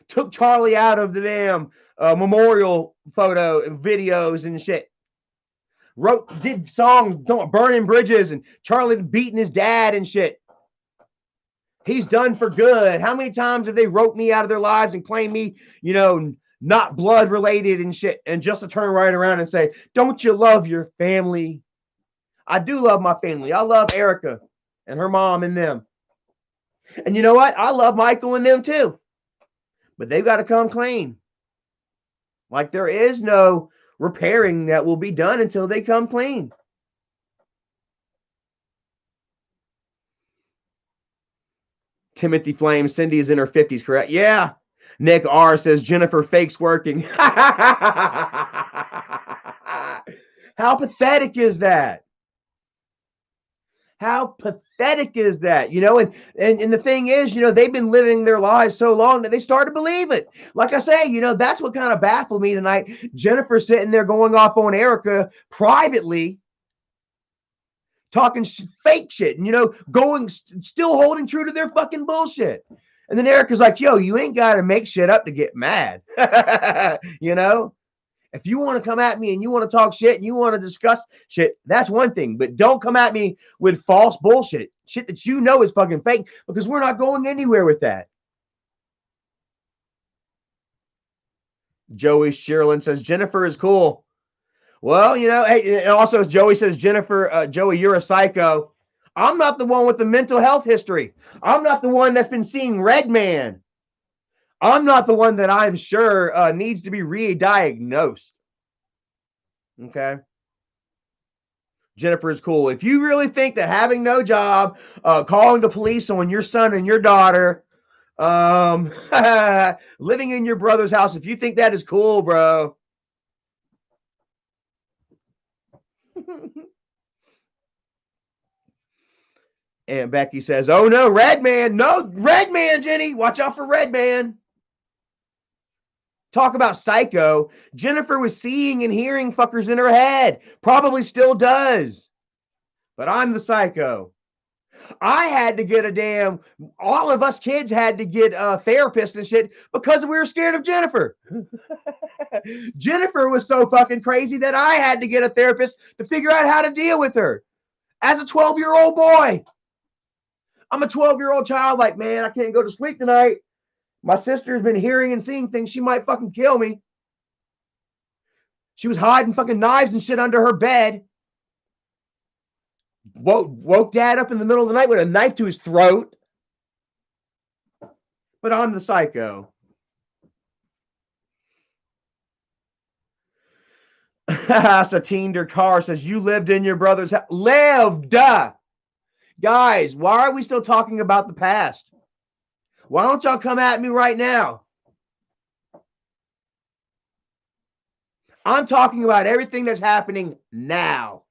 took Charlie out of the damn memorial photo and videos and shit, did songs, burning bridges, and Charlie beating his dad and shit. He's done for good. How many times have they wrote me out of their lives and claimed me, not blood related and shit, and just to turn right around and say, don't you love your family? I do love my family. I love Erica and her mom and them. And you know what? I love Michael and them too. But they've got to come clean. Like there is no repairing that will be done until they come clean. Timothy Flames, Cindy is in her 50s, correct? Yeah. Nick R says Jennifer fakes working. How pathetic is that? How pathetic is that? And the thing is, they've been living their lives so long that they start to believe it. Like I say, that's what kind of baffled me tonight. Jennifer sitting there going off on Erica privately, talking fake shit, and, still holding true to their fucking bullshit. And then Erica's like, yo, you ain't got to make shit up to get mad. You know, if you want to come at me and you want to talk shit and you want to discuss shit, that's one thing. But don't come at me with false bullshit, shit that you know is fucking fake, because we're not going anywhere with that. Joey Sherilyn says Jennifer is cool. Well, you know, hey, and also as Joey says, Jennifer, Joey, you're a psycho. I'm not the one with the mental health history. I'm not the one that's been seeing Red Man. I'm not the one that I'm sure needs to be re-diagnosed. Okay. Jennifer is cool. If you really think that having no job, calling the police on your son and your daughter, living in your brother's house, if you think that is cool, bro. And Becky says, oh no, Red Man. No, Red Man, Jenny. Watch out for Red Man. Talk about psycho. Jennifer was seeing and hearing fuckers in her head. Probably still does. But I'm the psycho. I had to get all of us kids had to get a therapist and shit because we were scared of Jennifer. Jennifer was so fucking crazy that I had to get a therapist to figure out how to deal with her. As a 12-year-old boy. I'm a 12-year-old child, like, man, I can't go to sleep tonight. My sister's been hearing and seeing things. She might fucking kill me. She was hiding fucking knives and shit under her bed. Woke dad up in the middle of the night with a knife to his throat. But I'm the psycho. Satine Durkar says, you lived in your brother's house. Lived! Guys, why are we still talking about the past? Why don't y'all come at me right now? I'm talking about everything that's happening now.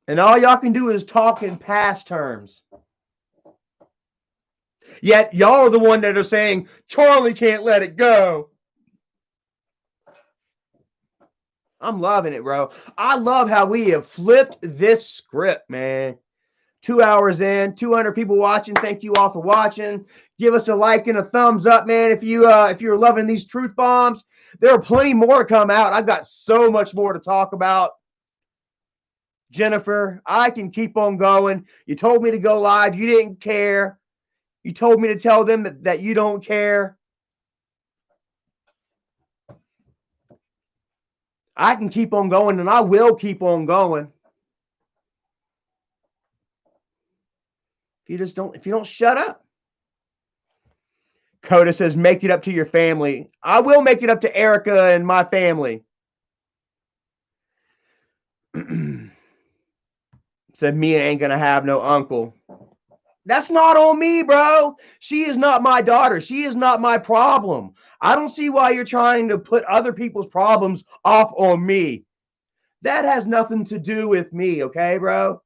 And all y'all can do is talk in past terms. Yet y'all are the one that are saying, Charlie can't let it go. I'm loving it, bro. I love how we have flipped this script, man. 2 hours in, 200 people watching. Thank you all for watching. Give us a like and a thumbs up, man. If you're loving these truth bombs, there are plenty more to come out. I've got so much more to talk about. Jennifer, I can keep on going. You told me to go live. You didn't care. You told me to tell them that you don't care. I can keep on going, and I will keep on going. If you don't shut up. Coda says, make it up to your family. I will make it up to Erica and my family. Said Mia ain't gonna have no uncle. That's not on me, bro. She is not my daughter. She is not my problem. I don't see why you're trying to put other people's problems off on me. That has nothing to do with me, okay, bro?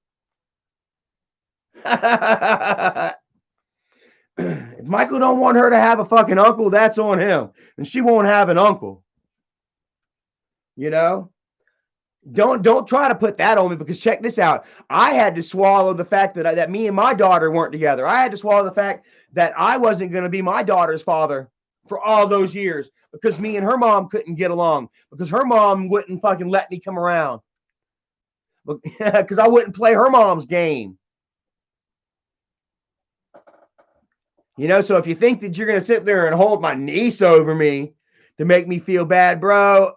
If Michael don't want her to have a fucking uncle, that's on him. And she won't have an uncle. You know? Don't try to put that on me, because check this out. I had to swallow the fact that me and my daughter weren't together. I had to swallow the fact that I wasn't going to be my daughter's father for all those years, because me and her mom couldn't get along, because her mom wouldn't fucking let me come around, because I wouldn't play her mom's game. You know, so if you think that you're going to sit there and hold my niece over me to make me feel bad, bro,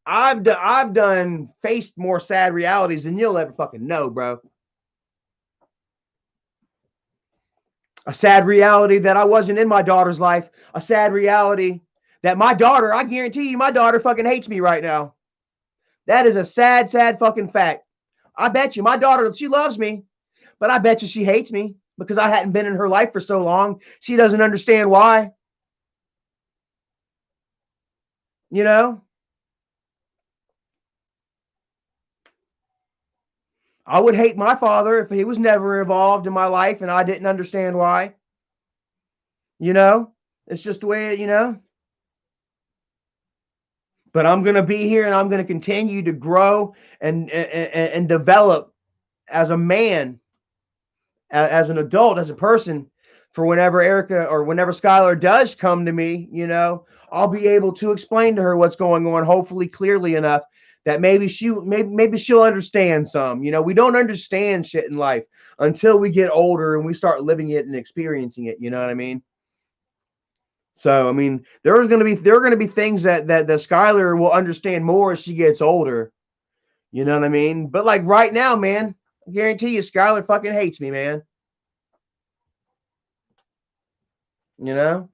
I've done faced more sad realities than you'll ever fucking know, bro. A sad reality that I wasn't in my daughter's life. A sad reality that my daughter, I guarantee you, my daughter fucking hates me right now. That is a sad, sad fucking fact. I bet you my daughter, she loves me, but I bet you she hates me because I hadn't been in her life for so long. She doesn't understand why. You know? I would hate my father if he was never involved in my life and I didn't understand why. You know, it's just the way, you know. But I'm going to be here and I'm going to continue to grow and develop as a man as an adult, as a person, for whenever Erica or whenever Skylar does come to me, I'll be able to explain to her what's going on, hopefully clearly enough that maybe she'll understand some. We don't understand shit in life until we get older and we start living it and experiencing it. You know what I mean? So I mean, there are going to be things that Skylar will understand more as she gets older. You know what I mean? But like right now, man, I guarantee you, Skylar fucking hates me, man. You know,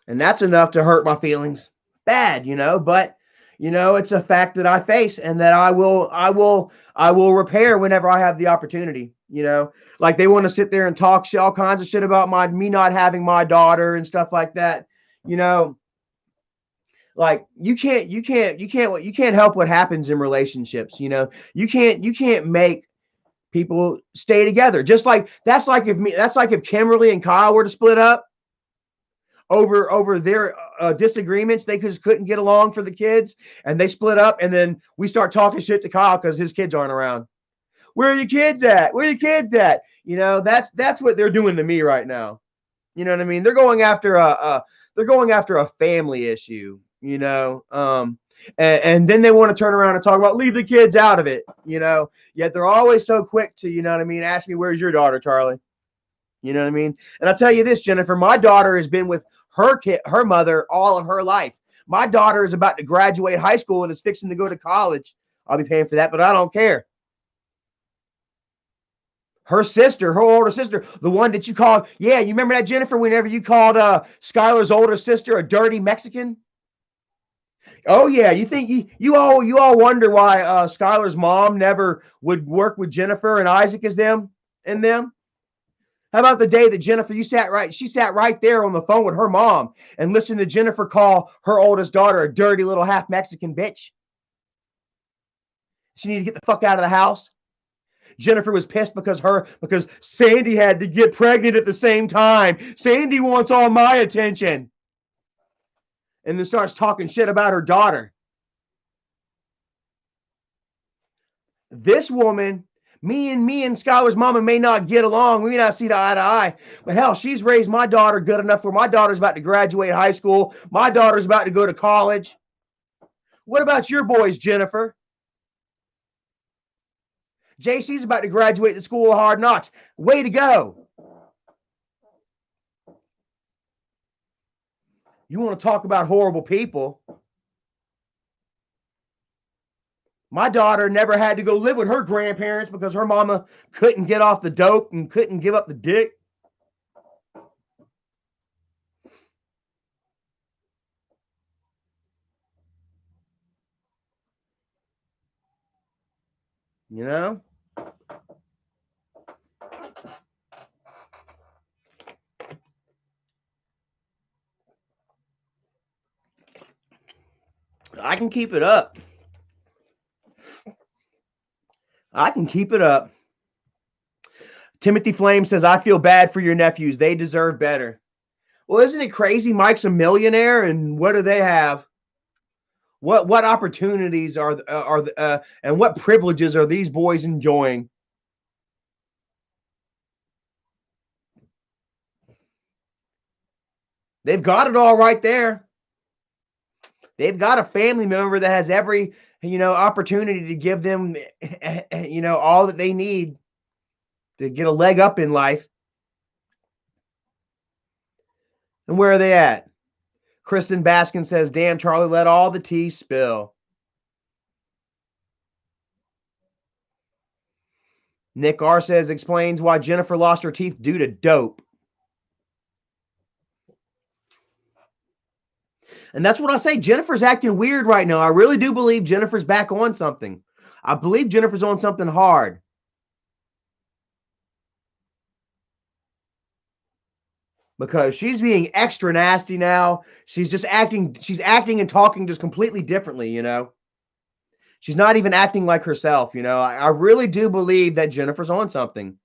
and that's enough to hurt my feelings bad. But it's a fact that I face and that I will repair whenever I have the opportunity. Like they want to sit there and talk all kinds of shit about me not having my daughter and stuff like that. You know, like you can't help what happens in relationships. You can't make people stay together. Just like that's like if Kimberly and Kyle were to split up over their disagreements. They just couldn't get along for the kids, and they split up. And then we start talking shit to Kyle because his kids aren't around. Where are your kids at? Where are your kids at? That's what they're doing to me right now. You know what I mean? They're going after a family issue. And then they want to turn around and talk about leave the kids out of it. Yet they're always so quick to, ask me, where's your daughter, Charlie? You know what I mean? And I'll tell you this, Jennifer, my daughter has been with her mother all of her life. My daughter is about to graduate high school and is fixing to go to college. I'll be paying for that, but I don't care. Her older sister, the one that you called, yeah, you remember that, Jennifer, whenever you called Skylar's older sister a dirty Mexican? Oh yeah, you think you all wonder why Skylar's mom never would work with Jennifer and Isaac as them and them? How about the day that Jennifer, she sat right there on the phone with her mom and listened to Jennifer call her oldest daughter a dirty little half Mexican bitch? She needed to get the fuck out of the house. Jennifer was pissed because Sandy had to get pregnant at the same time. Sandy wants all my attention. And then starts talking shit about her daughter. This woman, me and Skylar's mama may not get along. We may not see eye to eye. But hell, she's raised my daughter good enough where my daughter's about to graduate high school. My daughter's about to go to college. What about your boys, Jennifer? JC's about to graduate the School of Hard Knocks. Way to go. You want to talk about horrible people? My daughter never had to go live with her grandparents because her mama couldn't get off the dope and couldn't give up the dick. You know? I can keep it up. I can keep it up. Timothy Flame says, I feel bad for your nephews. They deserve better. Well, isn't it crazy? Mike's a millionaire, and what do they have? What opportunities are and what privileges are these boys enjoying? They've got it all right there. They've got a family member that has every, opportunity to give them, all that they need to get a leg up in life. And where are they at? Kristen Baskin says, damn, Charlie, let all the tea spill. Nick R says, explains why Jennifer lost her teeth due to dope. And that's what I say. Jennifer's acting weird right now. I really do believe Jennifer's back on something. I believe Jennifer's on something hard. Because she's being extra nasty now. She's acting and talking just completely differently, She's not even acting like herself, I really do believe that Jennifer's on something.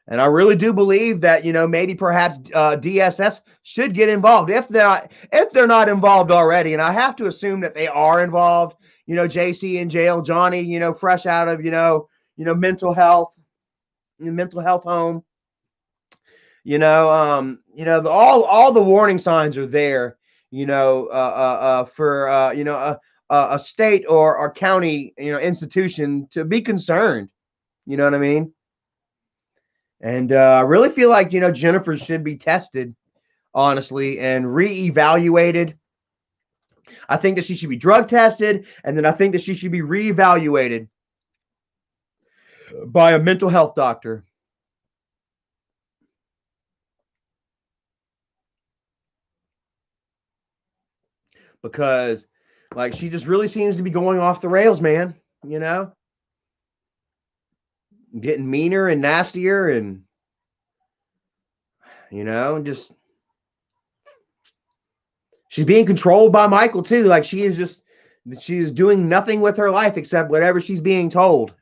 And I really do believe that, maybe perhaps DSS should get involved if they're not involved already. And I have to assume that they are involved. JC in jail, Johnny, fresh out of, mental health, mental health home. All the warning signs are there. For a state or county institution to be concerned. You know what I mean? And I really feel like Jennifer should be tested, honestly, and reevaluated. I think that she should be drug tested, and then I think that she should be reevaluated by a mental health doctor. Because like she just really seems to be going off the rails, man, getting meaner and nastier, and just she's being controlled by Michael too. Like she's doing nothing with her life except whatever she's being told,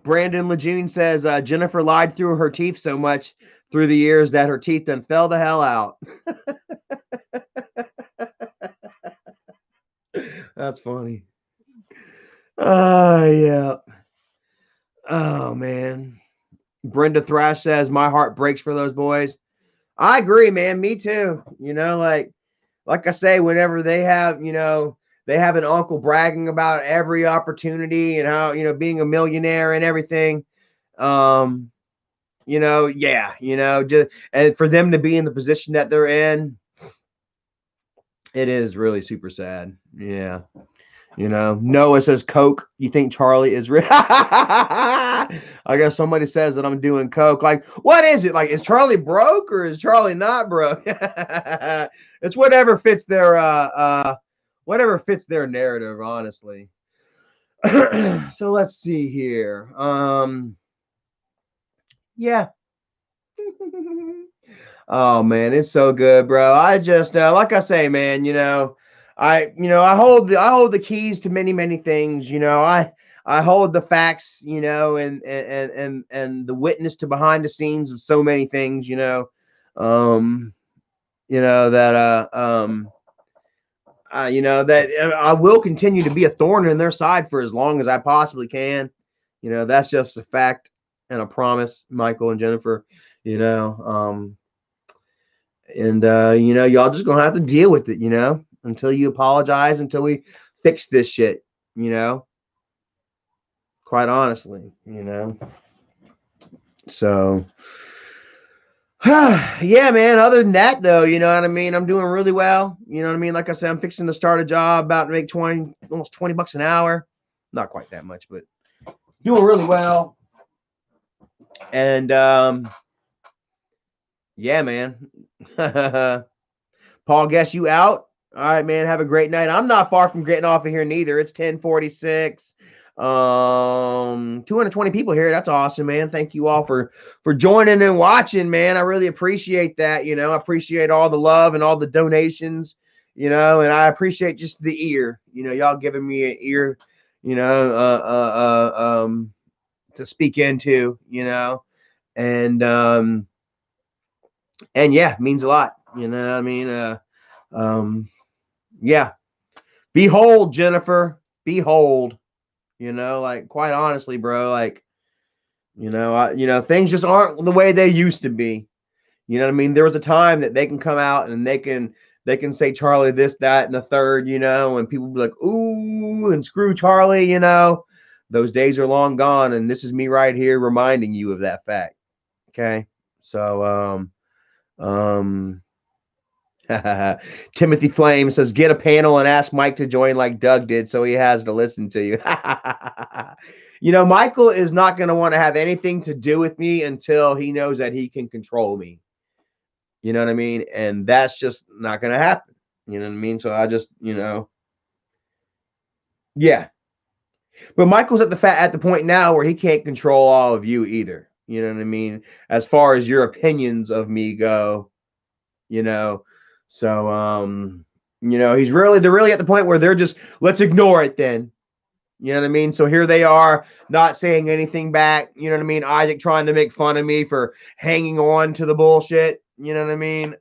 Brandon Lejeune says Jennifer lied through her teeth so much through the years that her teeth done fell the hell out. That's funny. Yeah. Oh man. Brenda Thrash says my heart breaks for those boys. I agree, man. Me too. Like I say, whenever they have an uncle bragging about every opportunity and how being a millionaire and everything. Just and for them to be in the position that they're in, it is really super sad. Yeah. Noah says coke. You think Charlie is real? I guess somebody says that I'm doing coke. Like, what is it? Like, is Charlie broke or is Charlie not broke? It's whatever fits their narrative, honestly. So let's see here. Yeah. Oh man, it's so good, bro. I just like I say, man, I hold the keys to many things. I hold the facts, and the witness to behind the scenes of so many things. That I will continue to be a thorn in their side for as long as I possibly can. That's just a fact and a promise, Michael and Jennifer. And y'all just gonna have to deal with it, until you apologize, until we fix this shit, quite honestly, so yeah, man. Other than that, though, you know what I mean, I'm doing really well. You know what I mean? Like I said, I'm fixing to start a job, about to make almost $20 an hour. Not quite that much, but doing really well. And yeah, man. Paul, guess you out? All right, man. Have a great night. I'm not far from getting off of here neither. It's 10:46. 220 people here. That's awesome, man. Thank you all for joining and watching, man. I really appreciate that. I appreciate all the love and all the donations, and I appreciate just the ear. Y'all giving me an ear, to speak into, and yeah, means a lot. You know what I mean? Yeah. Behold, Jennifer. Behold. Like quite honestly, bro, like, things just aren't the way they used to be. You know what I mean? There was a time that they can come out and they can say Charlie this, that, and the third, and people be like, ooh, and screw Charlie, Those days are long gone, and this is me right here reminding you of that fact. Okay. So Timothy Flame says, get a panel and ask Mike to join like Doug did so he has to listen to you. Michael is not going to want to have anything to do with me until he knows that he can control me. You know what I mean? And that's just not going to happen. You know what I mean? So I just, yeah. But Michael's at the point now where he can't control all of you either. You know what I mean? As far as your opinions of me go, So they're really at the point where they're just, let's ignore it then. You know what I mean? So here they are, not saying anything back. You know what I mean? Isaac trying to make fun of me for hanging on to the bullshit. You know what I mean?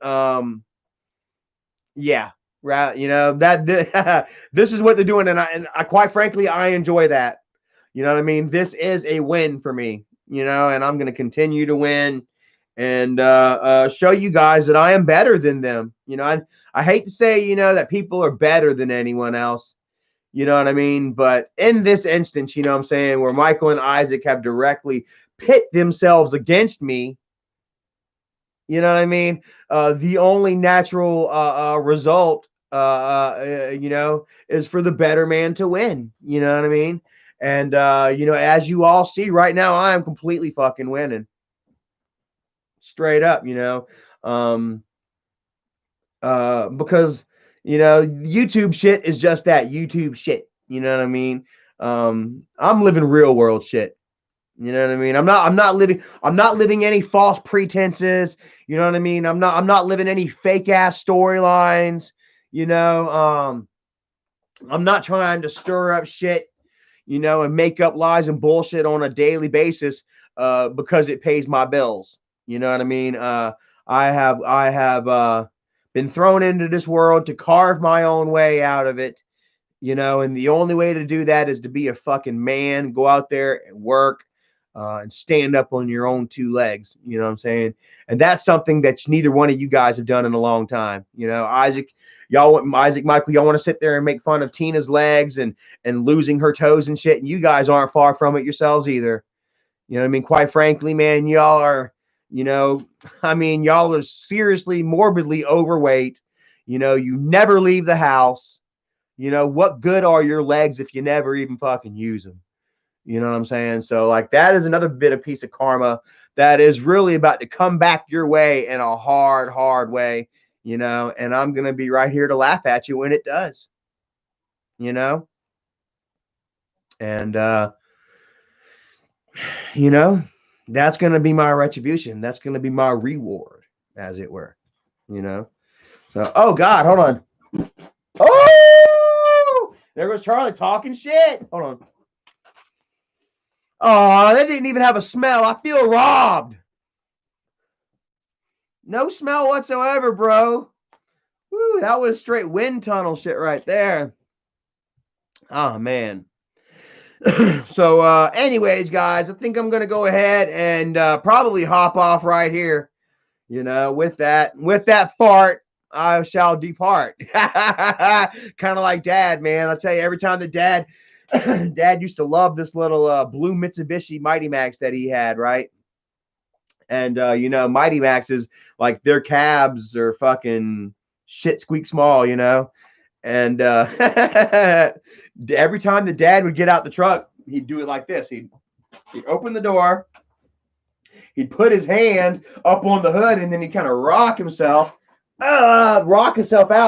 Yeah, right. You know that this is what they're doing, and I quite frankly I enjoy that. You know what I mean? This is a win for me. You know, and I'm going to continue to win and show you guys that I am better than them. You know, I hate to say that people are better than anyone else. You know what I mean? But in this instance, you know what I'm saying, where Michael and Isaac have directly pit themselves against me. You know what I mean? The only natural result, is for the better man to win. You know what I mean? And as you all see right now, I am completely fucking winning, straight up. Because YouTube shit is just that, YouTube shit. You know what I mean? I'm living real world shit. You know what I mean? I'm not living any false pretenses. You know what I mean? I'm not living any fake ass storylines. You know, I'm not trying to stir up shit, and make up lies and bullshit on a daily basis because it pays my bills. You know what I mean? I have been thrown into this world to carve my own way out of it, and the only way to do that is to be a fucking man, go out there and work, and stand up on your own two legs. You know what I'm saying? And that's something that neither one of you guys have done in a long time. Isaac, Michael, y'all want to sit there and make fun of Tina's legs and losing her toes and shit, and you guys aren't far from it yourselves either. You know what I mean? Quite frankly, man, y'all are, y'all are seriously morbidly overweight. You never leave the house. What good are your legs if you never even fucking use them? You know what I'm saying? So, like, that is another bit of piece of karma that is really about to come back your way in a hard, hard way, and I'm going to be right here to laugh at you when it does, you know? And, you know, that's going to be my retribution. That's going to be my reward, as it were, you know? So, oh, God, hold on. Oh, there goes Charlie talking shit. Hold on. Oh, that didn't even have a smell. I feel robbed. No smell whatsoever, bro. Woo, that was straight wind tunnel shit right there. Oh, man. So, anyways, guys, I think I'm going to go ahead and probably hop off right here. With that fart, I shall depart. Kind of like Dad, man. I'll tell you, every time that Dad used to love this little blue Mitsubishi Mighty Max that he had, right? And Mighty Maxes, like, their cabs are fucking shit squeak small, And every time the Dad would get out the truck, he'd do it like this. He'd open the door, he'd put his hand up on the hood, and then he'd kind of rock himself out,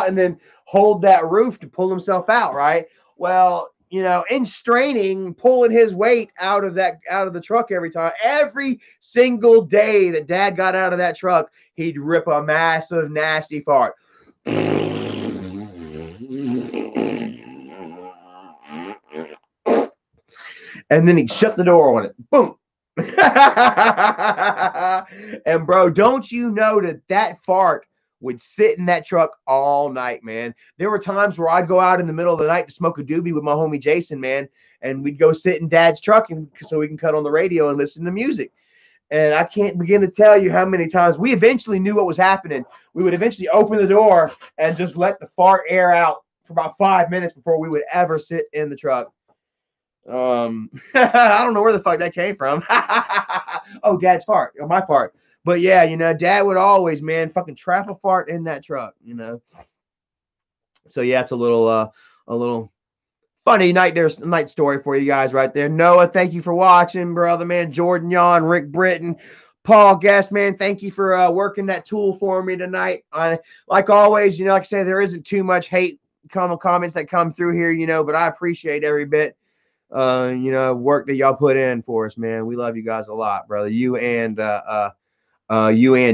and then hold that roof to pull himself out, right? Well, in straining, pulling his weight out of the truck every single day that Dad got out of that truck, he'd rip a massive, nasty fart. And then he'd shut the door on it. Boom. And bro, don't you know that fart would sit in that truck all night, man? There were times where I'd go out in the middle of the night to smoke a doobie with my homie Jason, man, and we'd go sit in Dad's truck so we can cut on the radio and listen to music. And I can't begin to tell you how many times we eventually knew what was happening. We would eventually open the door and just let the fart air out for about 5 minutes before we would ever sit in the truck. I don't know where the fuck that came from. Oh, Dad's fart, or my fart. But yeah, Dad would always, man, fucking trap a fart in that truck, So yeah, it's a little funny night story for you guys right there. Noah, thank you for watching, brother, man. Jordan Yon, Rick Britton, Paul Guest, man, thank you for working that tool for me tonight. Like always, like I say, there isn't too much hate comments that come through here, but I appreciate every bit work that y'all put in for us, man. We love you guys a lot, brother. You and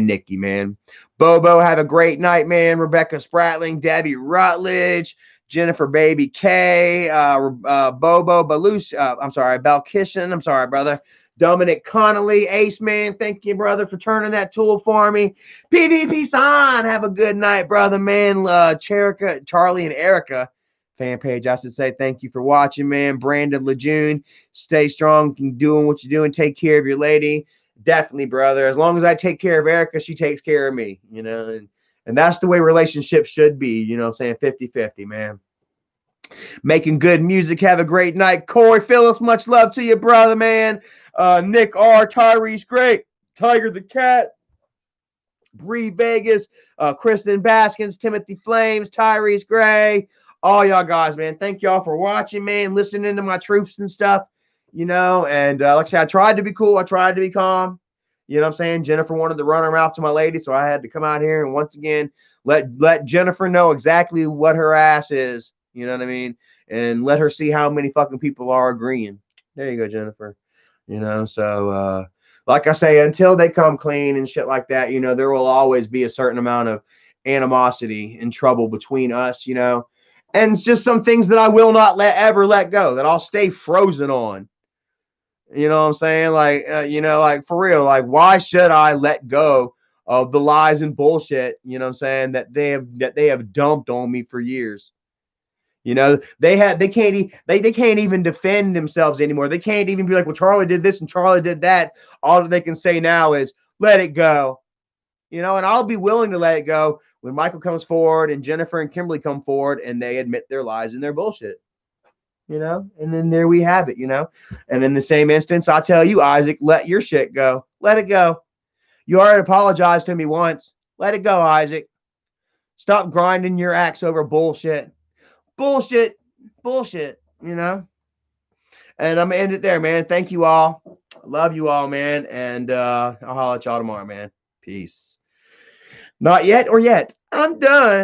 Nikki, man. Bobo, have a great night, man. Rebecca Spratling, Debbie Rutledge, Jennifer Baby K, Bobo Balush, I'm sorry, Belkishan, I'm sorry, brother. Dominic Connolly, Ace Man, thank you, brother, for turning that tool for me. PvP San, have a good night, brother, man. Cherica, Charlie and Erica, fan page, I should say, thank you for watching, man. Brandon Lejeune, stay strong, keep doing what you're doing. Take care of your lady. Definitely, brother. As long as I take care of Erica, she takes care of me, you know, and that's the way relationships should be, you know what I'm saying? 50-50, man. Making good music. Have a great night. Corey Phillips, much love to you, brother, man. Nick R, Tyrese Great, Tiger the Cat, Bree Vegas, Kristen Baskins, Timothy Flames, Tyrese Gray, all y'all guys, man. Thank y'all for watching, man, listening to my troops and stuff, you know. And like I said, I tried to be cool. I tried to be calm. You know what I'm saying? Jennifer wanted to run her mouth to my lady, so I had to come out here and once again let Jennifer know exactly what her ass is. You know what I mean? And let her see how many fucking people are agreeing. There you go, Jennifer. You know, so like I say, until they come clean and shit like that, you know, there will always be a certain amount of animosity and trouble between us, you know. And it's just some things that I will not ever let go, that I'll stay frozen on. You know what I'm saying? Like, you know, like for real, like why should I let go of the lies and bullshit, you know what I'm saying, that they have dumped on me for years? You know, they can't even defend themselves anymore. They can't even be like, well, Charlie did this and Charlie did that. All that they can say now is let it go. You know, and I'll be willing to let it go when Michael comes forward and Jennifer and Kimberly come forward and they admit their lies and their bullshit. You know, and then there we have it, you know. And in the same instance, I tell you, Isaac, let your shit go. Let it go. You already apologized to me once. Let it go, Isaac. Stop grinding your axe over bullshit. Bullshit, you know. And I'm gonna end it there, man. Thank you all. Love you all, man. And I'll holler at y'all tomorrow, man. Peace. Not yet or yet. I'm done.